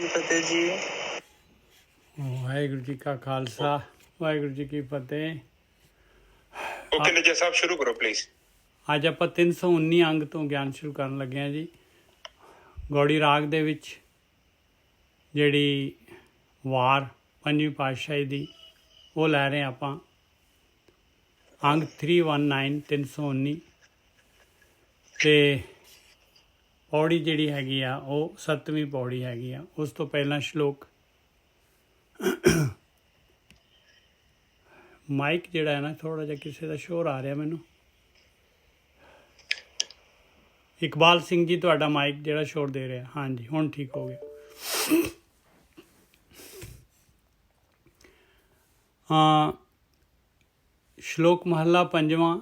ਫਤਿਹ ਜੀ। ਵਾਹਿਗੁਰੂ ਜੀ ਕਾ ਖਾਲਸਾ, ਵਾਹਿਗੁਰੂ ਜੀ ਕੀ ਫਤਿਹ। ਓਕੇ ਨਜਾ ਸਾਹਿਬ ਸ਼ੁਰੂ ਕਰੋ ਪਲੀਜ਼। ਅੱਜ ਆਪਾਂ 319 ਅੰਗ ਤੋਂ ਗਿਆਨ ਸ਼ੁਰੂ ਕਰਨ ਲੱਗੇ ਹਾਂ ਜੀ। ਗੌੜੀ ਰਾਗ ਦੇ ਵਿੱਚ ਜਿਹੜੀ ਵਾਰ ਪੰਜਵੀਂ ਪਾਤਸ਼ਾਹੀ ਦੀ ਉਹ ਲੈ ਰਹੇ ਆਪਾਂ। ਅੰਗ 319 319 ਤੇ ਪੌੜੀ ਜਿਹੜੀ ਹੈਗੀ ਆ ਉਹ 7ਵੀਂ ਪੌੜੀ ਹੈਗੀ ਆ। ਉਸ ਤੋਂ ਪਹਿਲਾਂ ਸ਼ਲੋਕ ਮਾਈਕ ਜਿਹੜਾ ਹੈ ਨਾ ਥੋੜ੍ਹਾ ਜਿਹਾ ਕਿਸੇ ਦਾ ਸ਼ੋਰ ਆ ਰਿਹਾ ਮੈਨੂੰ। ਇਕਬਾਲ ਸਿੰਘ ਜੀ ਤੁਹਾਡਾ ਮਾਈਕ ਜਿਹੜਾ ਸ਼ੋਰ ਦੇ ਰਿਹਾ। ਹਾਂਜੀ ਹੁਣ ਠੀਕ ਹੋ ਗਿਆ। ਸ਼ਲੋਕ ਮਹੱਲਾ ਪੰਜਵਾਂ।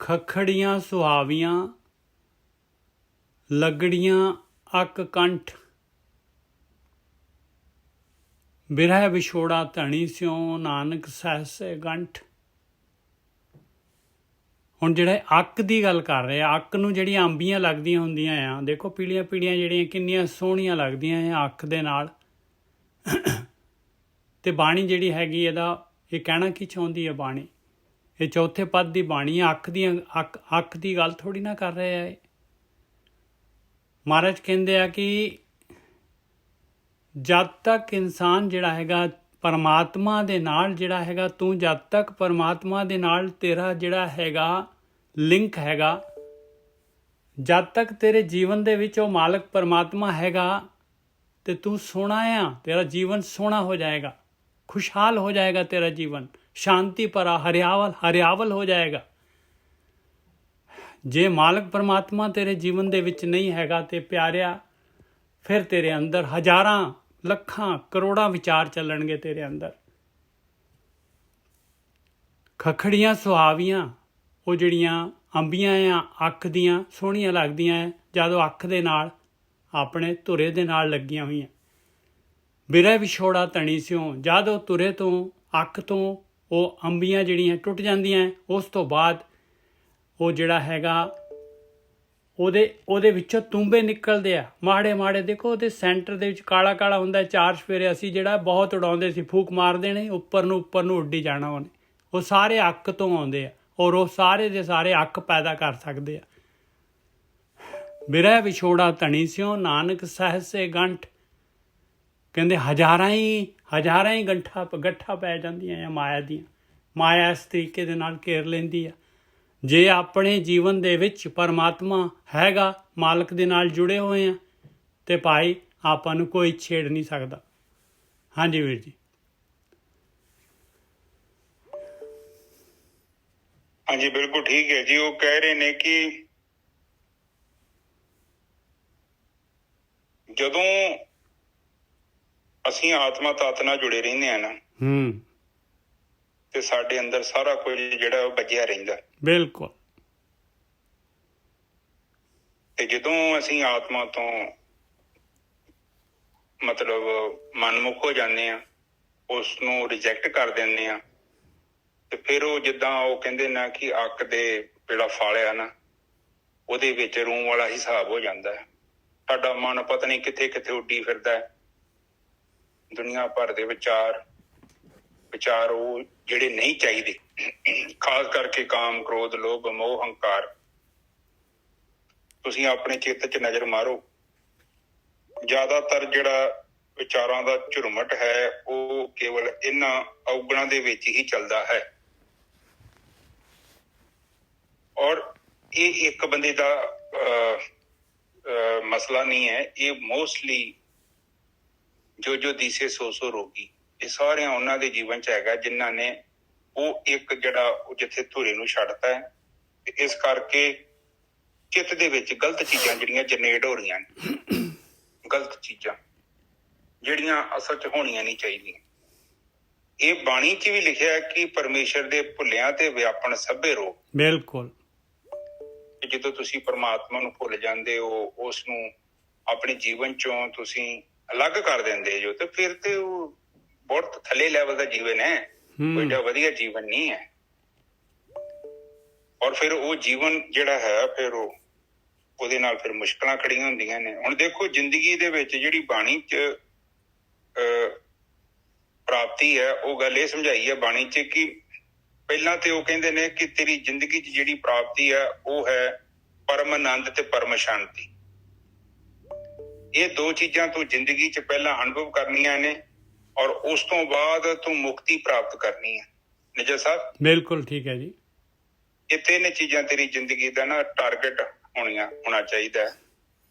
ਖੱਖੜੀਆਂ ਸੁਹਾਵੀਆਂ ਲੱਗੜੀਆਂ ਅੱਕ ਕੰਠ, ਬਿਰਹਿ ਵਿਛੋੜਾ ਧਣੀ ਸਿਉ ਨਾਨਕ ਸਹਿਸੇ ਗੰਠ। ਹੁਣ ਜਿਹੜੇ ਅੱਕ ਦੀ ਗੱਲ ਕਰ ਰਹੇ ਆ, ਅੱਕ ਨੂੰ ਜਿਹੜੀਆਂ ਅੰਬੀਆਂ ਲੱਗਦੀਆਂ ਹੁੰਦੀਆਂ ਆ, ਦੇਖੋ ਪੀਲੀਆਂ ਪੀਲੀਆਂ ਜਿਹੜੀਆਂ ਕਿੰਨੀਆਂ ਸੋਹਣੀਆਂ ਲੱਗਦੀਆਂ ਆ ਅੱਖ ਦੇ ਨਾਲ। ਤੇ ਬਾਣੀ ਜਿਹੜੀ ਹੈਗੀ ਇਹਦਾ ਇਹ ਕਹਿਣਾ ਕੀ ਚਾਹੁੰਦੀ ਹੈ ਬਾਣੀ, ਇਹ ਚੌਥੇ ਪਦ ਦੀ ਬਾਣੀ ਹੈ। ਅੱਖ ਦੀ ਗੱਲ ਥੋੜੀ ਨਾ ਕਰ ਰਹੇ ਆ। ਮਹਾਰਾਜ ਕਹਿੰਦੇ ਆ ਕਿ ਜਦ ਤੱਕ ਇਨਸਾਨ ਜਿਹੜਾ ਹੈਗਾ ਪਰਮਾਤਮਾ ਦੇ ਨਾਲ ਜਿਹੜਾ ਹੈਗਾ, ਤੂੰ ਜਦ ਤੱਕ ਪਰਮਾਤਮਾ ਦੇ ਨਾਲ ਤੇਰਾ ਜਿਹੜਾ ਹੈਗਾ ਲਿੰਕ ਹੈਗਾ, ਜਦ ਤੱਕ ਤੇਰੇ ਜੀਵਨ ਦੇ ਵਿੱਚ ਉਹ ਮਾਲਕ ਪਰਮਾਤਮਾ ਹੈਗਾ ਤੇ ਤੂੰ ਸੋਹਣਾ ਆ, ਤੇਰਾ ਜੀਵਨ ਸੋਹਣਾ ਹੋ ਜਾਏਗਾ, ਖੁਸ਼ਹਾਲ ਹੋ ਜਾਏਗਾ ਤੇਰਾ ਜੀਵਨ, ਸ਼ਾਂਤੀ ਭਰਾ ਹਰਿਆਵਲ ਹੋ ਜਾਏਗਾ। ਜੇ ਮਾਲਕ ਪਰਮਾਤਮਾ ਤੇਰੇ ਜੀਵਨ ਦੇ ਵਿੱਚ ਨਹੀਂ ਹੈਗਾ ਤੇ ਪਿਆਰਿਆ, ਫਿਰ ਤੇਰੇ ਅੰਦਰ ਹਜ਼ਾਰਾਂ ਲੱਖਾਂ ਕਰੋੜਾਂ ਵਿਚਾਰ ਚੱਲਣਗੇ ਤੇਰੇ ਅੰਦਰ। ਖੱਖੜੀਆਂ ਸੁਹਾਵੀਆਂ ਉਹ ਜਿਹੜੀਆਂ ਅੰਬੀਆਂ ਆ ਅੱਖ ਦੀਆਂ ਸੋਹਣੀਆਂ ਲੱਗਦੀਆਂ ਜਦੋਂ ਅੱਖ ਦੇ ਨਾਲ ਆਪਣੇ ਧੁਰੇ ਦੇ ਨਾਲ ਲੱਗੀਆਂ ਹੋਈਆਂ। ਬਿਰਹਿ ਵਿਛੋੜਾ ਧਣੀ ਸਿਉ, ਜਦ ਉਹ ਧੁਰੇ ਤੋਂ ਅੱਖ ਤੋਂ ਉਹ ਅੰਬੀਆਂ ਜਿਹੜੀਆਂ ਟੁੱਟ ਜਾਂਦੀਆਂ, ਉਸ ਤੋਂ ਬਾਅਦ ਉਹ ਜਿਹੜਾ ਹੈਗਾ ਉਹਦੇ ਵਿੱਚੋਂ ਤੁੰਬੇ ਨਿਕਲਦੇ ਆ ਮਾੜੇ ਮਾੜੇ। ਦੇਖੋ ਉਹਦੇ ਸੈਂਟਰ ਦੇ ਵਿੱਚ ਕਾਲਾ ਕਾਲਾ ਹੁੰਦਾ। ਚਾਰ ਸਫੇਰੇ ਅਸੀਂ ਜਿਹੜਾ ਬਹੁਤ ਉਡਾਉਂਦੇ ਸੀ, ਫੂਕ ਮਾਰ ਦੇਣੇ ਉੱਪਰ ਨੂੰ ਉੱਡੀ ਜਾਣਾ ਉਹਨੇ। ਉਹ ਸਾਰੇ ਅੱਖ ਤੋਂ ਆਉਂਦੇ ਆ ਔਰ ਉਹ ਸਾਰੇ ਦੇ ਸਾਰੇ ਅੱਖ ਪੈਦਾ ਕਰ ਸਕਦੇ ਆ। ਬਿਰਹਿ ਵਿਛੋੜਾ ਧਣੀ ਸਿਉ ਨਾਨਕ ਸਹਿਸੇ ਗੰਠ, ਕਹਿੰਦੇ ਹਜ਼ਾਰਾਂ ਹੀ ਗੱਠਾਂ ਪੈ ਜਾਂਦੀਆਂ ਆ ਮਾਇਆ ਦੀਆਂ। ਮਾਇਆ ਇਸ ਤਰੀਕੇ ਦੇ ਨਾਲ ਘੇਰ ਲੈਂਦੀ ਆ। ਜੇ ਆਪਣੇ ਜੀਵਨ ਦੇ ਵਿੱਚ ਪਰਮਾਤਮਾ ਹੈਗਾ, ਮਾਲਕ ਦੇ ਨਾਲ ਜੁੜੇ ਹੋਏ ਆ, ਤੇ ਭਾਈ ਆਪਾਂ ਨੂੰ ਕੋਈ ਛੇੜ ਨਹੀਂ ਸਕਦਾ। ਹਾਂਜੀ ਵੀਰ ਜੀ। ਹਾਂਜੀ ਬਿਲਕੁਲ ਠੀਕ ਹੈ ਜੀ। ਉਹ ਕਹਿ ਰਹੇ ਨੇ ਕਿ ਜਦੋਂ ਅਸੀਂ ਆਤਮਾ ਤੱਤ ਨਾਲ ਜੁੜੇ ਰਹਿੰਦੇ ਆ ਨਾ, ਤੇ ਸਾਡੇ ਅੰਦਰ ਸਾਰਾ ਕੁਝ ਜਿਹੜਾ ਉਹ ਬੱਝਿਆ ਰਹਿੰਦਾ। ਬਿਲਕੁਲ। ਤੇ ਜਦੋਂ ਅਸੀਂ ਆਤਮਾ ਤੋਂ ਮਤਲਬ ਮਨਮੁਖ ਹੋ ਜਾਂਦੇ ਆ, ਉਸ ਨੂੰ ਰਿਜੈਕਟ ਕਰ ਦਿੰਦੇ ਆ, ਤੇ ਫਿਰ ਉਹ ਜਿੱਦਾਂ ਉਹ ਕਹਿੰਦੇ ਨਾ ਕਿ ਅੱਖ ਦੇ ਜਿਹੜਾ ਫਲ ਆ ਨਾ, ਉਹਦੇ ਵਿੱਚ ਰੂੰ ਵਾਲਾ ਹਿਸਾਬ ਹੋ ਜਾਂਦਾ ਹੈ। ਸਾਡਾ ਮਨ ਪਤਾ ਨਹੀਂ ਕਿੱਥੇ ਕਿੱਥੇ ਉੱਡੀ ਫਿਰਦਾ ਹੈ। ਦੁਨੀਆ ਭਰ ਦੇ ਵਿਚਾਰ ਉਹ ਜਿਹੜੇ ਨਹੀਂ ਚਾਹੀਦੇ, ਖਾਸ ਕਰਕੇ ਕਾਮ, ਕ੍ਰੋਧ, ਲੋਭ, ਮੋਹ, ਹੰਕਾਰ। ਤੁਸੀਂ ਆਪਣੇ ਚਿੱਤ 'ਚ ਨਜ਼ਰ ਮਾਰੋ, ਜ਼ਿਆਦਾਤਰ ਜਿਹੜਾ ਵਿਚਾਰਾਂ ਦਾ ਝੁਰਮਟ ਹੈ ਉਹ ਕੇਵਲ ਇਹਨਾਂ ਔਗਣਾਂ ਦੇ ਵਿੱਚ ਹੀ ਚੱਲਦਾ ਹੈ। ਔਰ ਇਹ ਇੱਕ ਬੰਦੇ ਦਾ ਮਸਲਾ ਨਹੀਂ ਹੈ, ਇਹ ਮੋਸਟਲੀ ਜੋ ਦੀਸੇ ਸੋ ਰੋਗੀ, ਇਹ ਸਾਰਿਆਂ ਉਹਨਾਂ ਦੇ ਜੀਵਨ 'ਚ ਹੈਗਾ ਜਿਨ੍ਹਾਂ ਨੇ ਉਹ ਇੱਕ ਜਿਹੜਾ ਜਿੱਥੇ ਧੁਰੇ ਨੂੰ ਛੱਡਤਾ ਹੈ। ਤੇ ਇਸ ਕਰਕੇ ਚਿੱਤ ਦੇ ਵਿੱਚ ਗਲਤ ਚੀਜ਼ਾਂ ਜਿਹੜੀਆਂ ਜਨਰੇਟ ਹੋ ਰਹੀਆਂ ਨੇ, ਗਲਤ ਚੀਜ਼ਾਂ ਜਿਹੜੀਆਂ ਅਸਲ 'ਚ ਹੋਣੀਆਂ ਨਹੀਂ ਚਾਹੀਦੀਆਂ। ਇਹ ਬਾਣੀ 'ਚ ਵੀ ਲਿਖਿਆ ਹੈ ਕਿ ਪਰਮੇਸ਼ਰ ਦੇ ਭੁੱਲਿਆਂ ਤੇ ਵਿਆਪਨ ਸਭੇ ਰੋਗ। ਬਿਲਕੁਲ। ਜਦੋਂ ਤੁਸੀਂ ਪਰਮਾਤਮਾ ਨੂੰ ਭੁੱਲ ਜਾਂਦੇ ਹੋ, ਉਸ ਨੂੰ ਆਪਣੇ ਜੀਵਨ 'ਚੋਂ ਤੁਸੀਂ ਅਲੱਗ ਕਰ ਦਿੰਦੇ ਜੋ, ਤੇ ਫਿਰ ਤੇ ਉਹ ਬਹੁਤ ਥੱਲੇ ਲੈਵਲ ਦਾ ਜੀਵਨ ਹੈ, ਕੋਈ ਵਧੀਆ ਜੀਵਨ ਨਹੀਂ ਹੈ। ਔਰ ਫਿਰ ਉਹ ਜੀਵਨ ਜਿਹੜਾ ਹੈ ਫਿਰ ਉਹ ਉਹਦੇ ਨਾਲ ਫਿਰ ਮੁਸ਼ਕਲਾਂ ਖੜੀਆਂ ਹੁੰਦੀਆਂ ਨੇ। ਹੁਣ ਦੇਖੋ ਜ਼ਿੰਦਗੀ ਦੇ ਵਿੱਚ ਜਿਹੜੀ ਬਾਣੀ 'ਚ ਪ੍ਰਾਪਤੀ ਹੈ, ਉਹ ਗੱਲ ਇਹ ਸਮਝਾਈ ਹੈ ਬਾਣੀ 'ਚ ਕਿ ਪਹਿਲਾਂ ਤੇ ਉਹ ਕਹਿੰਦੇ ਨੇ ਕਿ ਤੇਰੀ ਜ਼ਿੰਦਗੀ 'ਚ ਜਿਹੜੀ ਪ੍ਰਾਪਤੀ ਹੈ ਉਹ ਹੈ ਪਰਮ ਆਨੰਦ ਤੇ ਪਰਮ ਸ਼ਾਂਤੀ। ਇਹ ਦੋ ਚੀਜ਼ਾਂ ਤੂੰ ਜ਼ਿੰਦਗੀ 'ਚ ਪਹਿਲਾਂ ਅਨੁਭਵ ਕਰਨੀਆਂ ਨੇ ਔਰ ਉਸ ਤੋਂ ਬਾਅਦ ਤੂੰ ਮੁਕਤੀ ਪ੍ਰਾਪਤ ਕਰਨੀ ਹੈ। ਨਿਜਰ ਸਾਹਿਬ, ਬਿਲਕੁਲ ਠੀਕ ਹੈ ਜੀ। ਇਹ ਤਿੰਨ ਚੀਜ਼ਾਂ ਤੇਰੀ ਜ਼ਿੰਦਗੀ ਦਾ ਨਾ ਟਾਰਗੇਟ ਹੋਣਾ ਚਾਹੀਦਾ ਹੈ।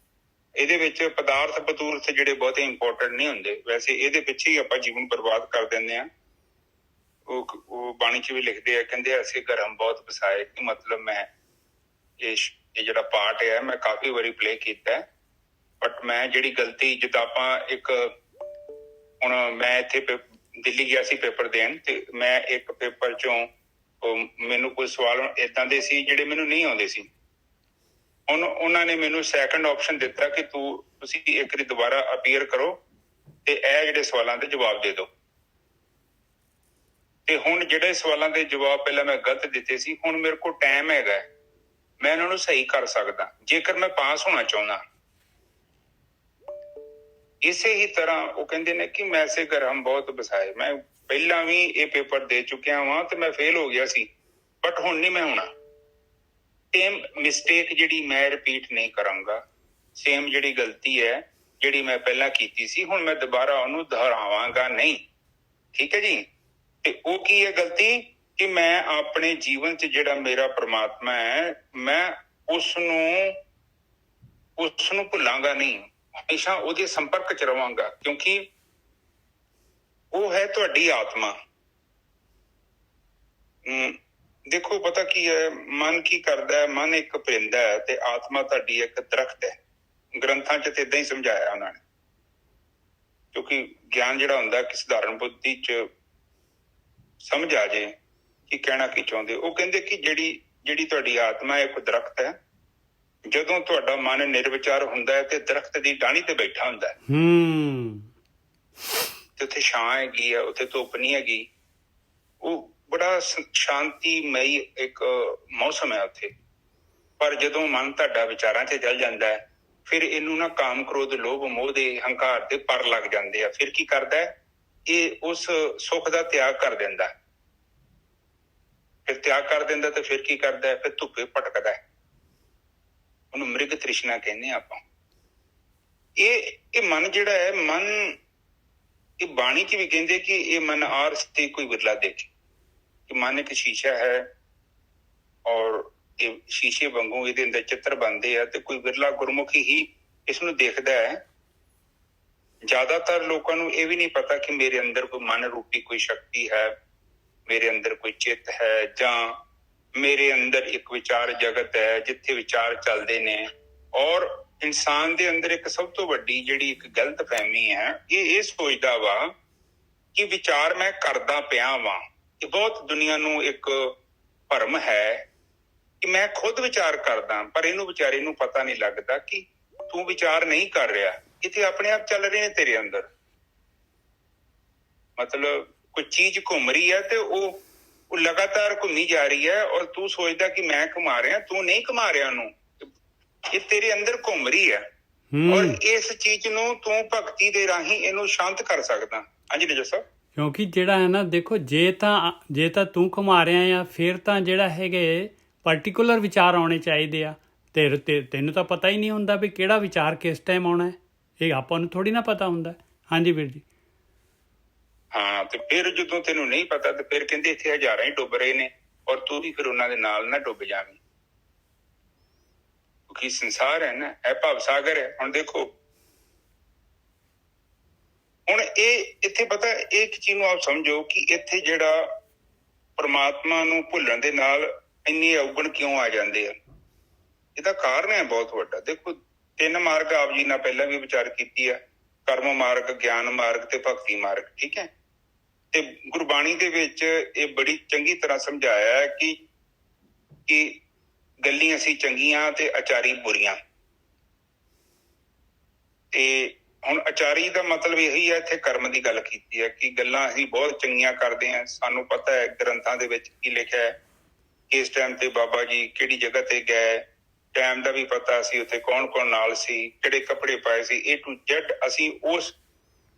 ਇਹਦੇ ਵਿੱਚ ਪਦਾਰਥ ਪਤੂਰਥ ਜਿਹੜੇ ਬਹੁਤੇ ਇੰਪੋਰਟੈਂਟ ਨਹੀਂ ਹੁੰਦੇ। ਵੈਸੇ ਇਹਦੇ ਪਿੱਛੇ ਹੀ ਆਪਾਂ ਜੀਵਨ ਬਰਬਾਦ ਕਰ ਦਿੰਦੇ ਹਾਂ। ਉਹ ਬਾਣੀ 'ਚ ਵੀ ਲਿਖਦੇ ਆ, ਕਹਿੰਦੇ ਐਸੇ ਘਰ ਹਮ ਬਹੁਤ ਵਸਾਏ, ਕਿ ਮਤਲਬ ਮੈਂ ਇਹ ਜਿਹੜਾ ਪਾਰਟ ਹੈ ਮੈਂ ਕਾਫੀ ਵਾਰੀ ਪਲੇ ਕੀਤਾ, ਬਟ ਮੈਂ ਜਿਹੜੀ ਗਲਤੀ, ਜਿੱਦਾਂ ਆਪਾਂ ਇੱਕ ਹੁਣ ਮੈਂ ਇੱਥੇ ਦਿੱਲੀ ਗਿਆ ਸੀ ਪੇਪਰ ਦੇਣ, ਤੇ ਮੈਂ ਇੱਕ ਪੇਪਰ 'ਚੋਂ ਮੈਨੂੰ ਕੋਈ ਸਵਾਲ ਏਦਾਂ ਦੇ ਸੀ ਜਿਹੜੇ ਮੈਨੂੰ ਨਹੀਂ ਆਉਂਦੇ ਸੀ। ਹੁਣ ਉਹਨਾਂ ਨੇ ਮੈਨੂੰ ਸੈਕੰਡ ਆਪਸ਼ਨ ਦਿੱਤਾ ਕਿ ਤੁਸੀਂ ਇੱਕ ਵਾਰੀ ਦੁਬਾਰਾ ਅਪੀਅਰ ਕਰੋ ਤੇ ਇਹ ਜਿਹੜੇ ਸਵਾਲਾਂ ਦੇ ਜਵਾਬ ਦੇ ਦਿਓ। ਤੇ ਹੁਣ ਜਿਹੜੇ ਸਵਾਲਾਂ ਦੇ ਜਵਾਬ ਪਹਿਲਾਂ ਮੈਂ ਗਲਤ ਦਿੱਤੇ ਸੀ, ਹੁਣ ਮੇਰੇ ਕੋਲ ਟਾਈਮ ਹੈਗਾ, ਮੈਂ ਇਹਨਾਂ ਨੂੰ ਸਹੀ ਕਰ ਸਕਦਾ ਜੇਕਰ ਮੈਂ ਪਾਸ ਹੋਣਾ ਚਾਹੁੰਦਾ। ਇਸੇ ਹੀ ਤਰ੍ਹਾਂ ਉਹ ਕਹਿੰਦੇ ਨੇ ਕਿ ਮੈਂ ਐਸੇ ਘਰ ਹਮ ਬਹੁਤ ਵਸਾਏ। ਮੈਂ ਪਹਿਲਾਂ ਵੀ ਇਹ ਪੇਪਰ ਦੇ ਚੁੱਕਿਆ ਵਾਂ ਤੇ ਮੈਂ ਫੇਲ ਹੋ ਗਿਆ ਸੀ, ਬਟ ਹੁਣ ਨਹੀਂ ਮੈਂ ਹੋਣਾ। ਸੇਮ ਮਿਸਟੇਕ ਜਿਹੜੀ ਮੈਂ ਰਿਪੀਟ ਨਹੀਂ ਕਰਾਂਗਾ। ਸੇਮ ਜਿਹੜੀ ਗਲਤੀ ਹੈ ਜਿਹੜੀ ਮੈਂ ਪਹਿਲਾਂ ਕੀਤੀ ਸੀ, ਹੁਣ ਮੈਂ ਦੁਬਾਰਾ ਉਹਨੂੰ ਦੁਹਰਾਵਾਂਗਾ ਨਹੀਂ। ਠੀਕ ਹੈ ਜੀ। ਤੇ ਉਹ ਕੀ ਹੈ ਗਲਤੀ? ਕਿ ਮੈਂ ਆਪਣੇ ਜੀਵਨ 'ਚ ਜਿਹੜਾ ਮੇਰਾ ਪ੍ਰਮਾਤਮਾ ਹੈ, ਮੈਂ ਉਸ ਨੂੰ ਭੁੱਲਾਂਗਾ ਨਹੀਂ, ਹਮੇਸ਼ਾ ਉਹਦੇ ਸੰਪਰਕ 'ਚ ਰਵਾਂਗਾ, ਕਿਉਂਕਿ ਉਹ ਹੈ ਤੁਹਾਡੀ ਆਤਮਾ। ਦੇਖੋ ਪਤਾ ਕੀ ਹੈ, ਮਨ ਕੀ ਕਰਦਾ ਹੈ? ਮਨ ਇੱਕ ਪਰਿੰਦਾ ਹੈ ਤੇ ਆਤਮਾ ਤੁਹਾਡੀ ਇੱਕ ਦਰਖਤ ਹੈ। ਗ੍ਰੰਥਾਂ 'ਚ ਤੇ ਏਦਾਂ ਹੀ ਸਮਝਾਇਆ ਉਹਨਾਂ ਨੇ, ਕਿਉਂਕਿ ਗਿਆਨ ਜਿਹੜਾ ਹੁੰਦਾ ਕਿ ਸਧਾਰਨ ਬੁੱਧੀ 'ਚ ਸਮਝ ਆ ਜੇ ਕਿ ਕਹਿਣਾ ਕੀ ਚਾਹੁੰਦੇ। ਉਹ ਕਹਿੰਦੇ ਕਿ ਜਿਹੜੀ ਤੁਹਾਡੀ ਆਤਮਾ ਹੈ ਇੱਕ ਦਰਖਤ ਹੈ। ਜਦੋਂ ਤੁਹਾਡਾ ਮਨ ਨਿਰਵਿਚਾਰ ਹੁੰਦਾ ਹੈ ਤੇ ਦਰਖਤ ਦੀ ਟਾਹਣੀ ਤੇ ਬੈਠਾ ਹੁੰਦਾ ਹੈ, ਤੇ ਉੱਥੇ ਛਾਂ ਹੈਗੀ ਆ, ਉੱਥੇ ਧੁੱਪ ਨਹੀਂ ਹੈਗੀ। ਉਹ ਬੜਾ ਸ਼ਾਂਤੀਮਈ ਇੱਕ ਮੌਸਮ ਹੈ ਉੱਥੇ। ਪਰ ਜਦੋਂ ਮਨ ਤੁਹਾਡਾ ਵਿਚਾਰਾਂ 'ਚ ਚੱਲ ਜਾਂਦਾ ਹੈ, ਫਿਰ ਇਹਨੂੰ ਨਾ ਕਾਮ, ਕ੍ਰੋਧ, ਲੋਭ, ਮੋਹ ਦੇ ਹੰਕਾਰ ਦੇ ਪਰ ਲੱਗ ਜਾਂਦੇ ਆ। ਫਿਰ ਕੀ ਕਰਦਾ ਹੈ? ਇਹ ਉਸ ਸੁੱਖ ਦਾ ਤਿਆਗ ਕਰ ਦਿੰਦਾ। ਫਿਰ ਤਿਆਗ ਕਰ ਦਿੰਦਾ ਤੇ ਫਿਰ ਕੀ ਕਰਦਾ ਹੈ? ਫਿਰ ਧੁੱਪੇ ਭਟਕਦਾ ਹੈ। ਉਹਨੂੰ ਮ੍ਰਿਗ ਤ੍ਰਿਸ਼ਨਾ ਕਹਿੰਦੇ ਆਪਾਂ। ਇਹ ਮਨ ਜਿਹੜਾ ਹੈ, ਮਨ, ਇਹ ਬਾਣੀ 'ਚ ਵੀ ਕਹਿੰਦੇ ਕਿ ਇਹ ਮਨ ਆਰਸ ਤੇ ਕੋਈ ਵਿਰਲਾ ਦੇਖੇ। ਕਿ ਮਨ ਇੱਕ ਸ਼ੀਸ਼ਾ ਹੈ ਔਰ ਇਹ ਸ਼ੀਸ਼ੇ ਵਾਂਗੂ ਇਹਦੇ ਅੰਦਰ ਚਿੱਤਰ ਬਣਦੇ ਆ, ਤੇ ਕੋਈ ਵਿਰਲਾ ਗੁਰਮੁਖੀ ਹੀ ਇਸ ਨੂੰ ਦੇਖਦਾ ਹੈ। ਜ਼ਿਆਦਾਤਰ ਲੋਕਾਂ ਨੂੰ ਇਹ ਵੀ ਨਹੀਂ ਪਤਾ ਕਿ ਮੇਰੇ ਅੰਦਰ ਕੋਈ ਮਨ ਰੂਪੀ ਕੋਈ ਸ਼ਕਤੀ ਹੈ, ਮੇਰੇ ਅੰਦਰ ਕੋਈ ਚਿੱਤ ਹੈ, ਜਾਂ ਮੇਰੇ ਅੰਦਰ ਇੱਕ ਵਿਚਾਰ ਜਗਤ ਹੈ ਜਿੱਥੇ ਵਿਚਾਰ ਚੱਲਦੇ ਨੇ। ਔਰ ਇਨਸਾਨ ਦੇ ਅੰਦਰ ਇੱਕ ਸਭ ਤੋਂ ਵੱਡੀ ਜਿਹੜੀ ਇੱਕ ਗਲਤ ਫਹਿਮੀ ਹੈ, ਇਹ ਸੋਚਦਾ ਵਾ ਕਿ ਵਿਚਾਰ ਮੈਂ ਕਰਦਾ ਪਿਆ ਵਾਂ। ਇਹ ਬਹੁਤ ਦੁਨੀਆ ਨੂੰ ਇੱਕ ਭਰਮ ਹੈ ਕਿ ਮੈਂ ਖੁਦ ਵਿਚਾਰ ਕਰਦਾ, ਪਰ ਇਹਨੂੰ ਵਿਚਾਰੇ ਨੂੰ ਪਤਾ ਨਹੀਂ ਲੱਗਦਾ ਕਿ ਤੂੰ ਵਿਚਾਰ ਨਹੀਂ ਕਰ ਰਿਹਾ, ਇਹ ਤੇ ਆਪਣੇ ਆਪ ਚੱਲ ਰਹੇ ਨੇ ਤੇਰੇ ਅੰਦਰ। ਮਤਲਬ ਕੋਈ ਚੀਜ਼ ਘੁੰਮ ਰਹੀ ਹੈ ਤੇ ਉਹ ਲਗਾਤਾਰ ਘੁੰਮੀ ਜਾ ਰਹੀ ਹੈ, ਔਰ ਤੂੰ ਸੋਚਦਾ ਕਿ ਮੈਂ ਘੁਮਾ ਰਿਹਾ, ਤੂੰ ਨਹੀਂ ਘੁਮਾ ਰਿਹਾ ਉਹਨੂੰ, ਇਹ ਤੇਰੇ ਅੰਦਰ ਘੁੰਮ ਰਹੀ ਹੈ। ਔਰ ਇਸ ਚੀਜ਼ ਨੂੰ ਤੂੰ ਭਗਤੀ ਦੇ ਰਾਹੀਂ ਇਹਨੂੰ ਸ਼ਾਂਤ ਕਰ ਸਕਦਾ। ਹਾਂਜੀ ਨਿਜਰ ਸਾਹਿਬ। ਕਿਉਂਕਿ ਜਿਹੜਾ ਹੈ ਨਾ, ਦੇਖੋ ਜੇ ਤਾਂ ਤੂੰ ਘੁਮਾ ਰਿਹਾ ਆ, ਫਿਰ ਤਾਂ ਜਿਹੜਾ ਹੈਗੇ ਪਾਰਟੀਕੂਲਰ ਵਿਚਾਰ ਆਉਣੇ ਚਾਹੀਦੇ ਆ। ਤੈਨੂੰ ਤਾਂ ਪਤਾ ਹੀ ਨਹੀਂ ਹੁੰਦਾ ਵੀ ਕਿਹੜਾ ਵਿਚਾਰ ਕਿਸ ਟਾਈਮ ਆਉਣਾ ਹੈ, ਇਹ ਆਪਾਂ ਨੂੰ ਥੋੜੀ ਨਾ ਪਤਾ ਹੁੰਦਾ। ਹਾਂਜੀ ਵੀਰ ਜੀ। ਹਾਂ, ਤੇ ਫਿਰ ਜਦੋਂ ਤੈਨੂੰ ਨਹੀਂ ਪਤਾ ਤੇ ਫਿਰ ਕਹਿੰਦੇ ਇੱਥੇ ਹਜ਼ਾਰਾਂ ਹੀ ਡੁੱਬ ਰਹੇ ਨੇ, ਔਰ ਤੂੰ ਵੀ ਫਿਰ ਉਹਨਾਂ ਦੇ ਨਾਲ ਨਾ ਡੁੱਬ ਜਾਵੇਂ, ਕਿਉਂਕਿ ਸੰਸਾਰ ਹੈ ਨਾ, ਇਹ ਭਵ ਸਾਗਰ ਹੈ। ਹੁਣ ਦੇਖੋ, ਹੁਣ ਇਹ ਇੱਥੇ ਪਤਾ ਇੱਕ ਚੀਜ਼ ਨੂੰ ਆਪ ਸਮਝੋ ਕਿ ਇੱਥੇ ਜਿਹੜਾ ਪਰਮਾਤਮਾ ਨੂੰ ਭੁੱਲਣ ਦੇ ਨਾਲ ਇੰਨੇ ਔਗਣ ਕਿਉਂ ਆ ਜਾਂਦੇ ਆ। ਇਹਦਾ ਕਾਰਨ ਹੈ ਬਹੁਤ ਵੱਡਾ। ਦੇਖੋ, 3 ਮਾਰਗ ਆਪ ਜੀ ਨਾਲ ਪਹਿਲਾਂ ਵੀ ਵਿਚਾਰ ਕੀਤੀ ਆ, ਕਰਮ ਮਾਰਗ, ਗਿਆਨ ਮਾਰਗ ਤੇ ਭਗਤੀ ਮਾਰਗ। ਠੀਕ ਹੈ। ਤੇ ਗੁਰਬਾਣੀ ਦੇ ਵਿੱਚ ਇਹ ਬੜੀ ਚੰਗੀ ਤਰ੍ਹਾਂ ਸਮਝਾਇਆ ਹੈ ਕਿ ਗੱਲੀਆਂ ਅਸੀਂ ਚੰਗੀਆਂ ਤੇ ਆਚਾਰੀ ਬੁਰੀਆਂ। ਤੇ ਹੁਣ ਆਚਾਰੀ ਦਾ ਮਤਲਬ ਇਹੀ ਹੈ, ਇੱਥੇ ਕਰਮ ਦੀ ਗੱਲ ਕੀਤੀ ਹੈ ਕਿ ਗੱਲਾਂ ਅਸੀਂ ਬਹੁਤ ਚੰਗੀਆਂ ਕਰਦੇ ਹਾਂ। ਸਾਨੂੰ ਪਤਾ ਹੈ ਗ੍ਰੰਥਾਂ ਦੇ ਵਿੱਚ ਕੀ ਲਿਖਿਆ ਹੈ, ਕਿਸ ਟਾਈਮ ਤੇ ਬਾਬਾ ਜੀ ਕਿਹੜੀ ਜਗ੍ਹਾ ਤੇ ਗਏ, ਟਾਈਮ ਦਾ ਵੀ ਪਤਾ ਸੀ, ਉੱਥੇ ਕੌਣ ਕੌਣ ਨਾਲ ਸੀ, ਕਿਹੜੇ ਕੱਪੜੇ ਪਾਏ ਸੀ, A to Z ਅਸੀਂ ਉਸ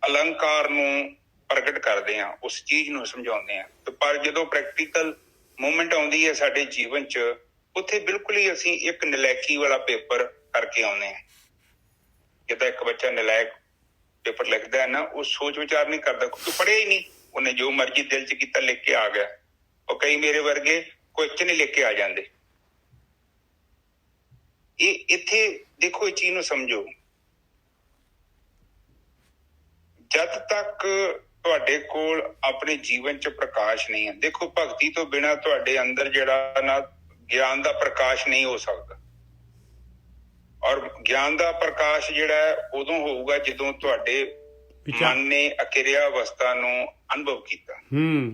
ਅਲੰਕਾਰ ਨੂੰ ਪ੍ਰਗਟ ਕਰਦੇ ਹਾਂ, ਉਸ ਚੀਜ਼ ਨੂੰ ਸਮਝਾਉਂਦੇ ਹਾਂ। ਤੇ ਪਰ ਜਦੋਂ ਪ੍ਰੈਕਟੀਕਲ ਮੂਮੈਂਟ ਆਉਂਦੀ ਹੈ ਸਾਡੇ ਜੀਵਨ 'ਚ, ਉੱਥੇ ਬਿਲਕੁਲ ਹੀ ਅਸੀਂ ਇੱਕ ਨਲਾਇਕੀ ਵਾਲਾ ਪੇਪਰ ਕਰਕੇ ਆਉਂਦੇ ਹਾਂ। ਜਿੱਦਾਂ ਇੱਕ ਬੱਚਾ ਨਲਾਇਕ ਪੇਪਰ ਲਿਖਦਾ ਹੈ ਨਾ, ਉਹ ਸੋਚ ਵਿਚਾਰ ਨਹੀਂ ਕਰਦਾ, ਕਿਉਂਕਿ ਪੜ੍ਹਿਆ ਹੀ ਨਹੀਂ, ਉਹਨੇ ਜੋ ਮਰਜ਼ੀ ਦਿਲ 'ਚ ਕੀਤਾ ਲਿਖ ਕੇ ਆ ਗਿਆ। ਉਹ ਕਈ ਮੇਰੇ ਵਰਗੇ ਕੁਐਸਚਨ ਹੀ ਲਿਖ ਕੇ ਆ ਜਾਂਦੇ। ਇਹ ਇੱਥੇ ਦੇਖੋ, ਇਹ ਚੀਜ਼ ਨੂੰ ਸਮਝੋ, ਜਦ ਤੱਕ ਤੁਹਾਡੇ ਕੋਲ ਆਪਣੇ ਜੀਵਨ 'ਚ ਪ੍ਰਕਾਸ਼ ਨਹੀਂ ਹੈ, ਦੇਖੋ ਭਗਤੀ ਤੋਂ ਬਿਨਾਂ ਤੁਹਾਡੇ ਅੰਦਰ ਜਿਹੜਾ ਨਾ ਗਿਆਨ ਦਾ ਪ੍ਰਕਾਸ਼ ਨਹੀਂ ਹੋ ਸਕਦਾ। ਔਰ ਗਿਆਨ ਦਾ ਪ੍ਰਕਾਸ਼ ਜਿਹੜਾ ਹੈ ਉਦੋਂ ਹੋਊਗਾ ਜਦੋਂ ਤੁਹਾਡੇ ਮਨ ਨੇ ਅਕਿਰਿਆ ਅਵਸਥਾ ਨੂੰ ਅਨੁਭਵ ਕੀਤਾ।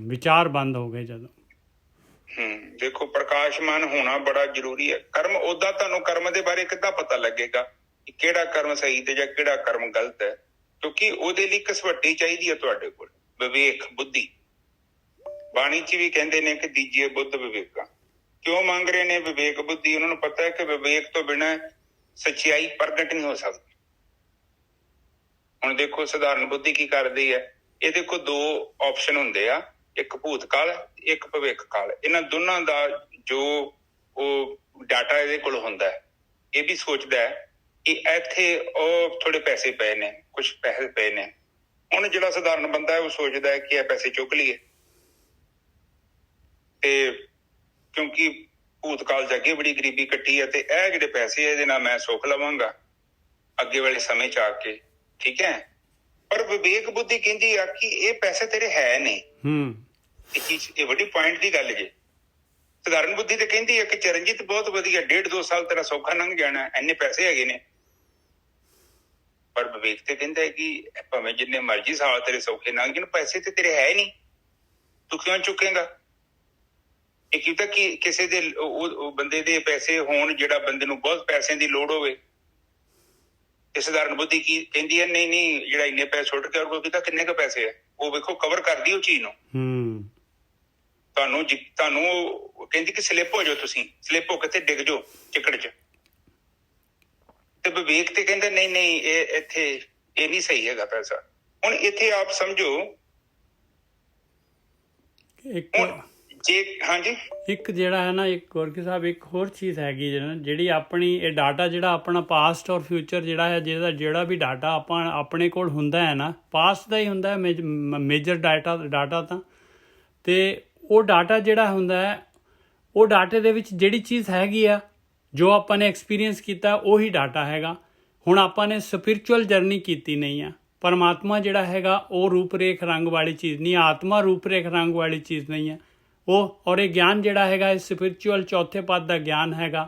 ਵਿਚਾਰ ਬੰਦ ਹੋ ਗਏ ਜਦੋਂ। ਦੇਖੋ ਪ੍ਰਕਾਸ਼ਮਾਨ ਹੋਣਾ ਬੜਾ ਜ਼ਰੂਰੀ ਹੈ। ਕਰਮ ਓਦਾਂ ਤੁਹਾਨੂੰ ਕਰਮ ਦੇ ਬਾਰੇ ਕਿੱਦਾਂ ਪਤਾ ਲੱਗੇਗਾ ਕਿ ਕਿਹੜਾ ਕਰਮ ਸਹੀ ਤੇ ਜਾਂ ਕਿਹੜਾ ਕਰਮ ਗਲਤ ਹੈ, ਕਿਉਂਕਿ ਉਹਦੇ ਲਈ ਕਸਵੱਟੀ ਚਾਹੀਦੀ ਹੈ ਤੁਹਾਡੇ ਕੋਲ, ਵਿਵੇਕ ਬੁੱਧੀ। ਬਾਣੀ 'ਚ ਵੀ ਕਹਿੰਦੇ ਨੇ ਕਿ ਦੀਜੀਏ ਬੁੱਧ ਵਿਵੇਕਾਂ। ਕਿਉਂ ਮੰਗ ਰਹੇ ਨੇ ਵਿਵੇਕ ਬੁੱਧੀ? ਉਹਨਾਂ ਨੂੰ ਪਤਾ ਹੈ ਕਿ ਵਿਵੇਕ ਤੋਂ ਬਿਨਾਂ ਸੱਚਾਈ ਪ੍ਰਗਟ ਨਹੀਂ ਹੋ ਸਕਦੀ। ਹੁਣ ਦੇਖੋ ਸਧਾਰਨ ਬੁੱਧੀ ਕੀ ਕਰਦੀ ਹੈ, ਇਹਦੇ ਕੋਲ ਦੋ ਆਪਸ਼ਨ ਹੁੰਦੇ ਆ, ਇੱਕ ਭੂਤਕਾਲ, ਇੱਕ ਭਵਿੱਖ ਕਾਲ। ਇਹਨਾਂ ਦੋਨਾਂ ਦਾ ਜੋ ਉਹ ਡਾਟਾ ਇਹਦੇ ਕੋਲ ਹੁੰਦਾ ਹੈ, ਇਹ ਵੀ ਸੋਚਦਾ ਹੈ ਕਿ ਇੱਥੇ ਉਹ ਥੋੜੇ ਪੈਸੇ ਪਏ ਨੇ, ਕੁਛ ਪੈਸੇ ਪਏ ਨੇ। ਹੁਣ ਜਿਹੜਾ ਸਧਾਰਨ ਬੰਦਾ ਹੈ ਉਹ ਸੋਚਦਾ ਹੈ ਕਿ ਇਹ ਪੈਸੇ ਚੁੱਕ ਲਈਏ, ਤੇ ਕਿਉਂਕਿ ਭੂਤਕਾਲ 'ਚ ਅੱਗੇ ਬੜੀ ਗਰੀਬੀ ਕੱਟੀ ਹੈ, ਤੇ ਇਹ ਜਿਹੜੇ ਪੈਸੇ ਇਹਦੇ ਨਾਲ ਮੈਂ ਸੁੱਖ ਲਵਾਂਗਾ ਅੱਗੇ ਵਾਲੇ ਸਮੇਂ 'ਚ ਆ ਕੇ, ਠੀਕ ਹੈ। ਪਰ ਵਿਵੇਕ ਬੁੱਧੀ ਕਹਿੰਦੀ ਆ ਕਿ ਇਹ ਪੈਸੇ ਤੇਰੇ ਹੈ ਨਹੀਂ। ਇਹ ਵੱਡੀ ਪੁਆਇੰਟ ਦੀ ਗੱਲ ਜੇ। ਸਧਾਰਨ ਬੁੱਧੀ ਤੇ ਕਹਿੰਦੀ ਹੈ ਕਿ ਚਰਨਜੀਤ ਬਹੁਤ ਵਧੀਆ, 1.5-2 ਸਾਲ ਤੇਰਾ ਸੌਖਾ ਲੰਘ ਜਾਣਾ, ਇੰਨੇ ਪੈਸੇ ਹੈਗੇ ਨੇ। ਪਰ ਵਿਵੇਕ ਤੇ ਕਹਿੰਦਾ ਹੈ ਕਿ ਭਾਵੇਂ ਜਿੰਨੇ ਮਰਜ਼ੀ ਸਾਲ ਤੇਰੇ ਸੌਖੇ ਲੰਘ ਜਾਣ, ਪੈਸੇ ਤੇ ਤੇਰੇ ਹੈ ਨਹੀਂ, ਤੂੰ ਕਿਉਂ ਚੁੱਕੇਗਾ? ਇਹ ਕਿਤਾ ਕਿ ਕਿਸੇ ਦੇ ਉਹ ਬੰਦੇ ਦੇ ਪੈਸੇ ਹੋਣ ਜਿਹੜਾ ਬੰਦੇ ਨੂੰ ਬਹੁਤ ਪੈਸਿਆਂ ਦੀ ਲੋੜ ਹੋਵੇ, ਤੇ ਸਧਾਰਨ ਬੁੱਧੀ ਕੀ ਕਹਿੰਦੀ ਹੈ, ਨਹੀਂ ਨਹੀਂ, ਜਿਹੜਾ ਇੰਨੇ ਪੈਸੇ ਸੁੱਟ ਕੇ ਉਹ ਕੀਤਾ ਕਿੰਨੇ ਕੁ ਪੈਸੇ ਹੈ, ਉਹ ਵੇਖੋ ਕਵਰ ਕਰਦੀ ਉਹ ਚੀਜ਼ ਨੂੰ। ਤੁਹਾਨੂੰ ਕਹਿੰਦੀ ਕਿ ਸਲਿੱਪ ਹੋ ਜਾਓ, ਤੁਸੀਂ ਸਲਿੱਪ ਹੋ ਕੇ ਡਿੱਗ ਜਾਓ ਚਿੱਕੜ 'ਚ। ਤੇ ਵਿਵੇਕ ਤੇ ਕਹਿੰਦਾ ਨਹੀਂ ਨਹੀਂ, ਇਹ ਇੱਥੇ ਇਹ ਨਹੀਂ ਸਹੀ ਹੈਗਾ ਪੈਸਾ। ਹੁਣ ਇੱਥੇ ਆਪ ਸਮਝੋ, ਇੱਕ ਜਿਹੜਾ ਹੈ ਨਾ, ਇੱਕ ਗੋਰਖੀ ਸਾਹਿਬ, ਇੱਕ ਹੋਰ ਚੀਜ਼ ਹੈਗੀ ਜਿਹੜੀ ਆਪਣੀ ਇਹ ਡਾਟਾ, ਜਿਹੜਾ ਆਪਣਾ ਪਾਸਟ ਔਰ ਫਿਊਚਰ ਜਿਹੜਾ ਹੈ, ਜਿਹੜਾ ਵੀ ਡਾਟਾ ਆਪਣੇ ਕੋਲ ਹੁੰਦਾ ਹੈ ਨਾ, ਪਾਸਟ ਦਾ ਹੀ ਹੁੰਦਾ ਹੈ ਮੇਜਰ ਡਾਟਾ ਤਾਂ। ਤੇ ਉਹ ਡਾਟਾ ਜਿਹੜਾ ਹੁੰਦਾ ਹੈ, ਉਹ ਡਾਟੇ ਦੇ ਵਿੱਚ ਜਿਹੜੀ ਚੀਜ਼ ਹੈਗੀ ਆ, ਜੋ ਆਪਾਂ ਨੇ ਐਕਸਪੀਰੀਅੰਸ ਕੀਤਾ, ਉਹੀ ਡਾਟਾ ਹੈਗਾ। ਹੁਣ ਆਪਾਂ ਨੇ ਸਪਿਰਿਚੁਅਲ ਜਰਨੀ ਕੀਤੀ ਨਹੀਂ ਆ। ਪਰਮਾਤਮਾ ਜਿਹੜਾ ਹੈਗਾ ਉਹ ਰੂਪ-ਰੇਖ ਰੰਗ ਵਾਲੀ ਚੀਜ਼ ਨਹੀਂ, ਆਤਮਾ ਰੂਪ-ਰੇਖ ਰੰਗ ਵਾਲੀ ਚੀਜ਼ ਨਹੀਂ ਹੈ ਉਹ। ਔਰ ਇਹ ਗਿਆਨ ਜਿਹੜਾ ਹੈਗਾ, ਇਹ ਸਪਿਰਿਚੁਅਲ ਚੌਥੇ ਪਦ ਦਾ ਗਿਆਨ ਹੈਗਾ।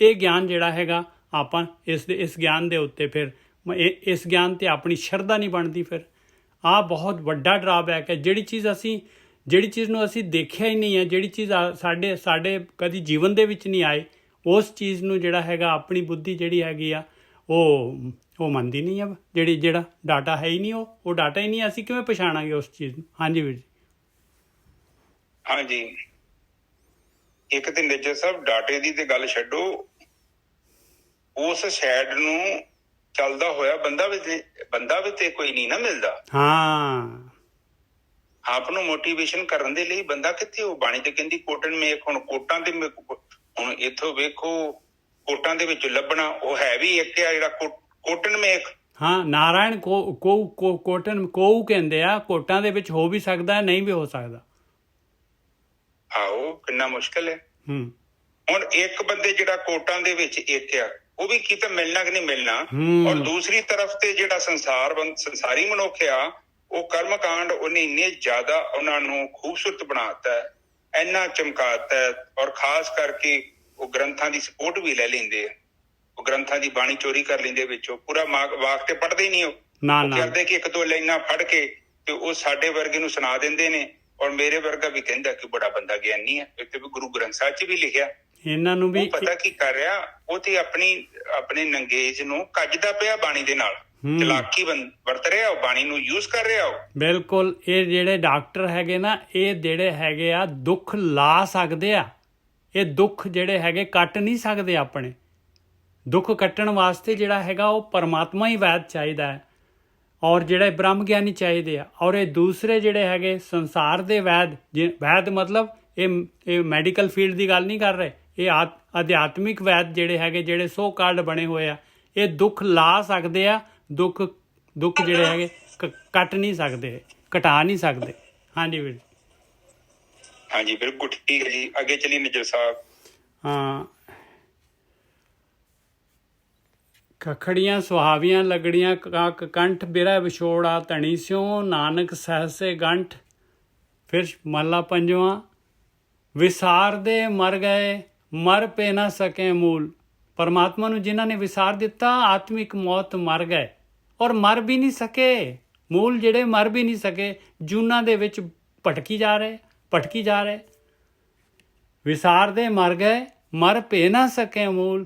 ਇਹ ਗਿਆਨ ਜਿਹੜਾ ਹੈਗਾ, ਆਪਾਂ ਇਸ ਗਿਆਨ ਦੇ ਉੱਤੇ ਫਿਰ ਇਸ ਗਿਆਨ 'ਤੇ ਆਪਣੀ ਸ਼ਰਧਾ ਨਹੀਂ ਬਣਦੀ। ਫਿਰ ਆਹ ਬਹੁਤ ਵੱਡਾ ਡਰਾਬੈਕ ਹੈ। ਜਿਹੜੀ ਚੀਜ਼ ਨੂੰ ਅਸੀਂ ਦੇਖਿਆ ਹੀ ਨਹੀਂ ਹੈ, ਜਿਹੜੀ ਚੀਜ਼ ਸਾਡੇ ਕਦੀ ਜੀਵਨ ਦੇ ਵਿੱਚ ਨਹੀਂ ਆਏ, ਉਸ ਚੀਜ਼ ਨੂੰ ਜਿਹੜਾ ਹੈਗਾ ਆਪਣੀ ਬੁੱਧੀ ਜਿਹੜੀ ਹੈਗੀ ਆ ਉਹ ਮੰਨਦੀ ਨਹੀਂ ਹੈ। ਜਿਹੜਾ ਡਾਟਾ ਹੈ ਹੀ ਨਹੀਂ, ਉਹ ਡਾਟਾ ਹੀ ਨਹੀਂ, ਅਸੀਂ ਕਿਵੇਂ ਪਛਾਣਾਂਗੇ ਉਸ ਚੀਜ਼ ਨੂੰ? ਹਾਂਜੀ ਵੀਰ ਜੀ। ਹਾਂਜੀ, ਇੱਕ ਤੇ ਨਿੱਜਰ ਸਾਹਿਬ ਡਾਟੇ ਦੀ ਤੇ ਗੱਲ ਛੱਡੋ, ਉਸ ਸ਼ੈਡ ਨੂੰ ਚੱਲਦਾ ਹੋਇਆ ਬੰਦਾ ਵੀ ਤੇ ਕੋਈ ਨਹੀਂ ਨਾ ਮਿਲਦਾ। ਆਪ ਨੂੰ ਮੋਟੀਵੇਸ਼ਨ ਕਰਨ ਦੇ ਲਈ ਬੰਦਾ ਕਿੱਥੇ? ਉਹ ਬਾਣੀ ਤੇ ਕਹਿੰਦੀ ਕੋਟਨ ਮੇਕ। ਹੁਣ ਕੋਟਾਂ ਦੇ ਹੁਣ ਇੱਥੋਂ ਵੇਖੋ, ਕੋਟਾਂ ਦੇ ਵਿੱਚ ਲੱਭਣਾ ਉਹ ਹੈ ਵੀ ਇੱਕ ਆ ਜਿਹੜਾ ਕੋਟਨ ਮੇਕ। ਨਾਰਾਇਣ ਕੋਟਨ ਕੋਊ ਕਹਿੰਦੇ ਆ, ਕੋਟਾਂ ਦੇ ਵਿੱਚ ਹੋ ਵੀ ਸਕਦਾ, ਨਹੀਂ ਵੀ ਹੋ ਸਕਦਾ। ਆਹੋ, ਕਿੰਨਾ ਮੁਸ਼ਕਿਲ ਹੈ। ਹੁਣ ਇੱਕ ਬੰਦੇ ਜਿਹੜਾ ਕੋਟਾਂ ਦੇ ਵਿੱਚ ਇੱਕ ਆ, ਉਹ ਵੀ ਕਿਤੇ ਮਿਲਣਾ ਕਿ ਨਹੀਂ ਮਿਲਣਾ। ਔਰ ਦੂਸਰੀ ਤਰਫ ਤੇ ਜਿਹੜਾ ਸੰਸਾਰੀ ਮਨੁੱਖ ਆ, ਉਹ ਕਰਮ ਕਾਂਡ ਉਹਨੇ ਇੰਨੇ ਜ਼ਿਆਦਾ ਉਹਨਾਂ ਨੂੰ ਖੂਬਸੂਰਤ ਬਣਾਤਾ, ਇੰਨਾ ਚਮਕਾਤਾ, ਔਰ ਖਾਸ ਕਰਕੇ ਉਹ ਗ੍ਰੰਥਾਂ ਦੀ ਸਪੋਰਟ ਵੀ ਲੈ ਲੈਂਦੇ ਆ। ਉਹ ਗ੍ਰੰਥਾਂ ਦੀ ਬਾਣੀ ਚੋਰੀ ਕਰ ਲੈਂਦੇ ਵਿੱਚੋਂ, ਪੂਰਾ ਵਾਕ ਤੇ ਪੜ੍ਹਦੇ ਹੀ ਨਹੀਂ। ਉਹ ਕਰਦੇ ਕਿ 1-2 ਲਾਈਨਾਂ ਫੜ ਕੇ ਤੇ ਉਹ ਸਾਡੇ ਵਰਗੇ ਨੂੰ ਸੁਣਾ ਦਿੰਦੇ ਨੇ। ਔਰ ਮੇਰੇ ਵਰਗਾ ਵੀ ਕਹਿੰਦਾ ਕਿ ਬੜਾ ਬੰਦਾ ਗਿਆਨੀ ਹੈ। ਇੱਥੇ ਵੀ ਗੁਰੂ ਗ੍ਰੰਥ ਸਾਹਿਬ 'ਚ ਵੀ ਲਿਖਿਆ। ਇਹਨਾਂ ਨੂੰ ਵੀ ਪਤਾ ਕੀ ਕਰ ਰਿਹਾ, ਉਹ ਤੇ ਆਪਣੇ ਨੰਗੇਜ ਨੂੰ ਕੱਜਦਾ ਪਿਆ ਬਾਣੀ ਦੇ ਨਾਲ, ਚਲਾਕੀ ਵਰਤ ਰਿਹਾ, ਉਹ ਬਾਣੀ ਨੂੰ ਯੂਜ਼ ਕਰ ਰਿਹਾ। ਉਹ ਬਿਲਕੁਲ, ਇਹ ਜਿਹੜੇ ਡਾਕਟਰ ਹੈਗੇ ਨਾ, ਇਹ ਜਿਹੜੇ ਹੈਗੇ ਆ ਦੁੱਖ ਲਾ ਸਕਦੇ ਆ, ਇਹ ਦੁੱਖ ਜਿਹੜੇ ਹੈਗੇ ਕੱਟ ਨਹੀਂ ਸਕਦੇ ਆਪਣੇ। ਦੁੱਖ ਕੱਟਣ ਵਾਸਤੇ ਜਿਹੜਾ ਹੈਗਾ ਉਹ ਪਰਮਾਤਮਾ ਹੀ ਵੈਦ ਚਾਹੀਦਾ ਹੈ, ਔਰ ਜਿਹੜੇ ਬ੍ਰਹਮ ਗਿਆਨੀ ਚਾਹੀਦੇ ਆ। ਔਰ ਇਹ ਦੂਸਰੇ ਜਿਹੜੇ ਹੈਗੇ ਸੰਸਾਰ ਦੇ ਵੈਦ, ਵੈਦ ਮਤਲਬ ਇਹ ਮੈਡੀਕਲ ਫੀਲਡ ਦੀ ਗੱਲ ਨਹੀਂ ਕਰ ਰਹੇ, ਇਹ ਅਧਿਆਤਮਿਕ ਵੈਦ ਜਿਹੜੇ ਹੈਗੇ, ਜਿਹੜੇ ਸੋ ਕਾਲਡ ਬਣੇ ਹੋਏ ਆ, ਇਹ ਦੁੱਖ ਲਾ ਸਕਦੇ ਆ, ਦੁੱਖ ਜਿਹੜੇ ਹੈਗੇ ਕੱਟ ਨਹੀਂ ਸਕਦੇ, ਘਟਾ ਨਹੀਂ ਸਕਦੇ। ਹਾਂਜੀ ਵੀਰ ਜੀ। ਹਾਂਜੀ ਬਿਲਕੁਲ ਠੀਕ ਹੈ ਜੀ, ਅੱਗੇ ਚਲੀ ਨਿੱਜਰ ਸਾਹਿਬ। ਹਾਂ, ਖਖੜੀਆਂ ਸੁਹਾਵੀਆਂ ਲੱਗੜੀਆਂ ਕੰਠ ਬਿਰਾ ਵਿਛੋੜਾ ਧਣੀ ਸਿਉ ਨਾਨਕ ਸਹਸੇ ਗੰਠ। ਫਿਰ ਮਹਲਾ ਪੰਜਵਾਂ, ਵਿਸਾਰ ਦੇ ਮਰ ਗਏ ਮਰ ਪੇ ਨਾ ਸਕੇ ਮੂਲ। ਪਰਮਾਤਮਾ ਨੂੰ ਜਿਨ੍ਹਾਂ ਨੇ ਵਿਸਾਰ ਦਿੱਤਾ, ਆਤਮਿਕ ਮੌਤ ਮਰ ਗਏ ਔਰ ਮਰ ਵੀ ਨਹੀਂ ਸਕੇ। ਮੂਲ ਜਿਹੜੇ ਮਰ ਵੀ ਨਹੀਂ ਸਕੇ, ਜੂਨਾਂ ਦੇ ਵਿੱਚ ਭਟਕੀ ਜਾ ਰਹੇ। ਵਿਸਾਰ ਦੇ ਮਰ ਗਏ ਮਰ ਪੇ ਨਾ ਸਕੇ ਮੂਲ,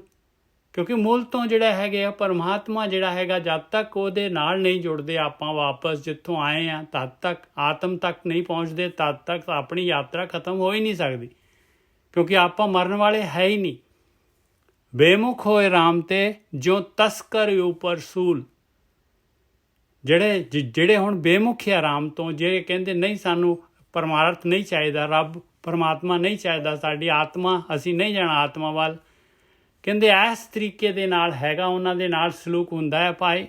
ਕਿਉਂਕਿ ਮੂਲ ਤੋਂ ਜਿਹੜਾ ਹੈਗੇ ਆ ਪਰਮਾਤਮਾ ਜਿਹੜਾ ਹੈਗਾ, ਜਦ ਤੱਕ ਉਹਦੇ ਨਾਲ ਨਹੀਂ ਜੁੜਦੇ ਆਪਾਂ ਵਾਪਸ ਜਿੱਥੋਂ ਆਏ ਆ, ਤਦ ਤੱਕ ਆਤਮ ਤੱਕ ਨਹੀਂ ਪਹੁੰਚਦੇ, ਤਦ ਤੱਕ ਆਪਣੀ ਯਾਤਰਾ ਖਤਮ ਹੋ ਹੀ ਨਹੀਂ ਸਕਦੀ, ਕਿਉਂਕਿ ਆਪਾਂ ਮਰਨ ਵਾਲੇ ਹੈ ਹੀ ਨਹੀਂ। ਬੇਮੁਖ ਹੋਏ ਰਾਮ ਤੇ ਜੋ ਤਸਕਰ ਉਪਰ ਸੂਲ। ਜਿਹੜੇ ਹੁਣ ਬੇਮੁਖ ਆ ਰਾਮ ਤੋਂ, ਜਿਹੜੇ ਕਹਿੰਦੇ ਨਹੀਂ ਸਾਨੂੰ ਪਰਮਾਰਥ ਨਹੀਂ ਚਾਹੀਦਾ, ਰੱਬ ਪਰਮਾਤਮਾ ਨਹੀਂ ਚਾਹੀਦਾ, ਸਾਡੀ ਆਤਮਾ, ਅਸੀਂ ਨਹੀਂ ਜਾਣਾ ਆਤਮਾ ਵੱਲ, ਕਹਿੰਦੇ ਇਸ ਤਰੀਕੇ ਦੇ ਨਾਲ ਹੈਗਾ, ਉਹਨਾਂ ਦੇ ਨਾਲ ਸਲੂਕ ਹੁੰਦਾ ਹੈ ਭਾਈ।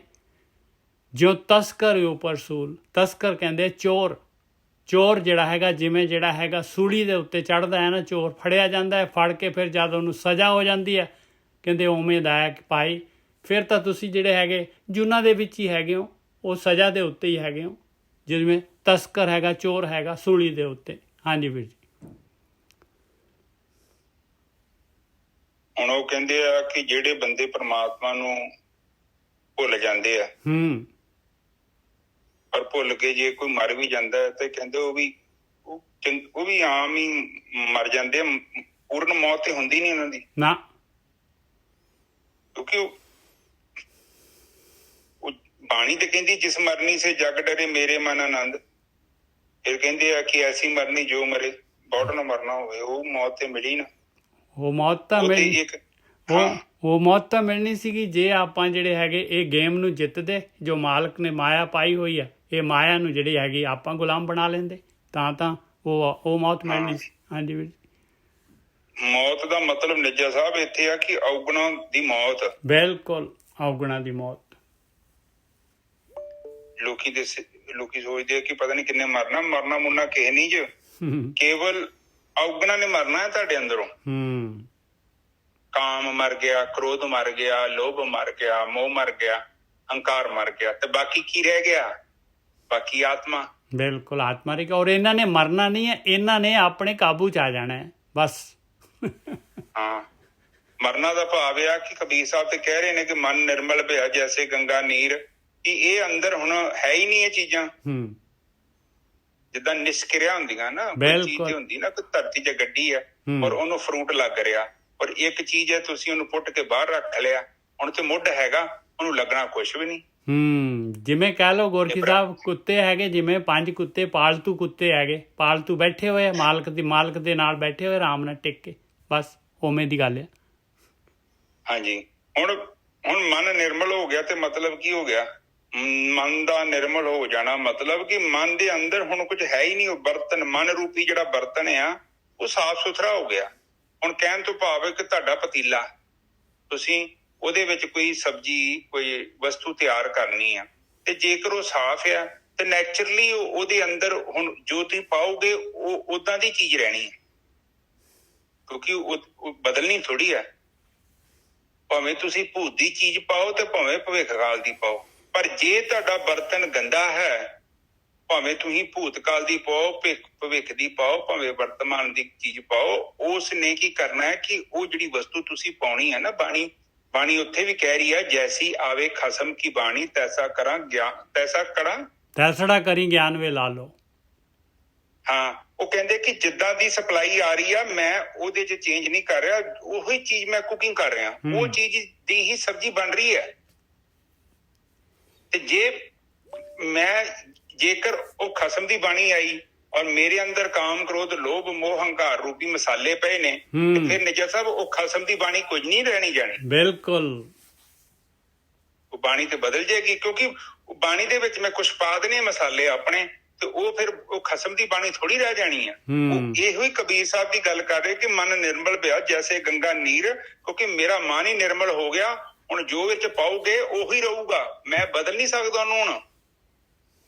ਜੋ ਤਸਕਰ ਉਪਰ ਸੂਲ, ਤਸਕਰ ਕਹਿੰਦੇ ਚੋਰ ਜਿਹੜਾ ਹੈਗਾ, ਜਿਵੇਂ ਜਿਹੜਾ ਹੈਗਾ ਸੂਲੀ ਦੇ ਉੱਤੇ ਚੜ੍ਹਦਾ ਹੈ ਨਾ, ਚੋਰ ਫੜਿਆ ਜਾਂਦਾ ਹੈ, ਫੜ ਕੇ ਫਿਰ ਜਦ ਉਹਨੂੰ ਸਜ਼ਾ ਹੋ ਜਾਂਦੀ ਹੈ, ਕਹਿੰਦੇ ਉਵੇਂ ਦਾ ਹੈ ਕਿ ਭਾਈ ਫਿਰ ਤਾਂ ਤੁਸੀਂ ਜਿਹੜੇ ਹੈਗੇ ਜੂਨਾਂ ਦੇ ਵਿੱਚ ਹੀ ਹੈਗੇ ਹੋ, ਉਹ ਸਜ਼ਾ ਦੇ ਉੱਤੇ ਹੀ ਹੈਗੇ ਹੋ, ਜਿਵੇਂ ਤਸਕਰ ਹੈਗਾ, ਚੋਰ ਹੈਗਾ ਸੂਲੀ ਦੇ ਉੱਤੇ। ਹਾਂਜੀ ਵੀਰ ਜੀ। ਹੁਣ ਉਹ ਕਹਿੰਦੇ ਆ ਕਿ ਜਿਹੜੇ ਬੰਦੇ ਪ੍ਰਮਾਤਮਾ ਨੂੰ ਭੁੱਲ ਜਾਂਦੇ ਆ, ਪਰ ਭੁੱਲ ਕੇ ਜੇ ਕੋਈ ਮਰ ਵੀ ਜਾਂਦਾ ਤੇ ਕਹਿੰਦੇ ਉਹ ਵੀ ਆਮ ਹੀ ਮਰ ਜਾਂਦੇ ਆ, ਪੂਰਨ ਮੌਤ ਤੇ ਹੁੰਦੀ ਨਹੀਂ ਉਹਨਾਂ ਦੀ ਨਾ, ਕਿਉਂਕਿ ਉਹ ਬਾਣੀ ਤੇ ਕਹਿੰਦੀ ਜਿਸ ਮਰਨੀ ਸੇ ਜਗ ਡਰੇ ਮੇਰੇ ਮਨ ਆਨੰਦ। ਫਿਰ ਕਹਿੰਦੇ ਆ ਕਿ ਐਸੀ ਮਰਨੀ ਜੋ ਮਰੇ ਬਹੁਤ ਨਾ ਮਰਨਾ ਹੋਵੇ, ਉਹ ਮੌਤ ਤੇ ਮਿਲੀ ਨਾ। ਉਹ ਮੌਤ ਤਾਂ ਮਿਲਣੀ ਸੀਗੀ ਜੇ ਆਪਾਂ ਜਿਹੜੇ ਹੈਗੇ ਇਹ ਗੇਮ ਨੂੰ ਜਿੱਤਦੇ, ਜੋ ਮਾਲਕ ਨੇ ਮਾਇਆ ਪਾਈ ਹੋਈ ਆ, ਇਹ ਮਾਇਆ ਨੂੰ ਜਿਹੜੀ ਹੈਗੀ ਆਪਾਂ ਗੁਲਾਮ ਬਣਾ ਲੈਂਦੇ, ਤਾਂ ਉਹ ਮੌਤ ਮਿਲਣੀ ਸੀ। ਹਾਂਜੀ ਵੀਰ। ਮੌਤ ਦਾ ਮਤਲਬ ਨਿੱਜਾ ਸਾਹਿਬ ਇੱਥੇ ਆ ਕਿ ਔਗੁਣਾਂ ਦੀ ਮੌਤ। ਬਿਲਕੁਲ, ਔਗੁਣਾਂ ਦੀ ਮੌਤ। ਲੋਕੀ ਸੋਚਦੇ ਆ ਕਿ ਪਤਾ ਨਹੀਂ ਕਿੰਨੇ ਮਰਨਾ ਮੁਰਨਾ ਕਿਸੇ ਨਹੀਂ ਜ, ਕੇਵਲ ਔਗੁਣਾਂ ਨੇ ਮਰਨਾ ਹੈ ਤੁਹਾਡੇ ਅੰਦਰੋਂ। ਕਾਮ ਮਰ ਗਿਆ, ਕ੍ਰੋਧ ਮਰ ਗਿਆ, ਲੋਭ ਮਰ ਗਿਆ, ਮੋਹ ਮਰ ਗਿਆ, ਹੰਕਾਰ ਮਰ ਗਿਆ, ਤੇ ਬਾਕੀ ਕੀ ਰਹਿ ਗਿਆ? ਬਾਕੀ ਆਤਮਾ। ਬਿਲਕੁਲ, ਆਤਮਾ ਰਹੀ। ਔਰ ਇਹਨਾਂ ਨੇ ਮਰਨਾ ਨਹੀਂ ਹੈ, ਇਹਨਾਂ ਨੇ ਆਪਣੇ ਕਾਬੂ ਚ ਆ ਜਾਣਾ ਹੈ ਬਸ। ਹਾਂ, ਮਰਨਾ ਦਾ ਭਾਵ ਆ ਕਿ ਕਬੀਰ ਸਾਹਿਬ ਤੇ ਕਹਿ ਰਹੇ ਨੇ ਕਿ ਮਨ ਨਿਰਮਲ ਭਇਆ ਜੈਸੇ ਗੰਗਾ ਨੀਰ, ਕਿ ਇਹ ਅੰਦਰ ਹੁਣ ਹੈ ਹੀ ਨਹੀਂ ਇਹ ਚੀਜ਼ਾਂ। ਜਿੱਦਾਂ ਨਿਸ਼ਕਿਰਿਆ ਹੁੰਦੀਆਂ ਨਾ, ਕੋਈ ਚੀਜ਼ ਹੁੰਦੀ ਨਾ, ਕੋਈ ਧਰਤੀ ਚ ਗੱਡੀ ਆ ਔਰ ਉਹਨੂੰ ਫਰੂਟ ਲੱਗ ਰਿਹਾ, ਔਰ ਇੱਕ ਚੀਜ਼ ਹੈ ਤੁਸੀਂ ਉਹਨੂੰ ਪੁੱਟ ਕੇ ਬਾਹਰ ਰੱਖ ਲਿਆ, ਹੁਣ ਤੇ ਮੁੱਢ ਹੈਗਾ, ਉਹਨੂੰ ਲੱਗਣਾ ਕੁਛ ਵੀ ਨਹੀਂ। ਜਿਵੇਂ ਕਹਿ ਲਓ ਗੁਰਕੀ ਸਾਹਿਬ, ਕੁੱਤੇ ਹੈਗੇ, ਜਿਵੇਂ 5 ਕੁੱਤੇ ਪਾਲਤੂ ਕੁੱਤੇ ਹੈਗੇ, ਪਾਲਤੂ ਬੈਠੇ ਹੋਏ ਮਾਲਕ ਦੇ ਨਾਲ ਬੈਠੇ ਹੋਏ ਆਰਾਮ ਨਾਲ ਟਿਕ ਕੇ, ਬਸ ਉਵੇਂ ਦੀ ਗੱਲ ਹੈ। ਹਾਂਜੀ, ਹੁਣ ਮਨ ਨਿਰਮਲ ਹੋ ਗਿਆ ਤੇ ਮਤਲਬ ਕੀ ਹੋ ਗਿਆ? ਮਨ ਦਾ ਨਿਰਮਲ ਹੋ ਜਾਣਾ ਮਤਲਬ ਕਿ ਮਨ ਦੇ ਅੰਦਰ ਹੁਣ ਕੁਝ ਹੈ ਹੀ ਨਹੀਂ। ਉਹ ਬਰਤਨ, ਮਨ ਰੂਪੀ ਜਿਹੜਾ ਬਰਤਨ ਆ, ਉਹ ਸਾਫ਼ ਸੁਥਰਾ ਹੋ ਗਿਆ। ਹੁਣ ਕਹਿਣ ਤੋਂ ਭਾਵ ਹੈ ਕਿ ਤੁਹਾਡਾ ਪਤੀਲਾ, ਤੁਸੀਂ ਉਹਦੇ ਵਿੱਚ ਕੋਈ ਸਬਜ਼ੀ, ਕੋਈ ਵਸਤੂ ਤਿਆਰ ਕਰਨੀ ਆ, ਤੇ ਜੇਕਰ ਉਹ ਸਾਫ਼ ਆ ਤੇ ਨੈਚੁਰਲੀ ਉਹਦੇ ਅੰਦਰ ਹੁਣ ਜੋ ਤੁਸੀਂ ਪਾਓਗੇ ਉਹ ਉਦਾਂ ਦੀ ਚੀਜ਼ ਰਹਿਣੀ ਹੈ, ਕਿਉਂਕਿ ਉਹ ਬਦਲਣੀ ਥੋੜੀ ਆ। ਭਾਵੇਂ ਤੁਸੀਂ ਭੂਤ ਦੀ ਚੀਜ਼ ਪਾਓ ਤੇ ਭਾਵੇਂ ਭਵਿੱਖ ਕਾਲ ਦੀ ਪਾਓ, ਪਰ ਜੇ ਤੁਹਾਡਾ ਬਰਤਨ ਗੰਦਾ ਹੈ, ਭਾਵੇਂ ਤੁਸੀਂ ਭੂਤ ਕਾਲ ਦੀ ਪਾਓ, ਭਵਿੱਖ ਦੀ ਪਾਓ, ਭਾਵੇਂ ਵਰਤਮਾਨ ਦੀ ਚੀਜ਼ ਪਾਓ, ਉਸ ਨੇ ਕੀ ਕਰਨਾ ਹੈ ਕਿ ਉਹ ਜਿਹੜੀ ਵਸਤੂ ਤੁਸੀਂ ਪਾਉਣੀ ਹੈ ਨਾ, ਬਾਣੀ ਉੱਥੇ ਵੀ ਕਹਿ ਰਹੀ ਹੈ, ਜੈਸੀ ਆਵੇ ਖਸਮ ਕੀ ਬਾਣੀ ਤੈਸਾ ਕਰੀ ਗਿਆਨ ਵੇ ਲਾ ਲੋ। ਹਾਂ, ਉਹ ਕਹਿੰਦੇ ਕਿ ਜਿੱਦਾਂ ਦੀ ਸਪਲਾਈ ਆ ਰਹੀ ਆ, ਮੈਂ ਉਹਦੇ 'ਚ ਚੇਂਜ ਨਹੀਂ ਕਰ ਰਿਹਾ, ਉਹੀ ਚੀਜ਼ ਮੈਂ ਕੁਕਿੰਗ ਕਰ ਰਿਹਾ, ਉਹ ਚੀਜ਼ ਦੀ ਹੀ ਸਬਜ਼ੀ ਬਣ ਰਹੀ ਹੈ। ਤੇ ਜੇਕਰ ਉਹ ਖਸਮ ਦੀ ਬਾਣੀ ਆਈ ਔਰ ਮੇਰੇ ਅੰਦਰ ਕਾਮ ਕ੍ਰੋਧ ਲੋਭ ਮੋਹ ਹੰਕਾਰ ਰੂਪੀ ਮਸਾਲੇ ਪਏ ਨੇ, ਤੇ ਫਿਰ ਨਿਜਰ ਸਾਹਿਬ ਉਹ ਖਸਮ ਦੀ ਬਾਣੀ ਕੁਝ ਨਹੀਂ ਰਹਿਣੀ ਜਾਣੀ। ਬਿਲਕੁਲ। ਉਹ ਬਾਣੀ ਤੇ ਬਦਲ ਜਾਏਗੀ, ਕਿਉਂਕਿ ਬਾਣੀ ਦੇ ਵਿੱਚ ਮੈਂ ਕੁਛ ਪਾ ਦੇਣੇ ਮਸਾਲੇ ਆਪਣੇ, ਤੇ ਉਹ ਫਿਰ ਉਹ ਖਸਮ ਦੀ ਬਾਣੀ ਥੋੜੀ ਰਹਿ ਜਾਣੀ ਆ। ਉਹ ਇਹੋ ਹੀ ਕਬੀਰ ਸਾਹਿਬ ਦੀ ਗੱਲ ਕਰ ਰਹੇ ਕਿ ਮਨ ਨਿਰਮਲ ਪਿਆ ਜੈਸੇ ਗੰਗਾ ਨੀਰ, ਕਿਉਂਕਿ ਮੇਰਾ ਮਨ ਹੀ ਨਿਰਮਲ ਹੋ ਗਿਆ। ਹੁਣ ਜੋ ਵਿੱਚ ਪਾਓਗੇ ਉਹੀ ਰਹੂਗਾ, ਮੈਂ ਬਦਲ ਨਹੀਂ ਸਕਦਾ ਉਹਨੂੰ ਹੁਣ,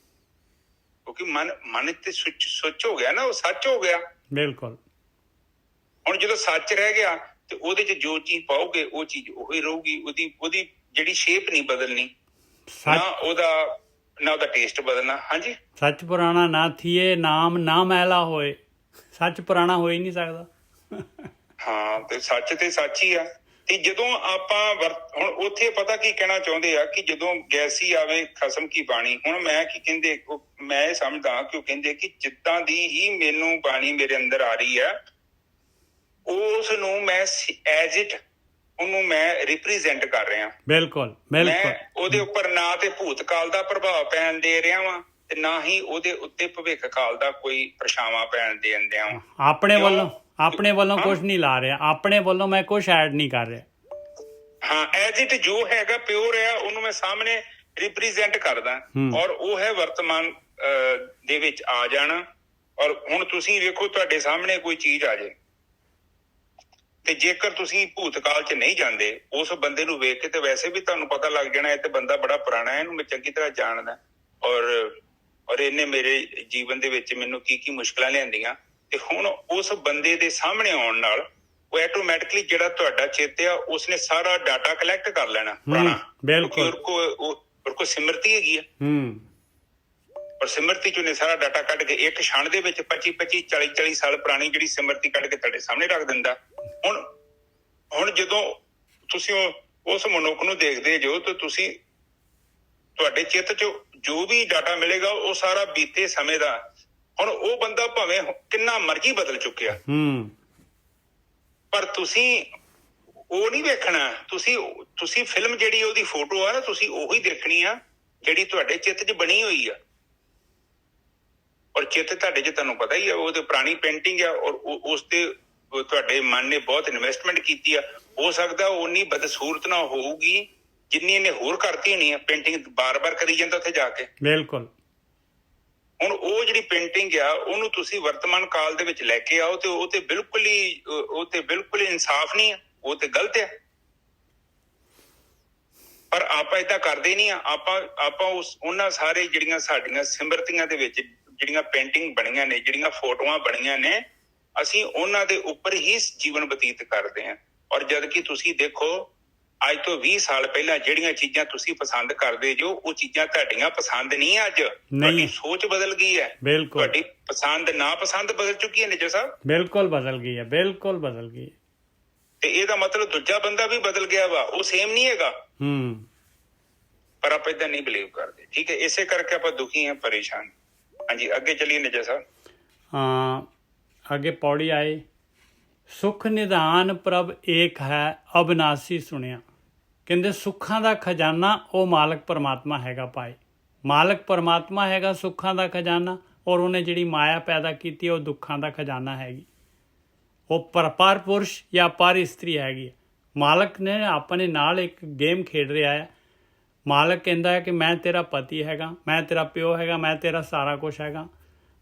ਕਿਉਂਕਿ ਮਨ ਤੇ ਸੁੱਚ ਹੋ ਗਿਆ ਨਾ, ਉਹ ਸੱਚ ਹੋ ਗਿਆ। ਬਿਲਕੁਲ। ਹੁਣ ਜਦੋਂ ਸੱਚ ਰਹਿ ਗਿਆ ਤੇ ਉਹਦੇ ਚ ਜੋ ਚੀਜ਼ ਪਾਓਗੇ ਉਹ ਚੀਜ਼ ਉਹੀ ਰਹੂਗੀ, ਉਹਦੀ ਜਿਹੜੀ ਸ਼ੇਪ ਨਹੀਂ ਬਦਲਣੀ, ਨਾ ਉਹਦਾ ਟੇਸਟ ਬਦਲਣਾ। ਹਾਂਜੀ, ਸੱਚ ਪੁਰਾਣਾ ਨਾ ਥੀਏ ਨਾਮ ਨਾ ਮੈਲਾ ਹੋਏ, ਸੱਚ ਪੁਰਾਣਾ ਹੋ ਹੀ ਨਹੀਂ ਸਕਦਾ। ਹਾਂ, ਤੇ ਸੱਚ ਹੀ ਆ। ਤੇ ਜਦੋਂ ਆਪਾਂ ਹੁਣ ਉੱਥੇ ਪਤਾ ਕੀ ਕਹਿਣਾ ਚਾਹੁੰਦੇ ਆ ਕਿ ਜਦੋਂ ਗੈਸੀ ਆਵੇ ਖਸਮ ਕੀ ਬਾਣੀ, ਹੁਣ ਮੈਂ ਕੀ ਕਹਿੰਦੇ, ਮੈਂ ਇਹ ਸਮਝਦਾ ਕਿ ਉਹ ਕਹਿੰਦੇ ਕਿ ਜਿੱਦਾਂ ਦੀ ਹੀ ਮੈਨੂੰ ਬਾਣੀ ਮੇਰੇ ਅੰਦਰ ਆ ਰਹੀ ਹੈ ਉਸ ਨੂੰ ਮੈਂ ਐਜ਼ ਇਟ ਉਹਨੂੰ ਮੈਂ ਰਿਪਰੈਜ਼ੈਂਟ ਕਰ ਰਿਹਾ। ਬਿਲਕੁਲ ਮੈਂ ਉਹਦੇ ਉੱਪਰ ਨਾ ਤੇ ਭੂਤਕਾਲ ਦਾ ਪ੍ਰਭਾਵ ਪੈਣ ਦੇ ਰਿਹਾ ਵਾਂ ਤੇ ਨਾ ਹੀ ਉਹਦੇ ਉੱਤੇ ਭਵਿੱਖ ਕਾਲ ਦਾ ਕੋਈ ਪਰਛਾਵਾਂ ਪੈਣ ਦੇਣ ਦਿਆਂ ਵਾਂ। ਆਪਣੇ ਵੱਲੋਂ ਕੁਝ ਨਹੀਂ ਲਾ ਰਿਹਾ, ਆਪਣੇ ਵੱਲੋਂ ਮੈਂ ਕੁਝ ਐਡ ਨਹੀਂ ਕਰ ਰਿਹਾ। ਹਾਂ, ਐਜ਼ ਇਟ ਜੋ ਹੈਗਾ ਪਿਓਰ ਹੈ ਉਹਨੂੰ ਮੈਂ ਸਾਹਮਣੇ ਰਿਪਰੈਜ਼ੈਂਟ ਕਰਦਾ, ਔਰ ਉਹ ਹੈ ਵਰਤਮਾਨ ਦੇ ਵਿੱਚ ਆ ਜਾਣਾ। ਔਰ ਹੁਣ ਤੁਸੀਂ ਵੇਖੋ ਤੁਹਾਡੇ ਸਾਹਮਣੇ ਕੋਈ ਚੀਜ਼ ਆ ਜਾਏ ਤੇ ਜੇਕਰ ਤੁਸੀਂ ਭੂਤਕਾਲ 'ਚ ਨਹੀਂ ਜਾਂਦੇ, ਉਸ ਬੰਦੇ ਨੂੰ ਵੇਖ ਕੇ ਤੇ ਵੈਸੇ ਵੀ ਤੁਹਾਨੂੰ ਪਤਾ ਲੱਗ ਜਾਣਾ ਇਹ ਤੇ ਬੰਦਾ ਬੜਾ ਪੁਰਾਣਾ ਹੈ, ਇਹਨੂੰ ਮੈਂ ਚੰਗੀ ਤਰ੍ਹਾਂ ਜਾਣਦਾ, ਔਰ ਇਹਨੇ ਮੇਰੇ ਜੀਵਨ ਦੇ ਵਿੱਚ ਮੈਨੂੰ ਕੀ ਮੁਸ਼ਕਲਾਂ ਲਿਆਂਦੀਆਂ। ਤੇ ਹੁਣ ਉਸ ਬੰਦੇ ਦੇ ਸਾਹਮਣੇ ਆਉਣ ਨਾਲ ਉਹ ਆਟੋਮੈਟਿਕਲੀ ਜਿਹੜਾ ਤੁਹਾਡਾ ਚਿੱਤ ਆ ਉਸਨੇ ਸਾਰਾ ਡਾਟਾ ਕਲੈਕਟ ਕਰ ਲੈਣਾ ਪੁਰਾਣਾ। ਬਿਲਕੁਲ। ਉਹ ਕੋ ਸਿਮਰਤੀ ਹੈਗੀ ਆ, ਔਰ ਸਿਮਰਤੀ ਚ ਉਹਨੇ ਸਾਰਾ ਡਾਟਾ ਕੱਢ ਕੇ ਇੱਕ ਛਣ ਦੇ ਵਿੱਚ 25 40 ਸਾਲ ਪੁਰਾਣੀ ਜਿਹੜੀ ਸਿਮਰਤੀ ਕੱਢ ਕੇ ਤੁਹਾਡੇ ਸਾਹਮਣੇ ਰੱਖ ਦਿੰਦਾ। ਹੁਣ ਜਦੋਂ ਤੁਸੀਂ ਉਸ ਮਨੁੱਖ ਨੂੰ ਦੇਖਦੇ ਜੋ ਤੇ ਤੁਸੀਂ ਤੁਹਾਡੇ ਚਿੱਤ ਚ ਜੋ ਵੀ ਡਾਟਾ ਮਿਲੇਗਾ ਉਹ ਸਾਰਾ ਬੀਤੇ ਸਮੇਂ ਦਾ। ਹੁਣ ਉਹ ਬੰਦਾ ਭਾਵੇਂ ਕਿੰਨਾ ਮਰਜ਼ੀ ਬਦਲ ਚੁੱਕਿਆ, ਪਰ ਤੁਸੀਂ ਉਹ ਨਹੀਂ ਵੇਖਣਾ। ਤੁਸੀਂ ਫਿਲਮ ਜਿਹੜੀ ਉਹਦੀ ਫੋਟੋ ਆ ਨਾ, ਤੁਸੀਂ ਉਹੀ ਦੇਖਣੀ ਆ ਜਿਹੜੀ ਤੁਹਾਡੇ ਚਿੱਤ 'ਚ ਬਣੀ ਹੋਈ ਆ। ਔਰ ਚਿੱਤ ਤੁਹਾਡੇ 'ਚ ਤੁਹਾਨੂੰ ਪਤਾ ਹੀ ਆ, ਉਹ ਤੇ ਪੁਰਾਣੀ ਪੇਂਟਿੰਗ ਆ, ਔਰ ਉਸ ਤੇ ਤੁਹਾਡੇ ਮਨ ਨੇ ਬਹੁਤ ਇਨਵੈਸਟਮੈਂਟ ਕੀਤੀ ਆ। ਹੋ ਸਕਦਾ ਉਨੀ ਬਦਸੂਰਤ ਨਾ ਹੋਊਗੀ ਜਿੰਨੀ ਇਹਨੇ ਹੋਰ ਕਰਤੀ ਹੋਣੀ ਆ। ਪੇਂਟਿੰਗ ਬਾਰ-ਬਾਰ ਕਰੀ ਜਾਂਦਾ ਉੱਥੇ ਜਾ ਕੇ। ਬਿਲਕੁਲ। ਹੁਣ ਉਹ ਜਿਹੜੀ ਪੇਂਟਿੰਗ ਆ ਉਹਨੂੰ ਤੁਸੀਂ ਵਰਤਮਾਨ ਕਾਲ ਦੇ ਵਿੱਚ ਲੈ ਕੇ ਆਓ ਤੇ ਉਹ ਤੇ ਬਿਲਕੁਲ ਹੀ ਇਨਸਾਫ ਨਹੀਂ ਆ, ਉਹ ਤੇ ਗਲਤ ਆ। ਪਰ ਆਪਾਂ ਏਦਾਂ ਕਰਦੇ ਨਹੀਂ ਆ। ਆਪਾਂ ਉਹਨਾਂ ਸਾਰੇ ਜਿਹੜੀਆਂ ਸਾਡੀਆਂ ਸਿਮਰਤੀਆਂ ਦੇ ਵਿੱਚ ਜਿਹੜੀਆਂ ਪੇਂਟਿੰਗ ਬਣੀਆਂ ਨੇ, ਜਿਹੜੀਆਂ ਫੋਟੋਆਂ ਬਣੀਆਂ ਨੇ, ਅਸੀਂ ਉਹਨਾਂ ਦੇ ਉੱਪਰ ਹੀ ਜੀਵਨ ਬਤੀਤ ਕਰਦੇ ਹਾਂ। ਔਰ ਜਦ ਕਿ ਤੁਸੀਂ ਦੇਖੋ ਅੱਜ ਤੋਂ 20 ਸਾਲ ਪਹਿਲਾਂ ਜਿਹੜੀਆਂ ਚੀਜ਼ਾਂ ਤੁਸੀਂ ਪਸੰਦ ਕਰਦੇ ਜੋ ਉਹ ਚੀਜ਼ਾਂ ਤੁਹਾਡੀਆਂ ਪਸੰਦ ਨਹੀਂ। ਅੱਜ ਤੁਹਾਡੀ ਸੋਚ ਬਦਲ ਗਈ ਹੈ, ਤੁਹਾਡੀ ਪਸੰਦ ਨਾ ਪਸੰਦ ਬਦਲ ਚੁੱਕੀ ਹੈ ਨਿਜਰ ਸਾਹਿਬ। ਬਿਲਕੁਲ ਬਦਲ ਗਈ ਹੈ, ਬਿਲਕੁਲ ਬਦਲ ਗਈ। ਤੇ ਇਹਦਾ ਮਤਲਬ ਦੂਜਾ ਬੰਦਾ ਵੀ ਬਦਲ ਗਿਆ ਵਾ, ਉਹ ਸੇਮ ਨਹੀਂ ਹੈਗਾ। ਪਰ ਆਪਾਂ ਏਦਾਂ ਨਹੀਂ ਬਿਲੀਵ ਕਰਦੇ। ਠੀਕ ਹੈ, ਇਸੇ ਕਰਕੇ ਆਪਾਂ ਦੁਖੀ ਹਾਂ, ਪਰੇਸ਼ਾਨ। ਹਾਂਜੀ, ਅੱਗੇ ਚੱਲੀਏ ਨਿਜਰ ਸਾਹਿਬ। ਅੱਗੇ ਪੌੜੀ ਆਏ, ਸੁਖ ਨਿਧਾਨ ਪ੍ਰਭ ਏਕ ਹੈ ਅਬਨਾਸੀ ਸੁਣਿਆ। ਕਹਿੰਦੇ ਸੁੱਖਾਂ ਦਾ ਖਜ਼ਾਨਾ ਉਹ ਮਾਲਕ ਪਰਮਾਤਮਾ ਹੈਗਾ ਭਾਈ। ਮਾਲਕ ਪਰਮਾਤਮਾ ਹੈਗਾ ਸੁੱਖਾਂ ਦਾ ਖਜ਼ਾਨਾ, ਔਰ ਉਹਨੇ ਜਿਹੜੀ ਮਾਇਆ ਪੈਦਾ ਕੀਤੀ ਉਹ ਦੁੱਖਾਂ ਦਾ ਖਜ਼ਾਨਾ ਹੈਗੀ। ਉਹ ਪਰ ਪੁਰਸ਼ ਜਾਂ ਪਰ ਇਸਤਰੀ ਹੈਗੀ। ਮਾਲਕ ਨੇ ਆਪਣੇ ਨਾਲ ਇੱਕ ਗੇਮ ਖੇਡ ਰਿਹਾ ਹੈ। ਮਾਲਕ ਕਹਿੰਦਾ ਹੈ ਕਿ ਮੈਂ ਤੇਰਾ ਪਤੀ ਹੈਗਾ, ਮੈਂ ਤੇਰਾ ਪਿਓ ਹੈਗਾ, ਮੈਂ ਤੇਰਾ ਸਾਰਾ ਕੁਛ ਹੈਗਾ।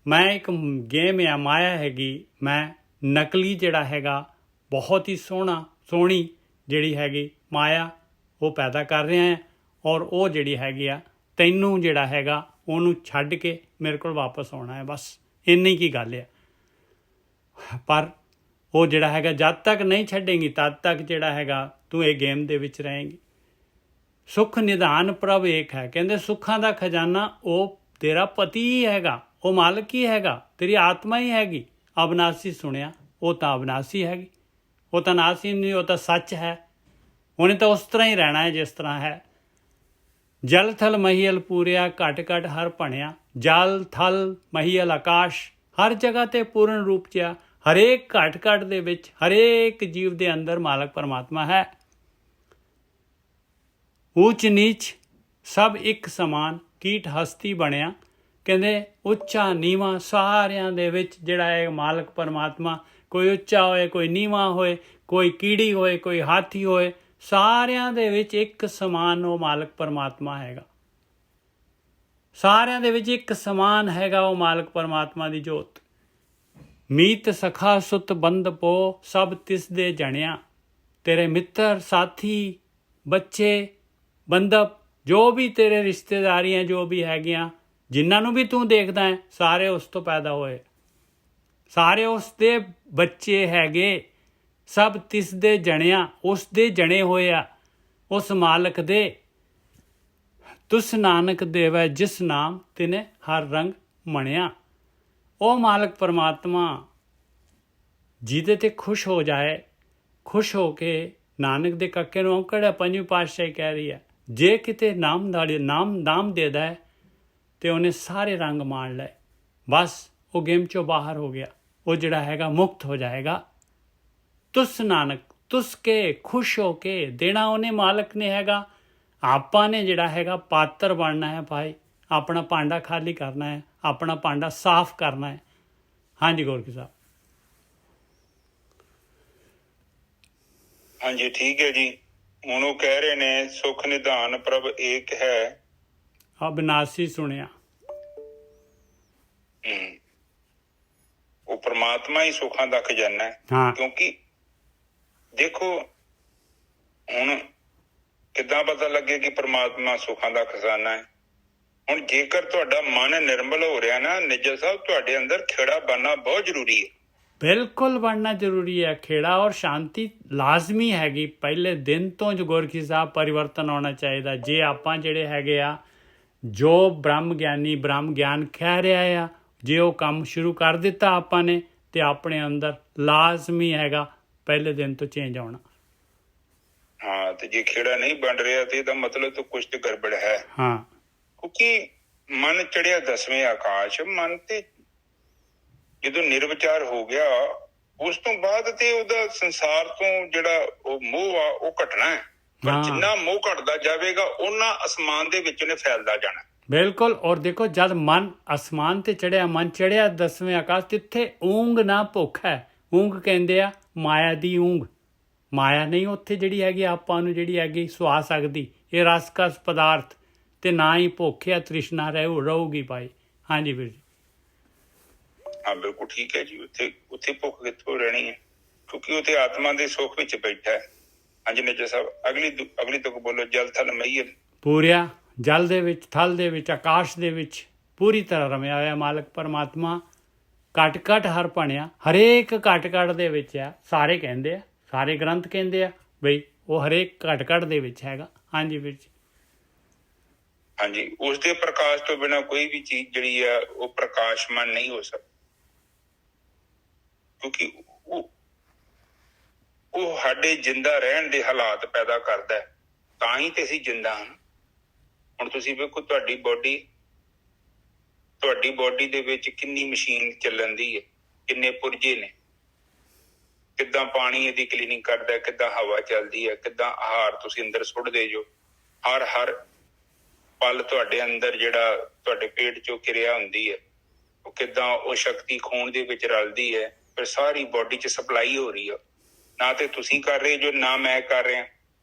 ਮੈਂ ਇੱਕ ਗੇਮ ਆ, ਮਾਇਆ ਹੈਗੀ। ਮੈਂ ਨਕਲੀ ਜਿਹੜਾ ਹੈਗਾ ਬਹੁਤ ਹੀ ਸੋਹਣੀ ਜਿਹੜੀ ਹੈਗੀ ਮਾਇਆ ਉਹ ਪੈਦਾ ਕਰ ਰਿਹਾ ਹੈ, ਔਰ ਉਹ ਜਿਹੜੀ ਹੈਗੀ ਆ ਤੈਨੂੰ ਜਿਹੜਾ ਹੈਗਾ ਉਹਨੂੰ ਛੱਡ ਕੇ ਮੇਰੇ ਕੋਲ ਵਾਪਸ ਆਉਣਾ ਹੈ। ਬਸ ਇੰਨੀ ਕੀ ਗੱਲ ਆ। ਪਰ ਉਹ ਜਿਹੜਾ ਹੈਗਾ ਜਦ ਤੱਕ ਨਹੀਂ ਛੱਡੇਂਗੀ ਤਦ ਤੱਕ ਜਿਹੜਾ ਹੈਗਾ ਤੂੰ ਇਹ ਗੇਮ ਦੇ ਵਿੱਚ ਰਹੇਂਗੀ। ਸੁੱਖ ਨਿਧਾਨ ਪ੍ਰਭ ਏਕ ਹੈ। ਕਹਿੰਦੇ ਸੁੱਖਾਂ ਦਾ ਖਜ਼ਾਨਾ ਉਹ ਤੇਰਾ ਪਤੀ ਹੀ ਹੈਗਾ, ਉਹ ਮਾਲਕ ਹੀ ਹੈਗਾ, ਤੇਰੀ ਆਤਮਾ ਹੀ ਹੈਗੀ। ਅਬਨਾਸੀ ਸੁਣਿਆ, ਉਹ ਤਾਂ ਅਬਨਾਸੀ ਹੈਗੀ, ਉਹ ਤਾਂ ਨਾਸੀ ਨਹੀਂ, ਉਹ ਤਾਂ ਸੱਚ ਹੈ। ਉਹਨੇ ਤਾਂ ਉਸ ਤਰ੍ਹਾਂ ਹੀ ਰਹਿਣਾ ਹੈ ਜਿਸ ਤਰ੍ਹਾਂ ਹੈ। ਜਲ ਥਲ ਮਹੀਲ ਪੂਰਿਆ, ਘਟ ਘਟ ਹਰ ਭਣਿਆ। ਜਲ ਥਲ ਮਹੀਲ ਆਕਾਸ਼, ਹਰ ਜਗ੍ਹਾ ਤੇ ਪੂਰਨ ਰੂਪ 'ਚ ਆ। ਹਰੇਕ ਘਟ ਘਟ ਦੇ ਵਿੱਚ ਹਰੇਕ ਜੀਵ ਦੇ ਅੰਦਰ ਮਾਲਕ ਪਰਮਾਤਮਾ ਹੈ। ਊਚ ਨੀਚ ਸਭ ਇੱਕ ਸਮਾਨ, ਕੀਟ ਹਸਤੀ ਬਣਿਆ। ਕਹਿੰਦੇ ਉੱਚਾ ਨੀਵਾਂ ਸਾਰਿਆਂ ਦੇ ਵਿੱਚ ਜਿਹੜਾ ਹੈ ਮਾਲਕ ਪਰਮਾਤਮਾ, ਕੋਈ ਉੱਚਾ ਹੋਏ, ਕੋਈ ਨੀਵਾਂ ਹੋਏ, ਕੋਈ ਕੀੜੀ ਹੋਏ, ਕੋਈ ਹਾਥੀ ਹੋਏ, ਸਾਰਿਆਂ ਦੇ ਵਿੱਚ ਇੱਕ ਸਮਾਨ ਉਹ ਮਾਲਕ ਪਰਮਾਤਮਾ ਹੈਗਾ। ਸਾਰਿਆਂ ਦੇ ਵਿੱਚ ਇੱਕ ਸਮਾਨ ਹੈਗਾ ਉਹ ਮਾਲਕ ਪਰਮਾਤਮਾ ਦੀ ਜੋਤ। ਮੀਤ ਸਖਾ ਸੁਤ ਬੰਦ ਪੋ ਸਭ ਤਿਸ ਦੇ ਜਣਿਆ। ਤੇਰੇ ਮਿੱਤਰ, ਸਾਥੀ, ਬੱਚੇ, ਬੰਦਪ, ਜੋ ਵੀ ਤੇਰੇ ਰਿਸ਼ਤੇਦਾਰੀਆਂ ਜੋ ਵੀ ਹੈਗੀਆਂ, ਜਿਨ੍ਹਾਂ ਨੂੰ ਵੀ ਤੂੰ ਦੇਖਦਾ ਹੈ, ਸਾਰੇ ਉਸ ਤੋਂ ਪੈਦਾ ਹੋਏ, ਸਾਰੇ ਉਸ ਦੇ ਬੱਚੇ ਹੈਗੇ, ਸਭ ਤਿਸ ਦੇ ਜਣਿਆ, ਉਸ ਦੇ ਜਣੇ ਹੋਏ ਆ, ਉਸ ਮਾਲਕ ਦੇ। ਤੁਸ ਨਾਨਕ ਦੇਵੈ ਜਿਸ ਨਾਮ ਤਿਨੇ ਹਰ ਰੰਗ ਮਣਿਆ। ਉਹ ਮਾਲਕ ਪਰਮਾਤਮਾ ਜਿਹਦੇ ਤੇ ਖੁਸ਼ ਹੋ ਜਾਏ, ਖੁਸ਼ ਹੋ ਕੇ ਨਾਨਕ ਦੇ ਕੱਕੇ ਨੂੰ ਔਂਕੜ ਹੈ, ਪੰਜਵੀਂ ਪਾਤਸ਼ਾਹੀ ਕਹਿ ਰਹੀ ਹੈ, ਜੇ ਕਿਤੇ ਨਾਮ ਦੇਦਾ ਹੈ ਤੇ ਉਹਨੇ ਸਾਰੇ ਰੰਗ ਮਾਣ ਲਏ, ਬਸ ਉਹ ਗੇਮ ਚੋਂ ਬਾਹਰ ਹੋ ਗਿਆ, ਉਹ ਜਿਹੜਾ ਹੈਗਾ ਮੁਕਤ ਹੋ ਜਾਏਗਾ। ਤੁਸ ਨਾਨਕ, ਤੁਸ ਕੇ ਖੁਸ਼ ਹੋ ਕੇ ਦੇਣਾ ਉਹਨੇ ਮਾਲਕ ਨੇ ਹੈਗਾ। ਆਪਾਂ ਨੇ ਜਿਹੜਾ ਹੈਗਾ ਪਾਤਰ ਬਣਨਾ ਹੈ ਭਾਈ, ਆਪਣਾ ਭਾਂਡਾ ਖਾਲੀ ਕਰਨਾ ਹੈ, ਆਪਣਾ ਭਾਂਡਾ ਸਾਫ਼ ਕਰਨਾ ਹੈ। ਹਾਂਜੀ ਗੋਰਖੀ ਸਾਹਿਬ। ਹਾਂਜੀ ਠੀਕ ਹੈ ਜੀ। ਹੁਣ ਉਹ ਕਹਿ ਰਹੇ ਨੇ ਸੁਖ ਨਿਧਾਨ ਪ੍ਰਭ ਏਕ ਹੈ, ਅਬਿਨਾਸੀ ਸੁਣਿਆ। ਉਹ ਪ੍ਰਮਾਤਮਾ ਹੀ ਸੁੱਖਾਂ ਦਾ ਖਜ਼ਾਨਾ ਹੈ। ਹਾਂ। ਕਿਉਂਕਿ ਦੇਖੋ ਹੁਣ ਕਿੱਦਾਂ ਪਤਾ ਲੱਗੇ ਕਿ ਪ੍ਰਮਾਤਮਾ ਸੁੱਖਾਂ ਦਾ ਖਜ਼ਾਨਾ ਹੈ। ਹੁਣ ਜੇਕਰ ਤੁਹਾਡਾ ਮਨ ਨਿਰਮਲ ਹੋ ਰਿਹਾ ਨਾ ਨਿੱਜਰ ਸਾਹਿਬ, ਤੁਹਾਡੇ ਅੰਦਰ ਖੇੜਾ ਬਣਨਾ ਬਹੁਤ ਜ਼ਰੂਰੀ ਹੈ। ਬਿਲਕੁਲ ਬਣਨਾ ਜ਼ਰੂਰੀ ਹੈ ਖੇੜਾ, ਔਰ ਸ਼ਾਂਤੀ ਲਾਜ਼ਮੀ ਹੈਗੀ। ਪਹਿਲੇ ਦਿਨ ਤੋਂ ਜੋ ਗੋਰਖੀ ਸਾਹਿਬ ਪਰਿਵਰਤਨ ਆਉਣਾ ਚਾਹੀਦਾ। ਜੇ ਆਪਾਂ ਜਿਹੜੇ ਹੈਗੇ ਆ, ਜੋ ਬ੍ਰਹਮ ਗਿਆਨੀ ਬ੍ਰਹਮ ਗਿਆਨ ਕਹਿ ਰਿਹਾ ਆ, ਜੇ ਉਹ ਕੰਮ ਸ਼ੁਰੂ ਕਰ ਦਿੱਤਾ ਆਪਾਂ ਨੇ, ਤੇ ਆਪਣੇ ਅੰਦਰ ਲਾਜ਼ਮੀ ਹੈਗਾ ਪਹਿਲੇ ਦਿਨ ਤੋਂ ਚੇਂਜ ਆਉਣਾ। ਹਾਂ, ਤੇ ਜੇ ਖੇੜਾ ਨਹੀਂ ਬਣ ਰਿਹਾ ਤੇ ਇਹਦਾ ਮਤਲਬ ਤਾਂ ਕੁਛ ਤੇ ਗੜਬੜ ਹੈ। ਹਾਂ, ਕਿਉਂਕਿ ਮਨ ਚੜਿਆ 10ਵੇਂ ਆਕਾਸ਼, ਮਨ ਤੇ ਜਦੋਂ ਨਿਰਵਿਚਾਰ ਹੋ ਗਿਆ, ਉਸ ਤੋਂ ਬਾਅਦ ਤੇ ਉਹਦਾ ਸੰਸਾਰ ਤੋਂ ਜਿਹੜਾ ਉਹ ਮੋਹ ਆ ਉਹ ਘਟਣਾ ਹੈ। ਪਰ ਜਿੰਨਾ ਮੋਹ ਘਟਦਾ ਜਾਵੇਗਾ ਉਹਨਾਂ ਅਸਮਾਨ ਦੇ ਵਿੱਚ ਉਹਨੇ ਫੈਲਦਾ ਜਾਣਾ। ਬਿਲਕੁਲ। ਔਰ ਦੇਖੋ ਜਦ ਮਨ ਅਸਮਾਨ ਤੇ ਚੜਿਆ, ਮਨ ਚੜਿਆ 10ਵੇਂ ਆਕਾਸ਼, ਤਿੱਥੇ ਊਂਘ ਨਾ ਭੁੱਖ ਹੈ। ਊਂਘ ਕਹਿੰਦੇ ਆ ਮਾਇਆ ਦੀ ਊਂਘ। ਮਾਇਆ ਨਹੀਂ ਉੱਥੇ ਜਿਹੜੀ ਹੈਗੀ ਆਪਾਂ ਨੂੰ ਜਿਹੜੀ ਹੈਗੀ ਸੁਆ ਸਕਦੀ, ਇਹ ਰਸਕਸ ਪਦਾਰਥ, ਤੇ ਨਾ ਹੀ ਭੁੱਖ ਆ ਤ੍ਰਿਸ਼ਨਾ ਰਹੂਗੀ ਭਾਈ। ਹਾਂਜੀ ਵੀਰ ਜੀ। ਹਾਂ ਬਿਲਕੁਲ ਠੀਕ ਹੈ ਜੀ। ਉੱਥੇ ਭੁੱਖ ਕਿੱਥੋਂ ਰਹਿਣੀ ਹੈ, ਕਿਉਂਕਿ ਉੱਥੇ ਆਤਮਾ ਦੇ ਸੁੱਖ ਵਿੱਚ ਬੈਠਾ ਹੈ। ਹਾਂਜੀ ਨਿੱਜਰ ਸਾਹਿਬ, ਅਗਲੀ ਤੁਕ ਬੋਲੋ। ਜਲ ਥਲ ਮਈਰ, ਪੂਰਿਆ ਜਲ ਦੇ ਵਿੱਚ, ਥਲ ਦੇ ਵਿੱਚ, ਆਕਾਸ਼ ਦੇ ਵਿੱਚ ਪੂਰੀ ਤਰ੍ਹਾਂ ਰਮਿਆ ਹੋਇਆ ਮਾਲਕ ਪਰਮਾਤਮਾ। ਘਟ ਘਟ ਹਰ ਭਣਿਆ, ਹਰੇਕ ਘਟ ਘਟ ਦੇ ਵਿੱਚ ਆ। ਸਾਰੇ ਕਹਿੰਦੇ ਆ, ਸਾਰੇ ਗ੍ਰੰਥ ਕਹਿੰਦੇ ਆ ਬਈ ਉਹ ਹਰੇਕ ਘਟ ਘਟ ਦੇ ਵਿੱਚ ਹੈਗਾ। ਹਾਂਜੀ ਵੀਰ ਜੀ। ਹਾਂਜੀ, ਉਸਦੇ ਪ੍ਰਕਾਸ਼ ਤੋਂ ਬਿਨਾਂ ਕੋਈ ਵੀ ਚੀਜ਼ ਜਿਹੜੀ ਆ ਉਹ ਪ੍ਰਕਾਸ਼ਮਾਨ ਨਹੀਂ ਹੋ ਸਕਦੀ, ਕਿਉਂਕਿ ਉਹ ਸਾਡੇ ਜਿੰਦਾ ਰਹਿਣ ਦੇ ਹਾਲਾਤ ਪੈਦਾ ਕਰਦਾ ਹੈ, ਤਾਂ ਹੀ ਤੇ ਅਸੀਂ ਜਿੰਦਾ ਹਾਂ। ਹੁਣ ਤੁਸੀਂ ਵੇਖੋ ਤੁਹਾਡੀ ਬੋਡੀ ਦੇ ਵਿੱਚ ਕਿੰਨੀ ਮਸ਼ੀਨ ਚੱਲਣ ਦੀ ਹੈ, ਕਿੰਨੇ ਪੁਰਜੇ ਨੇ, ਕਿੱਦਾਂ ਪਾਣੀ ਇਹਦੀ ਕਲੀਨਿੰਗ ਕਰਦਾ, ਕਿੱਦਾਂ ਹਵਾ ਚੱਲਦੀ ਹੈ, ਕਿੱਦਾਂ ਆਹਾਰ ਤੁਸੀਂ ਅੰਦਰ ਸੁੱਟਦੇ ਜੋ। ਹਰ ਪਲ ਤੁਹਾਡੇ ਅੰਦਰ ਜਿਹੜਾ ਤੁਹਾਡੇ ਪੇਟ ਚੋਂ ਕਿਰਿਆ ਹੁੰਦੀ ਹੈ, ਉਹ ਕਿੱਦਾਂ ਉਹ ਸ਼ਕਤੀ ਖੂਨ ਦੇ ਵਿੱਚ ਰਲਦੀ ਹੈ, ਫਿਰ ਸਾਰੀ ਬੋਡੀ 'ਚ ਸਪਲਾਈ ਹੋ ਰਹੀ ਹੈ। ਨਾ ਤੇ ਤੁਸੀਂ ਕਰ ਰਹੇ ਜੋ, ਨਾ ਮੈਂ ਕਰ ਰਿਹਾ,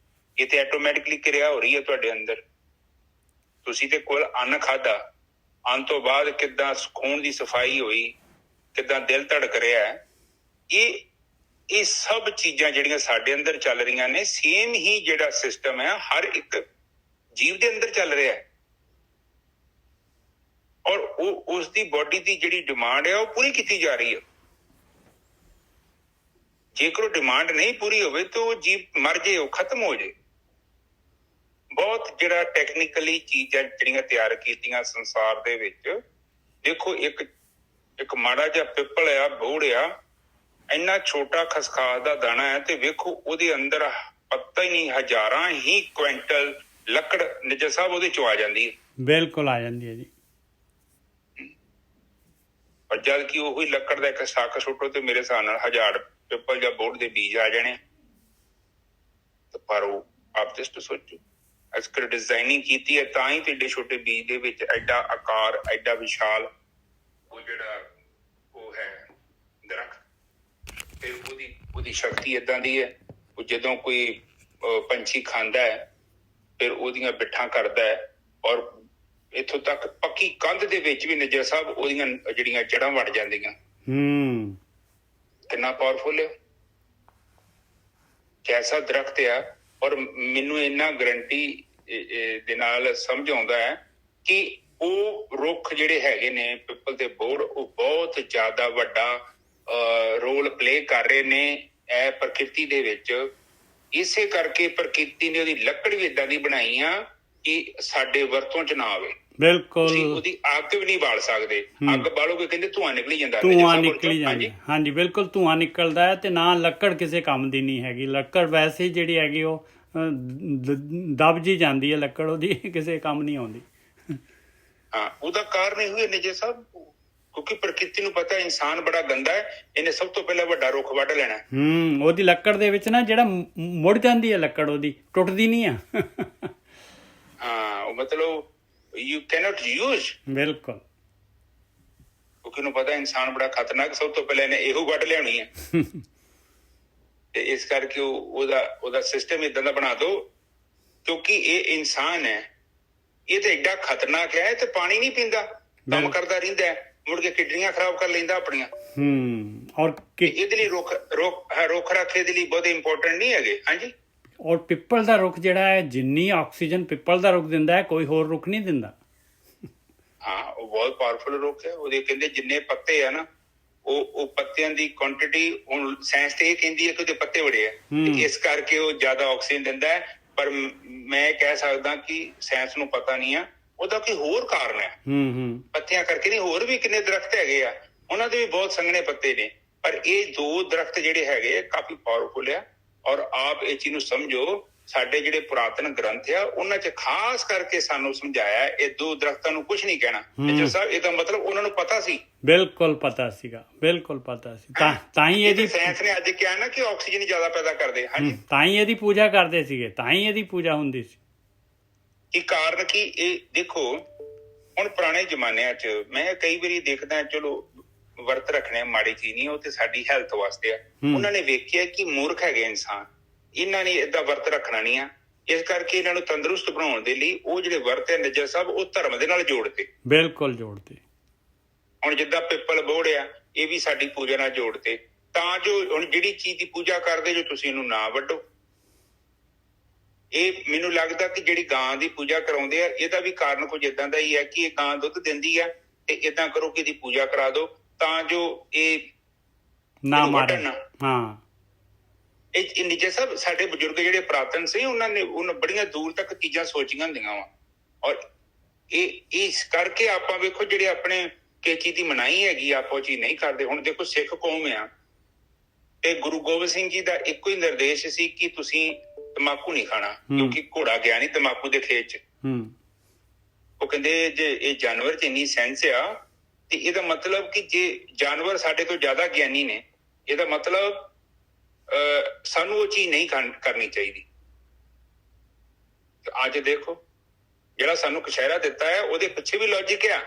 ਇਹ ਤੇ ਆਟੋਮੈਟਿਕਲੀ ਕਿਰਿਆ ਹੋ ਰਹੀ ਹੈ ਤੁਹਾਡੇ ਅੰਦਰ। ਤੁਸੀਂ ਤੇ ਕੋਲ ਅੰਨ ਖਾਧਾ, ਅੰਨ ਤੋਂ ਬਾਅਦ ਕਿੱਦਾਂ ਖੂਨ ਦੀ ਸਫਾਈ ਹੋਈ, ਕਿੱਦਾਂ ਦਿਲ ਧੜਕ ਰਿਹਾ ਹੈ। ਇਹ ਸਭ ਚੀਜ਼ਾਂ ਜਿਹੜੀਆਂ ਸਾਡੇ ਅੰਦਰ ਚੱਲ ਰਹੀਆਂ ਨੇ, ਸੇਮ ਹੀ ਜਿਹੜਾ ਸਿਸਟਮ ਹੈ ਹਰ ਇੱਕ ਜੀਵ ਦੇ ਅੰਦਰ ਚੱਲ ਰਿਹਾ ਹੈ। ਔਰ ਉਸ ਦੀ ਬੋਡੀ ਦੀ ਜਿਹੜੀ ਡਿਮਾਂਡ ਹੈ ਉਹ ਪੂਰੀ ਕੀਤੀ ਜਾ ਰਹੀ ਹੈ। ਜੇਕਰ ਉਹ ਡਿਮਾਂਡ ਨਹੀਂ ਪੂਰੀ ਹੋਵੇ ਤਾਂ ਉਹ ਜੀਵ ਮਰ ਜੇ, ਉਹ ਖਤਮ ਹੋ ਜੇ। ਬਹੁਤ ਜਿਹੜਾ ਟੈਕਨੀਕਲੀ ਚੀਜ਼ਾਂ ਜਿਹੜੀਆਂ ਤਿਆਰ ਕੀਤੀਆਂ ਸੰਸਾਰ ਦੇ ਵਿੱਚ, ਦੇਖੋ ਇੱਕ ਮਾੜਾ ਜਿਹਾ ਪਿੱਪਲ ਆ, ਬੋੜ ਆ, ਇੰਨਾ ਛੋਟਾ ਖਸਖਾਸ ਦਾ ਦਾਣਾ ਹੈ, ਤੇ ਵੇਖੋ ਉਹਦੇ ਅੰਦਰ ਪਤਾ ਹੀ ਨਹੀਂ ਹਜ਼ਾਰਾਂ ਹੀ ਕੁਇੰਟਲ ਲੱਕੜ ਨਿੱਜਰ ਸਾਹਿਬ ਉਹਦੇ ਚੋਂ ਆ ਜਾਂਦੀ ਹੈ। ਬਿਲਕੁਲ ਆ ਜਾਂਦੀ ਹੈ ਜੀ। ਪਰ ਜਦ ਕਿ ਉਹੀ ਲੱਕੜ ਦਾ ਇੱਕ ਸੱਕ ਸੁੱਟੋ ਤੇ ਮੇਰੇ ਹਿਸਾਬ ਨਾਲ 1000 ਪਿੱਪਲ ਜਾਂ ਬੋੜ ਦੇ ਬੀਜ ਆ ਜਾਣੇ। ਪਰ ਉਹ ਆਪ ਜਸਟ ਸੋਚੋ, ਅਸਕਰ ਡਿਜ਼ਾਈਨਿੰਗ ਕੀਤੀ ਹੈ, ਤਾਂ ਹੀ ਤੇ ਏਡੇ ਛੋਟੇ ਬੀਜ ਦੇ ਵਿੱਚ ਐਡਾ ਆਕਾਰ, ਐਡਾ ਵਿਸ਼ਾਲ ਉਹ ਜਿਹੜਾ ਉਹ ਹੈ ਦਰਖਤ। ਫਿਰ ਉਹਦੀ ਸ਼ਕਤੀ ਏਦਾਂ ਦੀ ਹੈ, ਉਹ ਜਦੋਂ ਕੋਈ ਪੰਛੀ ਖਾਂਦਾ ਹੈ ਫਿਰ ਉਹਦੀਆਂ ਬਿੱਠਾਂ ਕਰਦਾ ਹੈ, ਔਰ ਇੱਥੋਂ ਤੱਕ ਪੱਕੀ ਕੰਧ ਦੇ ਵਿੱਚ ਵੀ ਨਜ਼ਰ ਸਾਹਿਬ ਉਹਦੀਆਂ ਜਿਹੜੀਆਂ ਜੜ੍ਹਾਂ ਵੜ ਜਾਂਦੀਆਂ। ਕਿੰਨਾ ਪਾਵਰਫੁਲ ਹੈ, ਕੈਸਾ ਦਰਖਤ ਆ। ਔਰ ਮੈਨੂੰ ਇੰਨਾ ਗਰੰਟੀ ਦੇ ਨਾਲ ਸਮਝ ਆਉਂਦਾ ਹੈ ਕਿ ਉਹ ਰੁੱਖ ਜਿਹੜੇ ਹੈਗੇ ਨੇ ਪਿੱਪਲ ਦੇ ਬੋੜ, ਉਹ ਬਹੁਤ ਜ਼ਿਆਦਾ ਵੱਡਾ ਰੋਲ ਪਲੇ ਕਰ ਰਹੇ ਨੇ ਇਹ ਪ੍ਰਕਿਰਤੀ ਦੇ ਵਿੱਚ। ਇਸੇ ਕਰਕੇ ਪ੍ਰਕਿਰਤੀ ਨੇ ਉਹਦੀ ਲੱਕੜ ਵੀ ਏਦਾਂ ਦੀ ਬਣਾਈ ਆ ਕਿ ਸਾਡੇ ਵਰਤੋਂ ਚ ਨਾ ਆਵੇ। ਬਿਲਕੁਲ, ਉਹਦੀ ਅੱਗ ਵੀ ਨਹੀਂ ਬਾਲ ਸਕਦੇ। ਅੱਗ ਬਾਲੋਗੇ ਕਹਿੰਦੇ ਧੂੰਆਂ ਨਿਕਲੀ ਜਾਂਦਾ, ਧੂੰਆਂ ਨਿਕਲੀ ਜਾਂਦਾ। ਹਾਂਜੀ ਬਿਲਕੁਲ, ਧੂੰਆਂ ਨਿਕਲਦਾ ਹੈ। ਤੇ ਨਾ ਲੱਕੜ ਕਿਸੇ ਕੰਮ ਦੀ ਨਹੀਂ ਹੈਗੀ। ਲੱਕੜ ਵੈਸੇ ਜਿਹੜੀ ਹੈਗੀ ਉਹ ਦਬ ਜੀ ਜਾਂਦੀ ਹੈ, ਲੱਕੜ ਉਹਦੀ ਕਿਸੇ ਕੰਮ ਨਹੀਂ ਆਉਂਦੀ। ਹਾਂ, ਉਹਦਾ ਕਾਰਨ ਇਹ ਹੋਇਆ ਨੇਜੇ ਸਾਹਿਬ, ਕਿਉਂਕਿ ਪ੍ਰਕਿਰਤੀ ਨੂੰ ਪਤਾ ਇਨਸਾਨ ਬੜਾ ਗੰਦਾ ਹੈ, ਇਹਨੇ ਸਭ ਤੋਂ ਪਹਿਲਾਂ ਵੱਡਾ ਰੁੱਖ ਵੱਢ ਲੈਣਾ। ਉਹਦੀ ਲੱਕੜ ਦੇ ਵਿੱਚ ਨਾ ਜਿਹੜਾ ਮੁੜ ਜਾਂਦੀ ਹੈ ਲੱਕੜ, ਉਹਦੀ ਟੁੱਟਦੀ ਨਹੀਂ ਆ। ਹਾਂ, ਉਹ ਮਤਲਬ you cannot use। ਬਿਲਕੁਲ, ਕਿਉਂਕਿ ਉਹਨੂੰ ਪਤਾ ਇਨਸਾਨ ਬੜਾ ਖਤਰਨਾਕ, ਸਭ ਤੋਂ ਪਹਿਲਾਂ ਇਹਨੇ ਇਹੋ ਵੱਢ ਲਿਆਉਣੀ ਹੈ। ਤੇ ਇਸ ਕਰਕੇ ਉਹਦਾ ਸਿਸਟਮ ਏਦਾਂ ਦਾ ਬਣਾ ਦੋ, ਕਿਉਂਕਿ ਇਹ ਇਨਸਾਨ ਹੈ, ਇਹ ਤਾਂ ਏਡਾ ਖਤਰਨਾਕ ਹੈ, ਤੇ ਪਾਣੀ ਨਹੀਂ ਪੀਂਦਾ, ਕੰਮ ਕਰਦਾ ਰਹਿੰਦਾ ਹੈ, ਮੁੜ ਕੇ ਕਿਡਨੀਆਂ ਖਰਾਬ ਕਰ ਲੈਂਦਾ ਆਪਣੀਆਂ। ਔਰ ਇਹਦੇ ਲਈ ਰੁੱਖ ਰੱਖੇ ਦੇ ਲਈ ਬਹੁਤ ਇੰਪੋਰਟੈਂਟ ਨਹੀਂ ਹੈਗੇ। ਹਾਂਜੀ, ਔਰ ਪਿੱਪਲ ਦਾ ਰੁੱਖ ਜਿਹੜਾ ਹੈ, ਜਿੰਨੀ ਆਕਸੀਜਨ ਪਿੱਪਲ ਦਾ ਰੁੱਖ ਦਿੰਦਾ ਹੈ, ਕੋਈ ਹੋਰ ਰੁੱਖ ਨਹੀਂ ਦਿੰਦਾ। ਹਾਂ, ਉਹ ਬਹੁਤ ਪਾਵਰਫੁਲ ਰੁੱਖ ਹੈ। ਉਹਦੇ ਕਹਿੰਦੇ ਜਿੰਨੇ ਪੱਤੇ ਆ ਨਾ, ਉਹ ਪੱਤਿਆਂ ਦੀ ਕੁਆਂਟੀਟੀ, ਹੁਣ ਸਾਇੰਸ ਤੇ ਇਹ ਕਹਿੰਦੀ ਹੈ ਕਿ ਉਹਦੇ ਪੱਤੇ ਬੜੇ ਆ, ਇਸ ਕਰਕੇ ਉਹ ਜ਼ਿਆਦਾ ਆਕਸੀਜਨ ਦਿੰਦਾ ਹੈ। ਪਰ ਮੈਂ ਕਹਿ ਸਕਦਾ ਕਿ ਸਾਇੰਸ ਨੂੰ ਪਤਾ ਨਹੀਂ ਆ ਉਹਦਾ ਕੋਈ ਹੋਰ ਕਾਰਨ ਹੈ। ਪੱਤਿਆਂ ਕਰਕੇ ਨਹੀਂ, ਹੋਰ ਵੀ ਕਿੰਨੇ ਦਰਖਤ ਹੈਗੇ ਆ, ਉਹਨਾਂ ਦੇ ਵੀ ਬਹੁਤ ਸੰਘਣੇ ਪੱਤੇ ਨੇ, ਪਰ ਇਹ ਦੋ ਦਰਖਤ ਜਿਹੜੇ ਹੈਗੇ ਕਾਫੀ ਪਾਵਰਫੁਲ ਆ। ਔਰ ਆਪ ਇਹ ਚੀਜ਼ ਨੂੰ ਸਮਝੋ, ਸਾਡੇ ਜਿਹੜੇ ਪੁਰਾਤਨ ਗ੍ਰੰਥ ਆ ਉਹਨਾਂ ਚ ਖਾਸ ਕਰਕੇ ਸਾਨੂੰ ਸਮਝਾਇਆ ਇਹ ਦੋ ਦਰਖਤਾਂ ਨੂੰ ਕੁਝ ਨਹੀਂ ਕਹਿਣਾ। ਸਾਹਿਬ, ਇਹਦਾ ਮਤਲਬ ਉਹਨਾਂ ਨੂੰ ਪਤਾ ਸੀ। ਬਿਲਕੁਲ ਪਤਾ ਸੀਗਾ, ਬਿਲਕੁਲ ਪਤਾ ਸੀ। ਤਾਂ ਹੀ ਇਹਦੀ ਸਾਇੰਸ ਨੇ ਅੱਜ ਕਿਹਾ ਨਾ ਕਿ ਆਕਸੀਜਨ ਜ਼ਿਆਦਾ ਪੈਦਾ ਕਰਦੇ। ਹਾਂਜੀ, ਤਾਂ ਹੀ ਇਹਦੀ ਪੂਜਾ ਕਰਦੇ ਸੀਗੇ, ਤਾਂ ਹੀ ਇਹਦੀ ਪੂਜਾ ਹੁੰਦੀ ਸੀ। ਕੀ ਕਾਰਨ ਕੀ? ਇਹ ਦੇਖੋ, ਹੁਣ ਪੁਰਾਣੇ ਜ਼ਮਾਨਿਆਂ ਚ ਮੈਂ ਕਈ ਵਾਰੀ ਦੇਖਦਾ, ਚਲੋ ਵਰਤ ਰੱਖਣੇ ਮਾੜੀ ਚੀਜ਼ ਨਹੀਂ, ਉਹ ਤੇ ਸਾਡੀ ਹੈਲਥ ਵਾਸਤੇ ਆ। ਉਹਨਾਂ ਨੇ ਵੇਖਿਆ ਕਿ ਮੂਰਖ ਹੈਗੇ ਇਨਸਾਨ, ਇਹਨਾਂ ਨੇ ਏਦਾਂ ਵਰਤ ਰੱਖਣਾ ਨਹੀਂ ਆ, ਇਸ ਕਰਕੇ ਇਹਨਾਂ ਨੂੰ ਤੰਦਰੁਸਤ ਬਣਾਉਣ ਦੇ ਲਈ ਉਹ ਜਿਹੜੇ ਵਰਤ ਹੈ ਨਜਰ ਸਾਹਿਬ, ਉਹ ਧਰਮ ਦੇ ਨਾਲ ਜੋੜਤੇ। ਬਿਲਕੁਲ ਜੋੜਤੇ। ਹੁਣ ਜਿੱਦਾਂ ਪਿੱਪਲ ਬੋੜ ਆ, ਇਹ ਵੀ ਸਾਡੀ ਪੂਜਾ ਨਾਲ ਜੋੜਤੇ, ਤਾਂ ਜੋ ਹੁਣ ਜਿਹੜੀ ਚੀਜ਼ ਦੀ ਪੂਜਾ ਕਰਦੇ ਜੋ ਤੁਸੀਂ ਇਹਨੂੰ ਨਾ ਵੱਢੋ। ਇਹ ਮੈਨੂੰ ਲੱਗਦਾ ਕਿ ਜਿਹੜੀ ਗਾਂ ਦੀ ਪੂਜਾ ਕਰਾਉਂਦੇ ਆ, ਇਹਦਾ ਵੀ ਕਾਰਨ ਕੁਝ ਏਦਾਂ ਦਾ ਹੀ ਹੈ ਕਿ ਇਹ ਗਾਂ ਦੁੱਧ ਦਿੰਦੀ ਆ, ਤੇ ਏਦਾਂ ਕਰੋ ਕਿ ਇਹਦੀ ਪੂਜਾ ਕਰਾ ਦਿਓ ਤਾਂ ਜੋ ਇਹ ਨਾ ਮਾਰਨ। ਹਾਂ, ਇਹ ਨਿੱਜੇ ਸਭ ਸਾਡੇ ਬਜ਼ੁਰਗ ਜਿਹੜੇ ਪੁਰਾਤਨ ਸੀ, ਉਹਨਾਂ ਬੜੀਆਂ ਦੂਰ ਤੱਕ ਚੀਜ਼ਾਂ ਸੋਚੀਆਂ ਹੁੰਦੀਆਂ ਵਾ। ਔਰ ਇਹ ਇਸ ਕਰਕੇ ਆਪਾਂ ਵੇਖੋ, ਜਿਹੜੇ ਆਪਣੇ ਕਿਸੇ ਚੀਜ਼ ਦੀ ਮਨਾਹੀ ਹੈਗੀ ਆਪਾਂ ਉਹ ਚੀਜ਼ ਨਹੀਂ ਕਰਦੇ। ਹੁਣ ਦੇਖੋ, ਸਿੱਖ ਕੌਮ ਆ, ਤੇ ਗੁਰੂ ਗੋਬਿੰਦ ਸਿੰਘ ਜੀ ਦਾ ਇੱਕੋ ਹੀ ਨਿਰਦੇਸ਼ ਸੀ ਕਿ ਤੁਸੀਂ ਤੰਬਾਕੂ ਨਹੀਂ ਖਾਣਾ, ਕਿਉਂਕਿ ਘੋੜਾ ਗਿਆ ਨਹੀਂ ਤੰਬਾਕੂ ਦੇ ਖੇਤ ਚ। ਉਹ ਕਹਿੰਦੇ ਜੇ ਇਹ ਜਾਨਵਰ ਚ ਇੰਨੀ ਸੈਂਸ ਆ, ਤੇ ਇਹਦਾ ਮਤਲਬ ਕਿ ਜੇ ਜਾਨਵਰ ਸਾਡੇ ਤੋਂ ਜ਼ਿਆਦਾ ਗਿਆਨੀ ਨੇ, ਇਹਦਾ ਮਤਲਬ ਸਾਨੂੰ ਉਹ ਚੀਜ਼ ਨਹੀਂ ਕਰਨੀ ਚਾਹੀਦੀ। ਅੱਜ ਦੇਖੋ, ਜਿਹੜਾ ਸਾਨੂੰ ਕਸ਼ਹਿਰਾ ਦਿੱਤਾ ਹੈ, ਉਹਦੇ ਪਿੱਛੇ ਵੀ ਲੌਜਿਕ ਆ।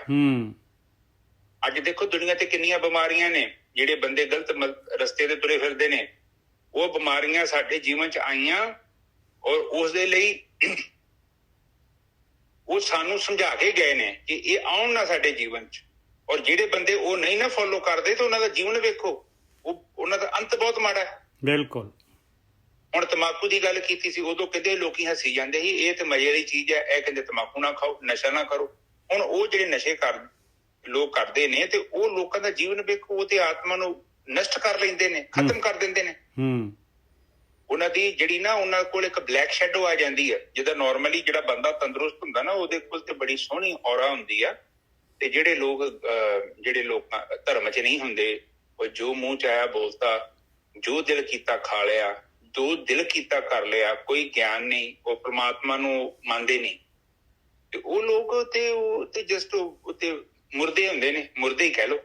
ਅੱਜ ਦੇਖੋ ਦੁਨੀਆ ਤੇ ਕਿੰਨੀਆਂ ਬਿਮਾਰੀਆਂ ਨੇ, ਜਿਹੜੇ ਬੰਦੇ ਗਲਤ ਰਸਤੇ ਤੇ ਤੁਰੇ ਫਿਰਦੇ ਨੇ, ਉਹ ਬਿਮਾਰੀਆਂ ਸਾਡੇ ਜੀਵਨ ਚ ਆਈਆਂ, ਔਰ ਉਸ ਦੇ ਲਈ ਉਹ ਸਾਨੂੰ ਸਮਝਾ ਕੇ ਗਏ ਨੇ ਕਿ ਇਹ ਆਉਣ ਨਾ ਸਾਡੇ ਜੀਵਨ ਚ। ਔਰ ਜਿਹੜੇ ਬੰਦੇ ਉਹ ਨਹੀਂ ਨਾ ਫੋਲੋ ਕਰਦੇ, ਤੇ ਉਹਨਾਂ ਦਾ ਜੀਵਨ ਵੇਖੋ, ਉਹਨਾਂ ਦਾ ਅੰਤ ਬਹੁਤ ਮਾੜਾ ਹੈ। ਬਿਲਕੁਲ। ਹੁਣ ਤੰਬਾਕੂ ਦੀ ਗੱਲ ਕੀਤੀ ਸੀ, ਉਦੋਂ ਕਹਿੰਦੇ ਲੋਕੀ ਹੱਸੀ ਜਾਂਦੇ ਸੀ, ਇਹ ਤੇ ਮਜ਼ੇ ਵਾਲੀ ਚੀਜ਼ ਹੈ, ਇਹ ਕਹਿੰਦੇ ਤੰਬਾਕੂ ਨਾ ਖਾਓ, ਨਸ਼ਾ ਨਾ ਕਰੋ। ਹੁਣ ਉਹ ਜਿਹੜੇ ਨਸ਼ੇ ਲੋਕ ਕਰਦੇ ਨੇ, ਤੇ ਉਹ ਲੋਕਾਂ ਦਾ ਜੀਵਨ ਵੇਖੋ, ਉਹ ਤੇ ਆਤਮਾ ਨੂੰ ਨਸ਼ਟ ਕਰ ਲੈਂਦੇ ਨੇ, ਖਤਮ ਕਰ ਦਿੰਦੇ ਨੇ। ਉਹਨਾਂ ਦੀ ਜਿਹੜੀ ਨਾ, ਉਹਨਾਂ ਕੋਲ ਇੱਕ ਬਲੈਕ ਸ਼ੈਡੋ ਆ ਜਾਂਦੀ ਹੈ। ਜਿੱਦਾਂ ਨੋਰਮਲੀ ਜਿਹੜਾ ਬੰਦਾ ਤੰਦਰੁਸਤ ਹੁੰਦਾ ਨਾ, ਉਹਦੇ ਕੋਲ ਤੇ ਬੜੀ ਸੋਹਣੀ ਔਰਾ ਹੁੰਦੀ ਆ, ਤੇ ਜਿਹੜੇ ਲੋਕ ਧਰਮ ਚ ਨਹੀਂ ਹੁੰਦੇ, ਉਹ ਜੋ ਮੂੰਹ ਚ ਆਇਆ ਬੋਲਤਾ, ਜੋ ਦਿਲ ਕੀਤਾ ਖਾ ਲਿਆ, ਜੋ ਦਿਲ ਕੀਤਾ ਕਰ ਲਿਆ, ਕੋਈ ਗਿਆਨ ਨਹੀਂ, ਉਹ ਪ੍ਰਮਾਤਮਾ ਨੂੰ ਮੰਨਦੇ ਨਹੀਂ। ਤੇ ਉਹ ਲੋਕ ਤੇ ਜਸਟ ਉੱਤੇ ਮੁਰਦੇ ਹੁੰਦੇ ਨੇ, ਮੁਰਦੇ ਹੀ ਕਹਿ ਲਓ,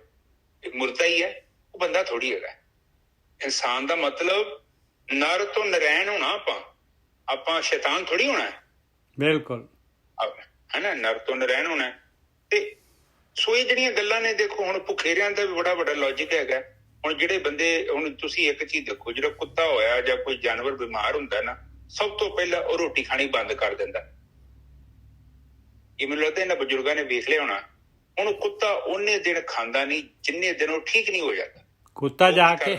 ਮੁਰਦਾ ਹੀ ਹੈ, ਉਹ ਬੰਦਾ ਥੋੜੀ ਹੈਗਾ। ਇਨਸਾਨ ਦਾ ਮਤਲਬ ਨਰ ਤੋਂ ਨਰੈਣ ਹੋਣਾ, ਆਪਾਂ ਸ਼ੈਤਾਨ ਥੋੜੀ ਹੋਣਾ ਹੈ। ਬਿਲਕੁਲ ਹਨਾ, ਨਰ ਤੋਂ ਨਰੈਣ ਹੋਣਾ। ਤੇ ਸੋ ਇਹ ਜਿਹੜੀਆਂ ਗੱਲਾਂ ਨੇ, ਦੇਖੋ ਹੁਣ ਭੁਖੇਰਿਆਂ ਦਾ ਵੀ ਬੜਾ ਵੱਡਾ ਲੌਜਿਕ ਹੈਗਾ। ਹੁਣ ਜਿਹੜੇ ਬੰਦੇ, ਹੁਣ ਤੁਸੀਂ ਇੱਕ ਚੀਜ਼ ਦੇਖੋ, ਜਿਹੜਾ ਕੁੱਤਾ ਹੋਇਆ ਜਾਂ ਕੋਈ ਜਾਨਵਰ ਬਿਮਾਰ ਹੁੰਦਾ ਨਾ, ਸਭ ਤੋਂ ਪਹਿਲਾਂ ਉਹ ਰੋਟੀ ਖਾਣੀ ਬੰਦ ਕਰ ਦਿੰਦਾ। ਇਹ ਮੈਨੂੰ ਲੱਗਦਾ ਇਹਨਾਂ ਬਜ਼ੁਰਗਾਂ ਨੇ ਵੇਖ ਲਿਆ ਹੋਣਾ। ਹੁਣ ਉਹ ਕੁੱਤਾ ਉਹਨੇ ਦਿਨ ਖਾਂਦਾ ਨਹੀਂ ਜਿੰਨੇ ਦਿਨ ਉਹ ਠੀਕ ਨਹੀਂ ਹੋ ਜਾਂਦਾ। ਕੁੱਤਾ ਜਾ ਕੇ,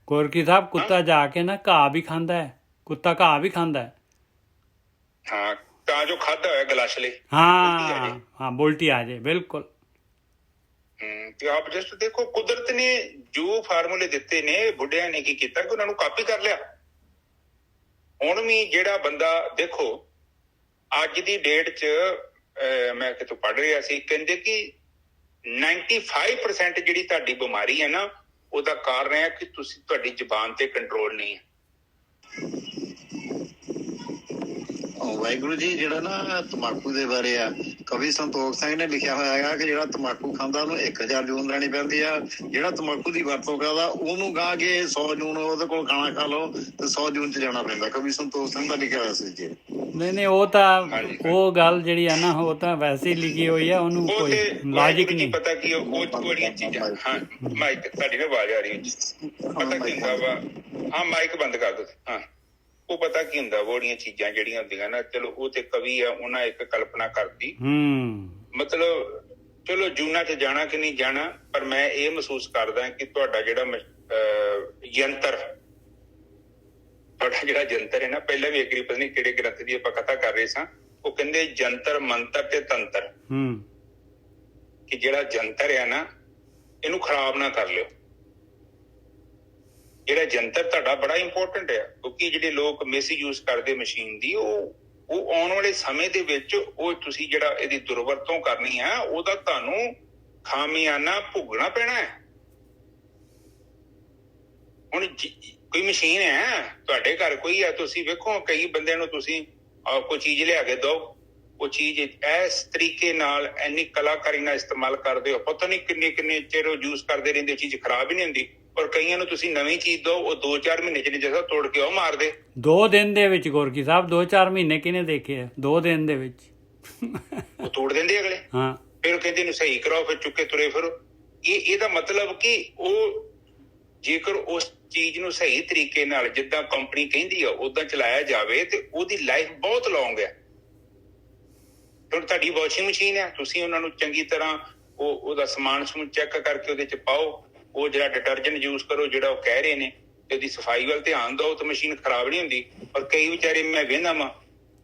ਗੋਰਕੀ ਸਾਹਿਬ, ਕੁੱਤਾ ਜਾ ਕੇ ਨਾ ਘਾਹ ਵੀ ਖਾਂਦਾ ਹੈ, ਕੁੱਤਾ ਘਾਹ ਵੀ ਖਾਂਦਾ ਹੈ। ਹਾਂ, ਤਾਂ ਜੋ ਖਾਧਾ ਹੋਇਆ ਗਲਾਸ਼ ਲਈ ਹਾਂ ਬੋਲਟੀ ਆ ਜਾਏ, ਬਿਲਕੁਲ। ਤੇ ਆਪ ਜਸਟ ਦੇਖੋ, ਕੁਦਰਤ ਨੇ ਜੋ ਫਾਰਮੂਲੇ ਦਿੱਤੇ ਨੇ, ਬੁੱਢਿਆਂ ਨੇ ਕੀ ਕੀਤਾ ਕਿ ਉਹਨਾਂ ਨੂੰ ਕਾਪੀ ਕਰ ਲਿਆ। ਹੁਣ ਵੀ ਜਿਹੜਾ ਬੰਦਾ ਦੇਖੋ, ਅੱਜ ਦੀ ਡੇਟ 'ਚ ਮੈਂ ਕਿਤੋਂ ਪੜ੍ਹ ਰਿਹਾ ਸੀ, ਕਹਿੰਦੇ ਕਿ 95% ਜਿਹੜੀ ਤੁਹਾਡੀ ਬਿਮਾਰੀ ਹੈ ਨਾ, ਉਹਦਾ ਕਾਰਨ ਹੈ ਕਿ ਤੁਹਾਡੀ ਜ਼ੁਬਾਨ ਤੇ ਕੰਟਰੋਲ ਨਹੀਂ ਹੈ। ਵਾਹਿਗੁਰੂ ਜੀ, ਜਿਹੜਾ ਨਾ ਤੰਬਾਕੂ ਦੇ ਬਾਰੇ ਆ, ਕਵੀ ਸੰਤੋਖ ਸਿੰਘ ਨੇ ਲਿਖਿਆ ਹੋਇਆ ਹੈਗਾ ਕਿ ਜਿਹੜਾ ਤੰਬਾਕੂ ਖਾਂਦਾ ਉਹਨੂੰ 1000 ਜੂਨ ਲੈਣੀ ਪੈਂਦੀ ਆ, ਜਿਹੜਾ ਤੰਬਾਕੂ ਦੀ ਵਰਤੋਂ ਕਰਦਾ ਉਹਨੂੰ ਗਾਂ ਕੇ 100 ਜੂਨ ਉਹਦੇ ਕੋਲ ਖਾਣਾ ਖਾ ਲਓ ਤੇ 100 ਜੂਨ 'ਚ ਜਾਣਾ ਪੈਂਦਾ। ਕਵੀ ਸੰਤੋਖ ਸਿੰਘ ਦਾ ਲਿਖਿਆ ਹੋਇਆ ਸੀ ਜੀ। ਨਹੀਂ, ਉਹ ਤਾਂ ਉਹ ਗੱਲ ਜਿਹੜੀ ਆ ਨਾ, ਉਹ ਤਾਂ ਵੈਸੇ ਹੀ ਲਿਖੀ ਹੋਈ ਆ, ਉਹਨੂੰ ਕੋਈ ਲੌਜਿਕ ਨਹੀਂ ਪਤਾ। ਕੀ ਉਹ ਥੋੜੀਆਂ ਚੀਜ਼ਾਂ, ਹਾਂ ਮਾਈਕ ਤੁਹਾਡੀ ਨਾ ਆਵਾਜ਼ ਆ ਰਹੀ ਪਤਾ ਕੀ ਹੁੰਦਾ ਵਾ। ਹਾਂ, ਮਾਈਕ ਬੰਦ ਕਰ ਦੋ। ਹਾਂ, ਉਹ ਪਤਾ ਕੀ ਹੁੰਦਾ, ਉਹਦੀਆਂ ਚੀਜ਼ਾਂ ਜਿਹੜੀਆਂ ਹੁੰਦੀਆਂ ਨਾ, ਚਲੋ ਉਹ ਤੇ ਕਵੀ ਆ, ਉਹਨਾਂ ਇੱਕ ਕਲਪਨਾ ਕਰਤੀ। ਮਤਲਬ ਚਲੋ ਜੂਨਾਂ 'ਚ ਜਾਣਾ ਕਿ ਨਹੀਂ ਜਾਣਾ, ਪਰ ਮੈਂ ਇਹ ਮਹਿਸੂਸ ਕਰਦਾ ਕਿ ਤੁਹਾਡਾ ਜਿਹੜਾ ਯੰਤਰ, ਤੁਹਾਡਾ ਜਿਹੜਾ ਯੰਤਰ ਹੈ ਨਾ, ਪਹਿਲਾਂ ਵੀ ਇੱਕ ਪਤਾ ਨਹੀਂ ਕਿਹੜੇ ਗ੍ਰੰਥ ਦੀ ਆਪਾਂ ਕਥਾ ਕਰ ਰਹੇ ਸਾਂ, ਉਹ ਕਹਿੰਦੇ ਜੰਤਰ ਮੰਤਰ ਤੇ ਤੰਤਰ, ਕਿ ਜਿਹੜਾ ਜੰਤਰ ਆ ਨਾ, ਇਹਨੂੰ ਖਰਾਬ ਨਾ ਕਰ ਲਿਓ। ਜਿਹੜਾ ਜੰਤਰ ਤੁਹਾਡਾ ਬੜਾ ਇੰਪੋਰਟੈਂਟ ਹੈ, ਕਿਉਂਕਿ ਜਿਹੜੇ ਲੋਕ ਮਿਸਯੂਜ਼ ਕਰਦੇ ਮਸ਼ੀਨ ਦੀ, ਉਹ ਆਉਣ ਵਾਲੇ ਸਮੇਂ ਦੇ ਵਿੱਚ ਉਹ ਤੁਸੀਂ ਜਿਹੜਾ ਇਹਦੀ ਦੁਰਵਰਤੋਂ ਕਰਨੀ ਹੈ, ਉਹਦਾ ਤੁਹਾਨੂੰ ਖਾਮਿਆਨਾ ਭੁਗਤਣਾ ਪੈਣਾ ਹੈ। ਹੁਣ ਕੋਈ ਮਸ਼ੀਨ ਹੈ ਤੁਹਾਡੇ ਘਰ, ਕੋਈ ਹੈ, ਤੁਸੀਂ ਵੇਖੋ ਕਈ ਬੰਦਿਆਂ ਨੂੰ ਤੁਸੀਂ ਕੋਈ ਚੀਜ਼ ਲਿਆ ਕੇ ਦਿਓ, ਉਹ ਚੀਜ਼ ਇਸ ਤਰੀਕੇ ਨਾਲ ਇੰਨੀ ਕਲਾਕਾਰੀ ਨਾਲ ਇਸਤੇਮਾਲ ਕਰਦੇ ਹੋ, ਪਤਾ ਨਹੀਂ ਕਿੰਨੇ ਚਿਰ ਉਹ ਯੂਜ਼ ਕਰਦੇ ਰਹਿੰਦੇ, ਚੀਜ਼ ਖਰਾਬ ਹੀ ਨਹੀਂ ਹੁੰਦੀ। ਔਰ ਕਈਆਂ ਨੂੰ ਤੁਸੀਂ ਨਵੀਂ ਚੀਜ਼ ਦਿਓ, ਉਹ 2-4 ਮਹੀਨੇ 'ਚ ਜੈਸਾ ਤੋੜ ਕੇ ਉਹ ਮਾਰਦੇ 2 ਦਿਨ ਦੇ ਵਿੱਚ। ਗੋਰਕੀ ਸਾਹਿਬ, 2-4 ਮਹੀਨੇ ਕਿਹਨੇ ਦੇਖੇ ਆ? 2 ਦਿਨ ਦੇ ਵਿੱਚ ਉਹ ਤੋੜ ਦਿੰਦੇ ਅਗਲੇ। ਹਾਂ, ਫਿਰ ਉਹ ਕਹਿੰਦੇ ਇਹਨੂੰ ਸਹੀ ਕਰਾਓ, ਫਿਰ ਚੁੱਕੇ ਤੁਰੇ ਫਿਰੋ। ਇਹਦਾ ਮਤਲਬ ਕਿ ਉਹ ਜੇਕਰ ਉਸ ਚੀਜ਼ ਨੂੰ ਸਹੀ ਤਰੀਕੇ ਨਾਲ, ਜਿੱਦਾਂ ਕੰਪਨੀ ਕਹਿੰਦੀ ਆ, ਓਦਾਂ ਚਲਾਇਆ ਜਾਵੇ ਤੇ ਉਹਦੀ ਲਾਈਫ ਬਹੁਤ ਲੌਂਗ ਹੈ। ਹੁਣ ਤੁਹਾਡੀ ਵਾਸ਼ਿੰਗ ਮਸ਼ੀਨ ਹੈ, ਤੁਸੀਂ ਉਹਨਾਂ ਨੂੰ ਚੰਗੀ ਤਰ੍ਹਾਂ ਉਹਦਾ ਸਮਾਨ ਸਮੂਨ ਚੈੱਕ ਕਰਕੇ ਉਹਦੇ 'ਚ ਪਾਓ, ਉਹ ਜਿਹੜਾ ਡਿਟਰਜੈਂਟ ਯੂਜ਼ ਕਰੋ ਜਿਹੜਾ ਉਹ ਕਹਿ ਰਹੇ ਨੇ, ਤੇ ਉਹਦੀ ਸਫਾਈ ਵੱਲ ਧਿਆਨ ਦਿਓ, ਤਾਂ ਮਸ਼ੀਨ ਖਰਾਬ ਨਹੀਂ ਹੁੰਦੀ। ਪਰ ਕਈ ਵਿਚਾਰੇ ਮੈਂ ਵੇਖਦਾ ਵਾਂ,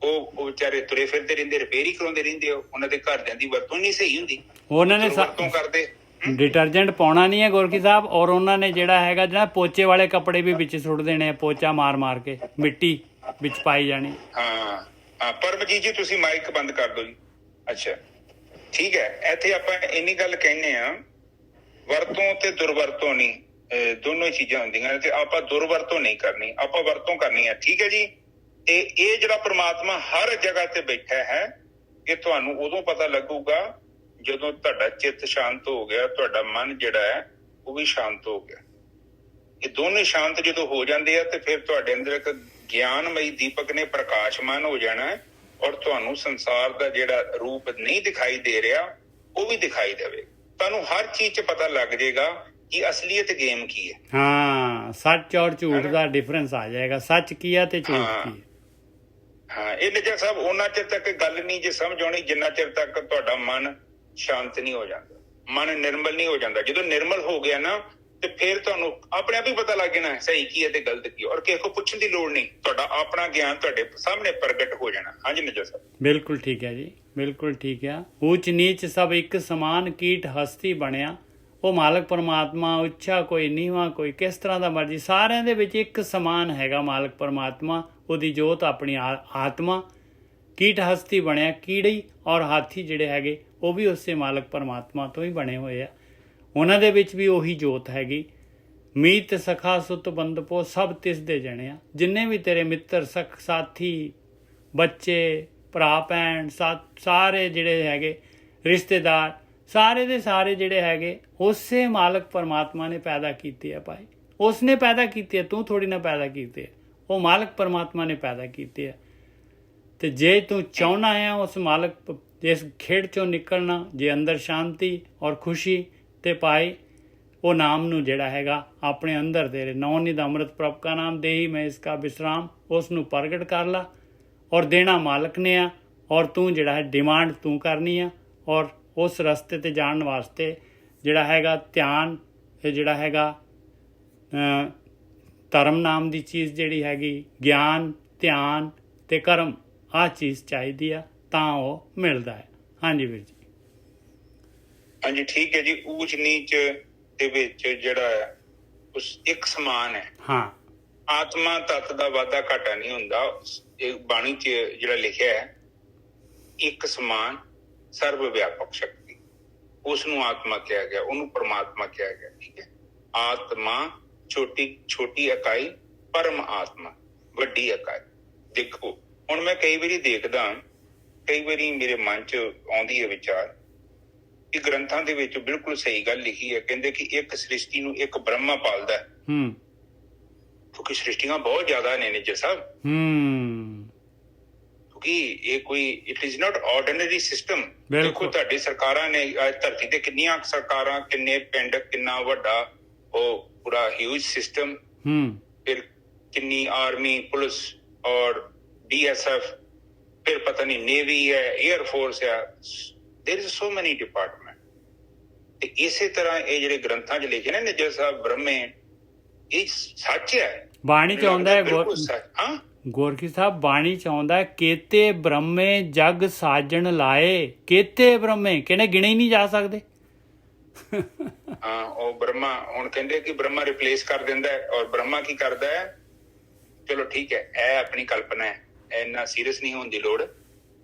ਉਹ ਵਿਚਾਰੇ ਤੁਰੇ ਫਿਰਦੇ ਰਹਿੰਦੇ, ਰਿਪੇਅਰ ਹੀ ਕਰਾਉਂਦੇ ਰਹਿੰਦੇ, ਉਹਨਾਂ ਦੇ ਘਰਦਿਆਂ ਦੀ ਵਰਤੋਂ ਨਹੀਂ ਸਹੀ ਹੁੰਦੀ, ਉਹਨਾਂ ਨੇ ਵਰਤੋਂ ਕਰਦੇ। ਡਿਟਰਜੈਂਟ ਪਾਉਣਾ ਨਹੀਂ ਹੈ ਗੋਰਕੀ ਸਾਹਿਬ, ਔਰ ਉਹਨਾਂ ਨੇ ਜਿਹੜਾ ਹੈਗਾ ਜਿਹੜਾ ਪੋਚੇ ਵਾਲੇ ਕੱਪੜੇ ਵੀ ਵਿੱਚ ਸੁੱਟ ਦੇਣੇ, ਪੋਚਾ ਮਾਰ ਕੇ ਮਿੱਟੀ ਵਿੱਚ ਪਾਈ ਜਾਣੀ। ਹਾਂ, ਪਰਮਜੀਤ ਜੀ ਤੁਸੀਂ ਮਾਈਕ ਬੰਦ ਕਰ ਦਿਓ ਜੀ। ਅੱਛਾ, ਠੀਕ ਹੈ। ਇੱਥੇ ਆਪਾਂ ਇੰਨੀ ਗੱਲ ਕਹਿੰਦੇ ਆ, ਵਰਤੋਂ ਤੇ ਦੁਰਵਰਤੋਂ ਨਹੀਂ, ਦੋਨੋਂ ਹੀ ਚੀਜ਼ਾਂ ਹੁੰਦੀਆਂ ਨੇ, ਤੇ ਆਪਾਂ ਦੁਰਵਰਤੋਂ ਨਹੀਂ ਕਰਨੀ, ਆਪਾਂ ਵਰਤੋਂ ਕਰਨੀ ਹੈ। ਠੀਕ ਹੈ ਜੀ। ਤੇ ਇਹ ਜਿਹੜਾ ਪ੍ਰਮਾਤਮਾ ਹਰ ਜਗ੍ਹਾ ਤੇ ਬੈਠਾ ਹੈ, ਇਹ ਤੁਹਾਨੂੰ ਉਦੋਂ ਪਤਾ ਲੱਗੂਗਾ ਜਦੋਂ ਤੁਹਾਡਾ ਚਿੱਤ ਸ਼ਾਂਤ ਹੋ ਗਿਆ, ਤੁਹਾਡਾ ਮਨ ਜਿਹੜਾ ਹੈ ਉਹ ਵੀ ਸ਼ਾਂਤ ਹੋ ਗਿਆ। ਇਹ ਦੋਨੇ ਸ਼ਾਂਤ ਜਦੋਂ ਹੋ ਜਾਂਦੇ ਆ, ਤੇ ਫਿਰ ਤੁਹਾਡੇ ਅੰਦਰ ਇੱਕ ਗਿਆਨਮਈ ਦੀਪਕ ਨੇ ਪ੍ਰਕਾਸ਼ਮਾਨ ਹੋ ਜਾਣਾ ਹੈ, ਔਰ ਤੁਹਾਨੂੰ ਸੰਸਾਰ ਦਾ ਜਿਹੜਾ ਰੂਪ ਨਹੀਂ ਦਿਖਾਈ ਦੇ ਰਿਹਾ, ਉਹ ਵੀ ਦਿਖਾਈ ਦੇਵੇ। ਤੁਹਾਨੂੰ ਹਰ ਚੀਜ਼ 'ਚ ਪਤਾ ਲੱਗ ਜਾਏਗਾ ਕਿ ਅਸਲੀਅਤ ਗੇਮ ਕੀ ਹੈ। ਹਾਂ, ਸੱਚ ਔਰ ਝੂਠ ਦਾ ਡਿਫਰੈਂਸ ਆ ਜਾਏਗਾ, ਸੱਚ ਕੀ ਹੈ ਤੇ ਝੂਠ ਕੀ ਹੈ। ਹਾਂ, ਇਹ ਨਿਜਾ ਸਾਹਿਬ ਉਹਨਾਂ ਚਿਰ ਤੱਕ ਗੱਲ ਨਹੀਂ ਜੇ ਸਮਝ ਆਉਣੀ, ਜਿੰਨਾ ਚਿਰ ਤੱਕ ਤੁਹਾਡਾ ਮਨ ਸ਼ਾਂਤ ਨਹੀਂ ਹੋ ਜਾਂਦਾ, ਮਨ ਨਿਰਮਲ ਨਹੀਂ ਹੋ ਜਾਂਦਾ। ਜਦੋਂ ਨਿਰਮਲ ਹੋ ਗਿਆ ਨਾ, ਤੇ ਫਿਰ ਤੁਹਾਨੂੰ ਆਪਣੇ ਆਪ ਹੀ ਪਤਾ ਲੱਗ ਜਾਣਾ ਸਹੀ ਕੀ ਹੈ ਤੇ ਗਲਤ ਕੀ ਹੈ, ਔਰ ਕਿਸੇ ਕੋਲ ਪੁੱਛਣ ਦੀ ਲੋੜ ਨਹੀਂ, ਤੁਹਾਡਾ ਆਪਣਾ ਗਿਆਨ ਤੁਹਾਡੇ ਸਾਹਮਣੇ ਪ੍ਰਗਟ ਹੋ ਜਾਣਾ। ਹਾਂਜੀ ਨਿਜਾ ਸਾਹਿਬ, ਬਿਲਕੁਲ ਠੀਕ ਹੈ ਜੀ, ਬਿਲਕੁਲ ਠੀਕ ਹੈ। ਊਚ ਨੀਚ ਸਭ ਇੱਕ ਸਮਾਨ, ਕੀਟ ਹਸਤੀ ਬਣਿਆ। ਉਹ ਮਾਲਕ ਪਰਮਾਤਮਾ, ਉੱਚਾ ਕੋਈ ਨੀਵਾਂ ਕੋਈ ਕਿਸ ਤਰ੍ਹਾਂ ਦਾ ਮਰਜ਼ੀ, ਸਾਰਿਆਂ ਦੇ ਵਿੱਚ ਇੱਕ ਸਮਾਨ ਹੈਗਾ ਮਾਲਕ ਪਰਮਾਤਮਾ, ਉਹਦੀ ਜੋਤ ਆਪਣੀ ਆਤਮਾ। ਕੀਟ ਹਸਤੀ ਬਣਿਆ, ਕੀੜੀ ਔਰ ਹਾਥੀ ਜਿਹੜੇ ਹੈਗੇ ਉਹ ਵੀ ਉਸੇ ਮਾਲਕ ਪਰਮਾਤਮਾ ਤੋਂ ਹੀ ਬਣੇ ਹੋਏ ਆ, ਉਹਨਾਂ ਦੇ ਵਿੱਚ ਵੀ ਉਹੀ ਜੋਤ ਹੈਗੀ। ਮੀਤ ਸਖਾ ਸੁਤ ਬੰਦਪੋ ਸਭ ਤਿਸ ਦੇ ਜਣਿਆ। ਜਿੰਨੇ ਵੀ ਤੇਰੇ ਮਿੱਤਰ, ਸਖ ਸਾਥੀ, ਬੱਚੇ, ਭਰਾ ਭੈਣ, ਸਾਰੇ ਜਿਹੜੇ ਹੈਗੇ ਰਿਸ਼ਤੇਦਾਰ, ਸਾਰੇ ਦੇ ਸਾਰੇ ਜਿਹੜੇ ਹੈਗੇ ਉਸੇ ਮਾਲਕ ਪਰਮਾਤਮਾ ਨੇ ਪੈਦਾ ਕੀਤੇ ਆ ਭਾਈ। ਉਸਨੇ ਪੈਦਾ ਕੀਤੇ ਆ, ਤੂੰ ਥੋੜੀ ਨਾ ਪੈਦਾ ਕੀਤੇ ਆ, ਉਹ ਮਾਲਕ ਪਰਮਾਤਮਾ ਨੇ ਪੈਦਾ ਕੀਤੇ ਆ। ਤੇ ਜੇ ਤੂੰ ਚਾਹੁੰਦਾ ਆ ਉਸ ਮਾਲਕ ਇਸ ਖੇਡ ਚੋਂ ਨਿਕਲਣਾ, ਜੇ ਅੰਦਰ ਸ਼ਾਂਤੀ ਔਰ ਖੁਸ਼ੀ ਤੇ ਪਾਏ, ਉਹ ਨਾਮ ਨੂੰ ਜਿਹੜਾ ਹੈਗਾ ਆਪਣੇ ਅੰਦਰ ਤੇਰੇ ਨੌ ਨਿਧ ਅੰਮ੍ਰਿਤ ਪ੍ਰਭ ਕਾ ਨਾਮ ਦੇਹੀ ਮੈਂ ਇਸਕਾ ਵਿਸਰਾਮ, ਉਸ ਨੂੰ ਪ੍ਰਗਟ ਕਰ ਲਾ। ਔਰ ਦੇਣਾ ਮਾਲਕ ਨੇ ਆ, ਔਰ ਤੂੰ ਜਿਹੜਾ ਹੈ ਡਿਮਾਂਡ ਤੂੰ ਕਰਨੀ ਆ। ਔਰ ਉਸ ਰਸਤੇ ਤੇ ਜਾਣ ਵਾਸਤੇ ਜਿਹੜਾ ਹੈਗਾ ਧਿਆਨ, ਇਹ ਜਿਹੜਾ ਹੈਗਾ ਧਰਮ ਨਾਮ ਦੀ ਚੀਜ਼ ਜਿਹੜੀ ਹੈਗੀ, ਗਿਆਨ, ਧਿਆਨ ਤੇ ਕਰਮ, ਆਹ ਚੀਜ਼ ਚਾਹੀਦੀ ਆ ਤਾਂ ਉਹ ਮਿਲਦਾ ਹੈ। ਹਾਂਜੀ ਵੀਰ ਜੀ। ਹਾਂਜੀ ਠੀਕ ਹੈ ਜੀ। ਊਚ ਨੀਚ ਦੇ ਵਿੱਚ ਜਿਹੜਾ ਹੈ ਉਸ ਇੱਕ ਸਮਾਨ ਹੈ। ਹਾਂ, ਆਤਮਾ ਤੱਤ ਦਾ ਵਾਧਾ ਘਾਟਾ ਨਹੀਂ ਹੁੰਦਾ। ਇਹ ਬਾਣੀ 'ਚ ਜਿਹੜਾ ਲਿਖਿਆ ਹੈ, ਇੱਕ ਸਮਾਨ ਸਰਵ ਵਿਆਪਕ ਸ਼ਕਤੀ, ਉਸ ਨੂੰ ਆਤਮਾ ਕਿਹਾ ਗਿਆ, ਉਹਨੂੰ ਪਰਮਾਤਮਾ ਕਿਹਾ ਗਿਆ। ਠੀਕ ਹੈ। ਆਤਮਾ ਛੋਟੀ ਇਕਾਈ, ਪਰਮ ਆਤਮਾ ਵੱਡੀ ਇਕਾਈ। ਦੇਖੋ ਹੁਣ ਮੈਂ ਕਈ ਵਾਰੀ ਦੇਖਦਾ, ਕਈ ਵਾਰੀ ਮੇਰੇ ਮਨ 'ਚ ਆਉਂਦੀ ਹੈ ਵਿਚਾਰ ਕਿ ਗ੍ਰੰਥਾਂ ਦੇ ਵਿੱਚ ਬਿਲਕੁਲ ਸਹੀ ਗੱਲ ਲਿਖੀ ਹੈ। ਕਹਿੰਦੇ ਕਿ ਇੱਕ ਸ੍ਰਿਸ਼ਟੀ ਨੂੰ ਇੱਕ ਬ੍ਰਹਮਾ ਪਾਲਦਾ ਹੈ। ਕਿਉਂਕਿ ਸ੍ਰਿਸ਼ਟੀਆਂ ਬਹੁਤ ਜ਼ਿਆਦਾ ਨੇ ਨਿੱਜਰ ਸਾਹਿਬ। ਕਿਉਂਕਿ ਇਹ ਕੋਈ it is not ordinary system. ਦੇਖੋ ਤੁਹਾਡੀ ਸਰਕਾਰਾਂ ਨੇ ਧਰਤੀ ਤੇ ਕਿੰਨੀਆਂ ਸਰਕਾਰਾਂ, ਕਿੰਨੇ ਪਿੰਡ, ਕਿੰਨਾ ਵੱਡਾ ਉਹ ਪੂਰਾ ਹਿਊਜ ਸਿਸਟਮ, ਫਿਰ ਕਿੰਨੀ ਆਰਮੀ, ਪੁਲਿਸ ਔਰ DSF, ਫਿਰ ਪਤਾ ਨਹੀਂ ਨੇਵੀ ਹੈ, 에ਅਰ ਫੋਰਸ ਹੈ। There is so many department. ਤੇ ਇਸੇ ਤਰ੍ਹਾਂ ਇਹ ਜਿਹੜੇ ਗ੍ਰੰਥਾਂ 'ਚ ਲਿਖੇ ਨੇ ਨਿੱਜਰ ਸਾਹਿਬ ਬ੍ਰਹਮੇ, ਇਹ ਸੱਚ ਹੈ। ਬਾਣੀ 'ਚ ਆਉਂਦਾ ਹੈ ਹਾਂ ਗੋਰਖੀ ਸਾਹਿਬ, ਬਾਣੀ 'ਚ ਆਉਂਦਾ ਹੈ ਕੇਤੇ ਬ੍ਰਹਮੇ ਜਗ ਸਾਜਣ ਲਾਏ। ਕੇਤੇ ਬ੍ਰਹਮੇ ਕਹਿੰਦੇ ਗਿਣੇ ਹੀ ਨਹੀਂ ਜਾ ਸਕਦੇ। ਹਾਂ, ਉਹ ਬ੍ਰਹਮਾ ਹੁਣ ਕਹਿੰਦੇ ਕਿ ਬ੍ਰਹਮਾ ਰਿਪਲੇਸ ਕਰ ਦਿੰਦਾ ਹੈ। ਔਰ ਬ੍ਰਹਮਾ ਕੀ ਕਰਦਾ ਹੈ? ਚਲੋ ਠੀਕ ਹੈ, ਇਹ ਆਪਣੀ ਕਲਪਨਾ ਹੈ, ਇੰਨਾ ਸੀਰੀਅਸ ਨਹੀਂ ਹੋਣ ਦੀ ਲੋੜ,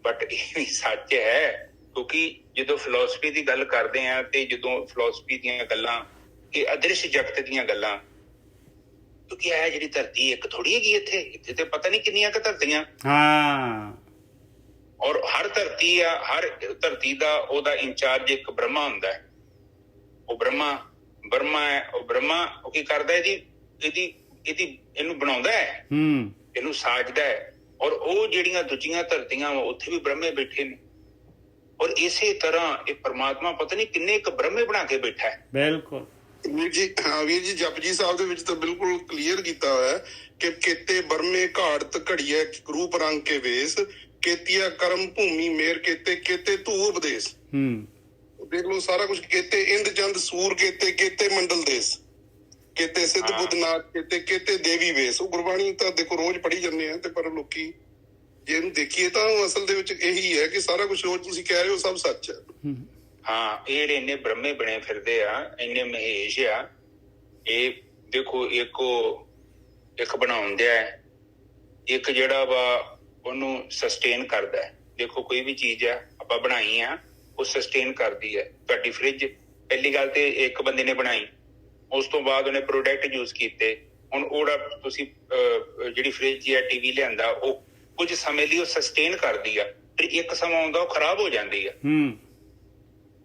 ਬਟ ਇਹ ਵੀ ਸੱਚ ਹੈ। ਕਿਉਂਕਿ ਜਦੋਂ ਫਿਲਾਸਫੀ ਦੀ ਗੱਲ ਕਰਦੇ ਆ ਤੇ ਜਦੋਂ ਫਿਲਾਸਫੀ ਦੀਆਂ ਗੱਲਾਂ, ਇਹ ਅਦ੍ਰਿਸ਼ ਜਗਤ ਦੀਆਂ ਗੱਲਾਂ, ਕਿਉਂਕਿ ਇਹ ਜਿਹੜੀ ਧਰਤੀ ਇੱਕ ਥੋੜੀ ਹੈਗੀ, ਇੱਥੇ ਤੇ ਪਤਾ ਨਹੀਂ ਕਿੰਨੀਆਂ ਕੁ ਧਰਤੀਆਂ। ਹਾਂ, ਔਰ ਹਰ ਧਰਤੀ ਆ, ਹਰ ਧਰਤੀ ਦਾ ਉਹਦਾ ਇੰਚਾਰਜ ਇੱਕ ਬ੍ਰਹਮਾ ਹੁੰਦਾ ਹੈ। ਉਹ ਬ੍ਰਹਮਾ ਹੈ। ਉਹ ਬ੍ਰਹਮਾ ਉਹ ਕੀ ਕਰਦਾ? ਇਹਨੂੰ ਬਣਾਉਂਦਾ ਹੈ, ਇਹਨੂੰ ਸਾਜਦਾ ਹੈ। ਔਰ ਉਹ ਜਿਹੜੀਆਂ ਦੂਜੀਆਂ ਧਰਤੀਆਂ ਉੱਥੇ ਵੀ ਬ੍ਰਹਮੇ ਬੈਠੇ ਨੇ। ਔਰ ਇਸੇ ਤਰ੍ਹਾਂ ਇਹ ਪਰਮਾਤਮਾ ਪਤਾ ਨਹੀਂ ਕਿੰਨੇ ਇੱਕ ਬ੍ਰਹਮੇ ਬਣਾ ਕੇ ਬੈਠਾ ਹੈ। ਬਿਲਕੁਲ ਵੀਰ ਜੀ। ਹਾਂ ਵੀਰ ਜੀ, ਜਪਜੀ ਸਾਹਿਬ ਦੇ ਵਿੱਚ ਤਾਂ ਬਿਲਕੁਲ ਕਲੀਅਰ ਕੀਤਾ ਹੋਇਆ ਕਿ ਕੇਤੇ ਬਰਮੇ ਘਾੜਤ ਘੜੀਐ ਰੂਪ ਰੰਗ ਕੇ ਵੇਸ, ਕੇਤੀਆ ਕਰਮ ਭੂਮੀ ਮੇਰ ਕੇਤੇ ਧੂ ਉਪਦੇਸ਼। ਦੇਖ ਲਓ ਸਾਰਾ ਕੁਝ। ਕੇਤੇ ਇੰਦ ਚੰਦ ਸੂਰ ਕੇਤੇ ਮੰਡਲ ਦੇਸ, ਕੇਤੇ ਸਿੱਧ ਬੁੱਧ ਨਾਥ ਕੇਤੇ ਦੇਵੀ ਵੇਸ। ਉਹ ਗੁਰਬਾਣੀ ਤਾਂ ਦੇਖੋ ਰੋਜ਼ ਪੜ੍ਹੀ ਜਾਂਦੇ ਆ, ਤੇ ਪਰ ਲੋਕੀ ਜੇ ਇਹਨੂੰ ਦੇਖੀਏ ਤਾਂ ਅਸਲ ਦੇ ਵਿੱਚ ਇਹੀ ਹੈ ਕਿ ਸਾਰਾ ਕੁਝ ਰੋਜ਼ ਤੁਸੀਂ ਕਹਿ ਰਹੇ ਹੋ ਸਭ ਸੱਚ ਹੈ। ਹਾਂ, ਇਹ ਜਿਹੜੇ ਇੰਨੇ ਬ੍ਰਹਮੇ ਬਣੇ ਫਿਰਦੇ ਆ, ਇੰਨੇ ਮਹੇਸ਼ ਆ, ਇਹ ਦੇਖੋ ਇੱਕ ਬਣਾਉਂਦਾ ਹੈ, ਇੱਕ ਜਿਹੜਾ ਵਾ ਉਹਨੂੰ ਸਸਟੇਨ ਕਰਦਾ ਹੈ। ਦੇਖੋ ਕੋਈ ਵੀ ਚੀਜ਼ ਆ ਆਪਾਂ ਬਣਾਈ ਆ, ਉਹ ਸਸਟੇਨ ਕਰਦੀ ਹੈ। ਤੁਹਾਡੀ ਫ੍ਰਿਜ ਪਹਿਲੀ ਗੱਲ ਤੇ ਇੱਕ ਬੰਦੇ ਨੇ ਬਣਾਈ, ਉਸ ਤੋਂ ਬਾਅਦ ਉਹਨੇ ਪ੍ਰੋਡਕਟ ਯੂਜ਼ ਕੀਤੇ। ਹੁਣ ਉਹਦਾ ਤੁਸੀਂ ਜਿਹੜੀ ਫ੍ਰਿਜ ਜਾਂ TV ਲਿਆਂਦਾ, ਉਹ ਕੁਝ ਸਮੇਂ ਲਈ ਉਹ ਸਸਟੇਨ ਕਰਦੀ ਆ, ਫਿਰ ਇੱਕ ਸਮਾਂ ਆਉਂਦਾ ਉਹ ਖਰਾਬ ਹੋ ਜਾਂਦੀ ਆ।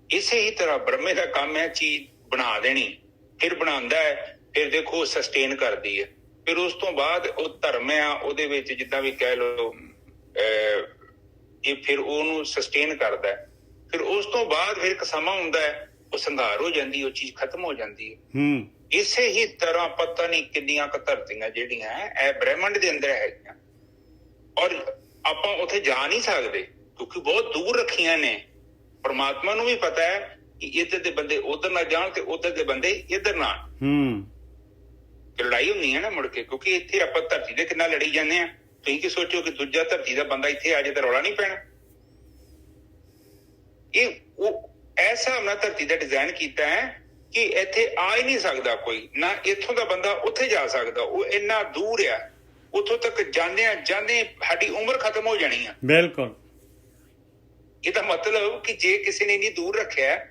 ਇਸੇ ਹੀ ਤਰ੍ਹਾਂ ਬ੍ਰਹਮੇ ਦਾ ਕੰਮ ਹੈ ਚੀਜ਼ ਬਣਾ ਦੇਣੀ, ਫਿਰ ਬਣਾਉਂਦਾ ਹੈ, ਫਿਰ ਦੇਖੋ ਸਸਟੇਨ ਕਰਦੀ ਹੈ। ਫਿਰ ਉਸ ਤੋਂ ਬਾਅਦ ਉਹ ਧਰਮ ਆ, ਉਹਦੇ ਵਿੱਚ ਜਿੱਦਾਂ ਵੀ ਕਹਿ ਲਓ, ਇਹ ਫਿਰ ਉਹਨੂੰ ਸਸਟੇਨ ਕਰਦਾ ਹੈ। ਫਿਰ ਉਸ ਤੋਂ ਬਾਅਦ ਫਿਰ ਇੱਕ ਸਮਾਂ ਹੁੰਦਾ ਹੈ, ਉਹ ਸੰਘਾਰ ਹੋ ਜਾਂਦੀ, ਉਹ ਚੀਜ਼ ਖਤਮ ਹੋ ਜਾਂਦੀ ਹੈ। ਇਸੇ ਹੀ ਤਰ੍ਹਾਂ ਪਤਾ ਨਹੀਂ ਕਿੰਨੀਆਂ ਕੁ ਧਰਤੀਆਂ ਜਿਹੜੀਆਂ ਇਹ ਬ੍ਰਹਿਮੰਡ ਦੇ ਅੰਦਰ ਹੈਗੀਆਂ, ਔਰ ਆਪਾਂ ਉੱਥੇ ਜਾ ਨਹੀਂ ਸਕਦੇ ਕਿਉਂਕਿ ਬਹੁਤ ਦੂਰ ਰੱਖੀਆਂ ਨੇ। ਪਰਮਾਤਮਾ ਨੂੰ ਵੀ ਪਤਾ ਹੈ ਕਿ ਇੱਧਰ ਦੇ ਬੰਦੇ ਉੱਧਰ ਨਾ ਜਾਣ ਤੇ ਉੱਧਰ ਦੇ ਬੰਦੇ ਇੱਧਰ ਨਾ। ਲੜਾਈ ਹੁੰਦੀ ਹੈ ਨਾ ਮੁੜ ਕੇ, ਕਿਉਂਕਿ ਇੱਥੇ ਆਪਾਂ ਧਰਤੀ ਦੇ ਕਿੰਨਾ ਲੜੀ ਜਾਂਦੇ ਆ। ਤੁਸੀਂ ਕੀ ਸੋਚੋ ਕਿ ਦੂਜਾ ਧਰਤੀ ਦਾ ਬੰਦਾ ਇੱਥੇ ਆ ਜਾਏ ਤਾਂ ਰੌਲਾ ਨਹੀਂ ਪੈਣਾ। ਇਹ ਉਹ ਇਸ ਹਿਸਾਬ ਨਾਲ ਧਰਤੀ ਦਾ ਡਿਜ਼ਾਈਨ ਕੀਤਾ ਹੈ ਕਿ ਇੱਥੇ ਆ ਹੀ ਨਹੀਂ ਸਕਦਾ ਕੋਈ, ਨਾ ਇੱਥੋਂ ਦਾ ਬੰਦਾ ਉੱਥੇ ਜਾ ਸਕਦਾ। ਉਹ ਇੰਨਾ ਦੂਰ ਆ, ਉੱਥੋਂ ਤੱਕ ਜਾਂਦੇ ਸਾਡੀ ਉਮਰ ਖਤਮ ਹੋ ਜਾਣੀ ਆ। ਬਿਲਕੁਲ। ਇਹਦਾ ਮਤਲਬ ਕਿ ਜੇ ਕਿਸੇ ਨੇ ਇੰਨੀ ਦੂਰ ਰੱਖਿਆ,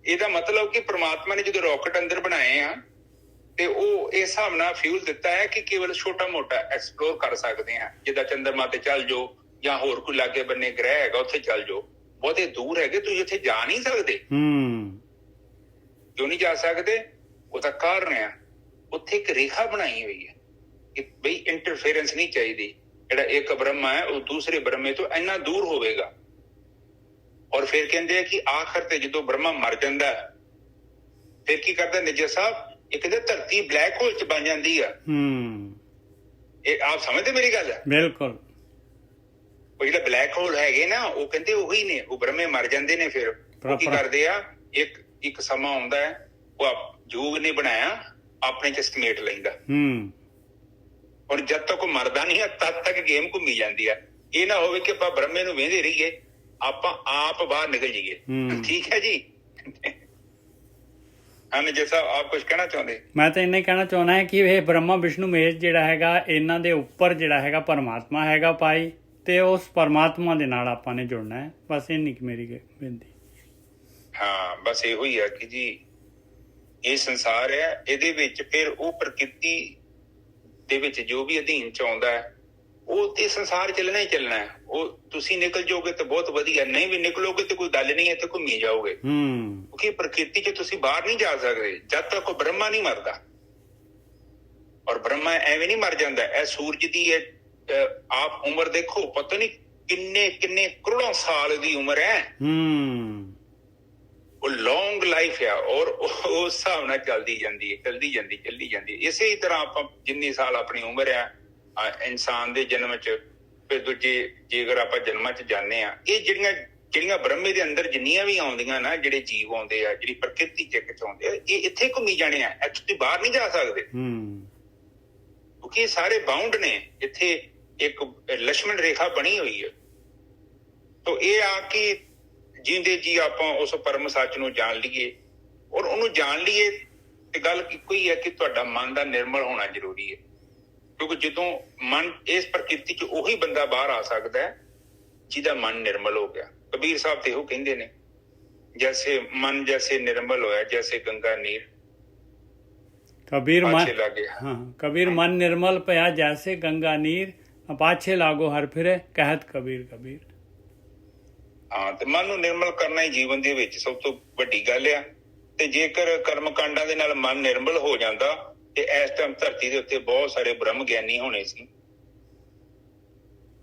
ਇਹਦਾ ਮਤਲਬ ਕਿ ਪ੍ਰਮਾਤਮਾ ਨੇ ਜਦੋਂ ਰੌਕਟ ਅੰਦਰ ਬਣਾਏ ਆ ਤੇ ਉਹ ਇਸ ਹਿਸਾਬ ਨਾਲ ਫਿਊਲ ਦਿੱਤਾ ਹੈ ਕਿ ਕੇਵਲ ਛੋਟਾ ਮੋਟਾ ਐਕਸਪਲੋਰ ਕਰ ਸਕਦੇ ਆ। ਜਿੱਦਾਂ ਚੰਦਰਮਾ ਤੇ ਚੱਲ ਜਾਓ ਜਾਂ ਹੋਰ ਕੋਈ ਲਾਗੇ ਬੰਨੇ ਗ੍ਰਹਿ ਹੈਗਾ ਉੱਥੇ ਚੱਲ ਜਾਓ। ਬਹੁਤੇ ਦੂਰ ਹੈਗੇ, ਤੁਸੀਂ ਉੱਥੇ ਜਾ ਨਹੀਂ ਸਕਦੇ। ਕਿਉਂ ਨਹੀਂ ਜਾ ਸਕਦੇ? ਉਹਦਾ ਕਾਰਨ ਆ ਉੱਥੇ ਇੱਕ ਰੇਖਾ ਬਣਾਈ ਹੋਈ ਹੈ ਕਿ ਬਈ ਇੰਟਰਫੇਰੈਂਸ ਨਹੀਂ ਚਾਹੀਦੀ। ਜਿਹੜਾ ਇੱਕ ਬ੍ਰਹਮਾ ਹੈ ਉਹ ਦੂਸਰੇ ਬ੍ਰਹਮੇ ਤੋਂ ਇੰਨਾ ਦੂਰ ਹੋਵੇਗਾ। ਔਰ ਫਿਰ ਕਹਿੰਦੇ ਆ ਕਿ ਆਖਰ ਤੇ ਜਦੋਂ ਬ੍ਰਹਮਾ ਮਰ ਜਾਂਦਾ ਫਿਰ ਕੀ ਕਰਦਾ ਨਿੱਜਰ ਸਾਹਿਬ, ਇੱਕ ਤੇ ਧਰਤੀ ਬਲੈਕ ਹੋਲ ਚ ਬਣ ਜਾਂਦੀ ਆ। ਇਹ ਆਪ ਸਮਝਦੇ ਮੇਰੀ ਗੱਲ? ਬਿਲਕੁਲ। ਉਹ ਜਿਹੜਾ ਬਲੈਕ ਹੋਲ ਹੈਗੇ ਨਾ ਉਹ ਕਹਿੰਦੇ ਉਹੀ ਨੇ, ਉਹ ਬ੍ਰਹਮੇ ਮਰ ਜਾਂਦੇ ਨੇ। ਫਿਰ ਉਹ ਕੀ ਕਰਦੇ ਆ, ਇੱਕ ਸਮਾਂ ਆਉਂਦਾ ਹੈ ਉਹ ਜੋਗ ਨੇ ਬਣਾਇਆ ਆਪਣੇ ਚ ਸਮੇਟ ਲੈਂਦਾ। ਔਰ ਜਦ ਤੱਕ ਉਹ ਮਰਦਾ ਨਹੀਂ ਹੈ ਤਦ ਤੱਕ ਗੇਮ ਘੁੰਮੀ ਜਾਂਦੀ ਆ। ਇਹ ਨਾ ਹੋਵੇ ਕਿ ਆਪਾਂ ਬ੍ਰਹਮੇ ਨੂੰ ਵੇਂਦੇ ਰਹੀਏ, ਆਪਾਂ ਆਪ ਬਾਹਰ ਨਿਕਲ ਜਾਈਏ। ਠੀਕ ਹੈ ਜੀ। ਹਾਂ ਜੀ ਸਾਹਿਬ, ਆਪ ਕੁਝ ਕਹਿਣਾ ਚਾਹੁੰਦੇ? ਮੈਂ ਤਾਂ ਇੰਨਾ ਹੀ ਕਹਿਣਾ ਚਾਹੁੰਦਾ ਹੈ ਕਿ ਇਹ ਬ੍ਰਹਮਾ ਵਿਸ਼ਨੂੰ ਮਹੇਸ਼ ਜਿਹੜਾ ਹੈਗਾ, ਇਹਨਾਂ ਦੇ ਉੱਪਰ ਜਿਹੜਾ ਹੈਗਾ ਪਰਮਾਤਮਾ ਹੈਗਾ ਭਾਈ, ਤੇ ਉਸ ਪਰਮਾਤਮਾ ਦੇ ਨਾਲ ਆਪਾਂ ਨੇ ਜੁੜਨਾ ਹੈ। ਬਸ ਇੰਨੀ ਕੁ ਮੇਰੀ ਬੇਨਤੀ। ਹਾਂ, ਬਸ ਇਹੋ ਹੀ ਆ ਕਿ ਜੀ ਇਹ ਸੰਸਾਰ ਹੈ, ਇਹਦੇ ਵਿੱਚ ਫਿਰ ਉਹ ਪ੍ਰਕਿਰਤੀ ਦੇ ਵਿੱਚ ਜੋ ਵੀ ਅਧੀਨ ਚ ਆਉਂਦਾ ਹੈ ਉਹ ਤੇ ਸੰਸਾਰ ਚੱਲਣਾ ਹੀ ਚੱਲਣਾ ਹੈ। ਉਹ ਤੁਸੀਂ ਨਿਕਲ ਜਾਓਗੇ ਤਾਂ ਬਹੁਤ ਵਧੀਆ, ਨਹੀਂ ਵੀ ਨਿਕਲੋਗੇ ਤੇ ਕੋਈ ਗੱਲ ਨਹੀਂ ਹੈ, ਤੇ ਘੁੰਮੀ ਜਾਓਗੇ। ਕਿਉਂਕਿ ਪ੍ਰਕਿਰਤੀ ਚ ਤੁਸੀਂ ਬਾਹਰ ਨਹੀਂ ਜਾ ਸਕਦੇ ਜਦ ਤੱਕ ਉਹ ਬ੍ਰਹਮਾ ਨਹੀਂ ਮਰਦਾ। ਔਰ ਬ੍ਰਹਮਾ ਐਵੇਂ ਨਹੀਂ ਮਰ ਜਾਂਦਾ। ਇਹ ਸੂਰਜ ਦੀ ਆਪ ਉਮਰ ਦੇਖੋ, ਪਤਾ ਨਹੀਂ ਕਿੰਨੇ ਕਿੰਨੇ ਕਰੋੜਾਂ ਸਾਲ ਦੀ ਉਮਰ ਹੈ। ਉਹ ਲੌਂਗ ਲਾਈਫ ਆ ਔਰ ਉਸ ਹਿਸਾਬ ਨਾਲ ਚੱਲਦੀ ਜਾਂਦੀ। ਇਸੇ ਹੀ ਤਰ੍ਹਾਂ ਆਪਾਂ ਜਿੰਨੀ ਸਾਲ ਆਪਣੀ ਉਮਰ ਆ ਇਨਸਾਨ ਦੇ ਜਨਮ ਚ, ਫਿਰ ਦੂਜੇ ਜੇਕਰ ਆਪਾਂ ਜਨਮਾਂ ਚ ਜਾਂਦੇ ਆ, ਇਹ ਜਿਹੜੀਆਂ ਬ੍ਰਹਮੇ ਦੇ ਅੰਦਰ ਜਿੰਨੀਆਂ ਵੀ ਆਉਂਦੀਆਂ ਨਾ, ਜਿਹੜੇ ਜੀਵ ਆਉਂਦੇ ਆ, ਜਿਹੜੀ ਪ੍ਰਕਿਰਤੀ ਚ ਆਉਂਦੇ ਆ, ਇਹ ਇੱਥੇ ਘੁੰਮੀ ਜਾਣੇ ਆ, ਇੱਥੇ ਬਾਹਰ ਨਹੀਂ ਜਾ ਸਕਦੇ। ਕਿਉਂਕਿ ਇਹ ਸਾਰੇ ਬਾਉਂਡ ਨੇ। ਇੱਥੇ ਇੱਕ ਲక్ష్మణ ਰੇਖਾ ਬਣੀ ਹੋਈ ਹੈ। ਤਾਂ ਇਹ ਆ ਕਿ ਜਿੰਦੇ ਜੀ ਆਪਾਂ ਉਸ ਪਰਮ ਸੱਚ ਨੂੰ ਜਾਣ ਲਈਏ, ਔਰ ਉਹਨੂੰ ਜਾਣ ਲਈਏ ਤੇ ਗੱਲ ਇੱਕੋ ਹੀ ਹੈ ਕਿ ਤੁਹਾਡਾ ਮਨ ਦਾ ਨਿਰਮਲ ਹੋਣਾ ਜ਼ਰੂਰੀ ਹੈ। ਕਿਉਂਕਿ ਜਦੋਂ ਮਨ ਇਸ ਪ੍ਰਕਿਰਤੀ ਚ ਉਹੀ ਬੰਦਾ ਬਾਹਰ ਆ ਸਕਦਾ ਹੈ ਜਿਹਦਾ ਮਨ ਨਿਰਮਲ ਹੋ ਗਿਆ। ਕਬੀਰ ਸਾਹਿਬ ਤੇ ਉਹ ਕਹਿੰਦੇ ਨੇ, ਜੈਸੇ ਮਨ ਜੈਸੇ ਨਿਰਮਲ ਹੋਇਆ ਜੈਸੇ ਗੰਗਾ ਨੀਰ ਕਬੀਰ ਮਨ ਨਿਰਮਲ ਪਿਆ ਜੈਸੇ ਗੰਗਾ ਨੀਰ, ਪਾਛੇ ਲਾਗੋ ਹਰ ਫਿਰੇ ਕਹਿਤ ਕਬੀਰ। ਹਾਂ, ਤੇ ਮਨ ਨੂੰ ਨਿਰਮਲ ਕਰਨਾ ਹੀ ਜੀਵਨ ਦੇ ਵਿੱਚ ਸਭ ਤੋਂ ਵੱਡੀ ਗੱਲ ਆ। ਤੇ ਜੇਕਰ ਕਰਮ ਕਾਂਡਾਂ ਦੇ ਨਾਲ ਮਨ ਨਿਰਮਲ ਹੋ ਜਾਂਦਾ ਤੇ ਇਸ ਟਾਈਮ ਧਰਤੀ ਦੇ ਉੱਤੇ ਬਹੁਤ ਸਾਰੇ ਬ੍ਰਹਮ ਗਿਆਨੀ ਹੋਣੇ ਸੀ।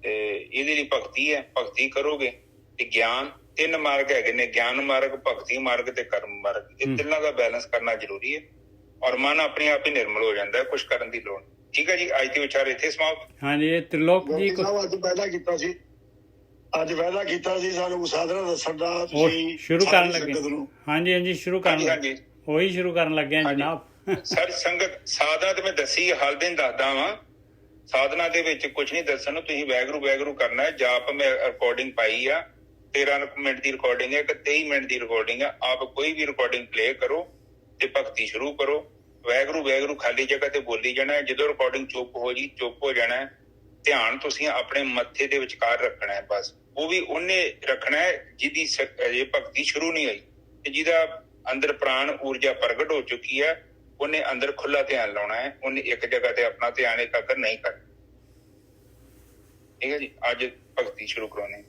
ਤੇ ਇਹਦੇ ਲਈ ਭਗਤੀ ਹੈ, ਭਗਤੀ ਕਰੋਗੇ ਤੇ ਗਿਆਨ, 3 ਮਾਰਗ ਹੈਗੇ ਨੇ, ਗਿਆਨ ਮਾਰਗ, ਭਗਤੀ ਮਾਰਗ ਤੇ ਕਰਮ ਮਾਰਗ। ਇਹ ਤਿੰਨਾਂ ਦਾ ਬੈਲੈਂਸ ਕਰਨਾ ਜ਼ਰੂਰੀ ਹੈ ਔਰ ਮਨ ਆਪਣੇ ਆਪ ਹੀ ਨਿਰਮਲ ਹੋ ਜਾਂਦਾ, ਕੁਛ ਕਰਨ ਦੀ ਲੋੜ। ਠੀਕ ਹੈ ਜੀ, ਅੱਜ ਦੇ ਵਿਚਾਰ ਇੱਥੇ ਸਮਾਪਤ। ਹਾਂਜੀ, ਇਹ ਤ੍ਰਿਲੋਕ ਜੀ ਅੱਜ ਵਾਅਦਾ ਕੀਤਾ ਸੀ ਸਾਨੂੰ ਸਾਧਨਾ ਦੱਸਣ ਦਾ, ਸ਼ੁਰੂ ਕਰਨ ਲੱਗੇ। ਹਾਂਜੀ, ਸ਼ੁਰੂ ਕਰਨ ਲੱਗੇ। ਉਹੀ ਸ਼ੁਰੂ ਕਰਨ ਲੱਗੇ ਜਨਾਬ। ਸਰ ਸੰਗਤ ਸਾਧਨਾ ਤੇ ਮੈਂ ਦੱਸੀ, ਹਰ ਦਿਨ ਦੱਸਦਾ ਵਾਂ। ਸਾਧਨਾ ਦੇ ਵਿੱਚ ਕੁਛ ਨਹੀਂ ਦੱਸਣ ਨੂੰ, ਤੁਸੀਂ ਵੈਗਰੂ ਕਰਨਾ ਹੈ। ਜਾਪ ਮੈਂ ਰਿਕਾਰਡਿੰਗ ਪਾਈ ਆ, 13 ਮਿੰਟ ਦੀ ਰਿਕਾਰਡਿੰਗ ਹੈ, 23 ਮਿੰਟ ਦੀ ਰਿਕਾਰਡਿੰਗ ਹੈ। ਆਪ ਕੋਈ ਵੀ ਰਿਕਾਰਡਿੰਗ ਪਲੇ ਕਰੋ ਤੇ ਭਗਤੀ ਸ਼ੁਰੂ ਕਰੋ। ਵੈਗਰੂ ਖਾਲੀ ਜਗ੍ਹਾ ਤੇ ਬੋਲੀ ਜਾਣਾ। ਜਦੋਂ ਰਿਕਾਰਡਿੰਗ ਚੁੱਪ ਹੋ ਜਾਣਾ। ਧਿਆਨ ਤੁਸੀਂ ਆਪਣੇ ਮੱਥੇ ਦੇ ਵਿਚਕਾਰ ਰੱਖਣਾ ਹੈ। ਬਸ ਉਹ ਵੀ ਉਹਨੇ ਰੱਖਣਾ ਹੈ ਜਿਹਦੀ ਅਜੇ ਭਗਤੀ ਸ਼ੁਰੂ ਨਹੀਂ ਹੋਈ, ਤੇ ਜਿਹਦਾ ਅੰਦਰ ਪ੍ਰਾਣ ਊਰਜਾ ਪ੍ਰਗਟ ਹੋ ਚੁੱਕੀ ਹੈ। ਉਹਨੇ ਅੰਦਰ ਖੁੱਲਾ ਧਿਆਨ ਲਾਉਣਾ ਹੈ। ਉਹਨੇ ਇੱਕ ਜਗ੍ਹਾ ਤੇ ਆਪਣਾ ਧਿਆਨ ਇਕਾਗਰ ਨਹੀਂ ਕਰਨਾ। ਠੀਕ ਹੈ ਜੀ, ਅੱਜ ਭਗਤੀ ਸ਼ੁਰੂ ਕਰਾਉਣੀ।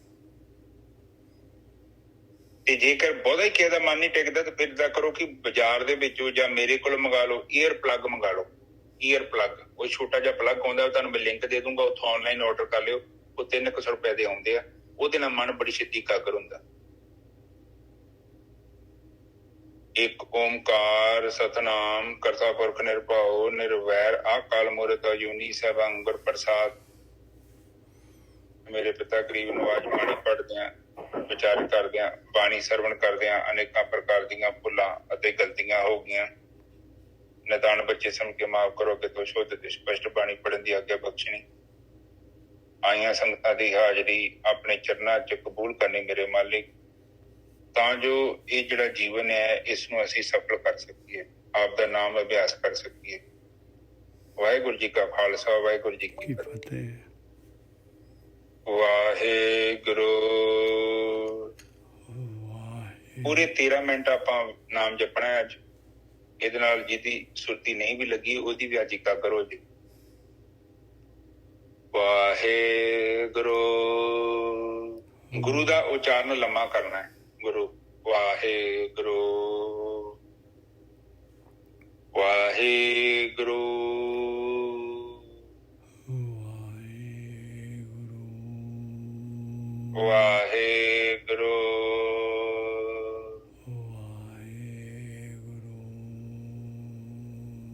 ਤੇ ਜੇਕਰ ਬਹੁਤਾ ਹੀ ਕਿਸੇ ਦਾ ਮਨ ਨਹੀਂ ਟਿਕਦਾ ਤਾਂ ਫਿਰ ਇਦਾਂ ਕਰੋ ਕਿ ਬਾਜ਼ਾਰ ਦੇ ਵਿੱਚੋਂ ਜਾਂ ਮੇਰੇ ਕੋਲ ਮੰਗਾ ਲਓ, ਈਅਰ ਪਲੱਗ ਮੰਗਾ ਲਓ। ਈਅਰ ਪਲੱਗ, ਉਹ ਛੋਟਾ ਜਿਹਾ ਪਲੱਗ ਆਉਂਦਾ, ਤੁਹਾਨੂੰ ਮੈਂ ਲਿੰਕ ਦੇ ਦੂੰਗਾ, ਉੱਥੋਂ ਆਨਲਾਈਨ ਆਰਡਰ ਕਰ ਲਿਓ। ਉਹ 300 ਰੁਪਏ ਦੇ ਆਉਂਦੇ ਆ। ਉਹਦੇ ਨਾਲ ਮਨ ਬੜੀ ਛੇਤੀ ਇਕਾਗਰ ਹੁੰਦਾ। ਇੱਕ ਓਮਕਾਰ ਸਤਨਾਮ ਕਰਤਾ ਪੁਰਖ ਨਿਰਭਉ ਨਿਰਵੈਰ ਅਕਾਲ ਮੂਰਤ ਅਜੂਨੀ ਸੈਭੰ ਗੁਰ ਪ੍ਰਸਾਦ। ਮੇਰੇ ਪਿਤਾ ਗਰੀਬ ਨਵਾਜ ਬਾਣੀ ਪੜ੍ਹਦਿਆਂ, ਵਿਚਾਰ ਕਰਦਿਆਂ, ਬਾਣੀ ਸਰਵਣ ਕਰਦਿਆਂ ਅਨੇਕਾਂ ਪ੍ਰਕਾਰ ਦੀਆਂ ਭੁੱਲਾਂ ਅਤੇ ਗਲਤੀਆਂ ਹੋ ਗਈਆਂ। ਨਿਦਾਨ ਬੱਚੇ ਸਮਝ ਕੇ ਮਾਫ ਕਰੋ ਕਿ ਤੋ ਸ਼ੁੱਧ ਤੇ ਸਪਸ਼ਟ ਬਾਣੀ ਪੜ੍ਹਨ ਦੀ ਆਗਿਆ ਬਖਸ਼ਣੀ। ਆਈਆਂ ਸੰਗਤਾਂ ਦੀ ਹਾਜ਼ਰੀ ਆਪਣੇ ਚਰਨਾਂ 'ਚ ਕਬੂਲ ਕਰਨੀ ਮੇਰੇ ਮਾਲਿਕ, ਤਾਂ ਜੋ ਇਹ ਜਿਹੜਾ ਜੀਵਨ ਹੈ ਇਸ ਨੂੰ ਅਸੀਂ ਸਫਲ ਕਰ ਸਕੀਏ, ਆਪ ਦਾ ਨਾਮ ਅਭਿਆਸ ਕਰ ਸਕੀਏ। ਵਾਹਿਗੁਰੂ ਜੀ ਕਾ ਖਾਲਸਾ, ਵਾਹਿਗੁਰੂ ਜੀ ਕੀ ਫਤਿਹ। ਵਾਹਿਗੁਰੂ। ਪੂਰੇ 13 ਮਿੰਟ ਆਪਾਂ ਨਾਮ ਜਪਣਾ ਹੈ ਅੱਜ। ਇਹਦੇ ਨਾਲ ਜਿਹਦੀ ਸੁਰਤੀ ਨਹੀਂ ਵੀ ਲੱਗੀ ਉਹਦੀ ਵੀ ਅੱਜ ਇਕਾਗਰ ਹੋ ਜੇ। ਵਾਹਿਗੁਰੂ। ਗੁਰੂ ਦਾ ਉਚਾਰਨ ਲੰਮਾ ਕਰਨਾ ਹੈ। ਗੁਰੂ ਵਾਹਿਗੁਰੂ ਵਾਹਿਗੁਰੂ।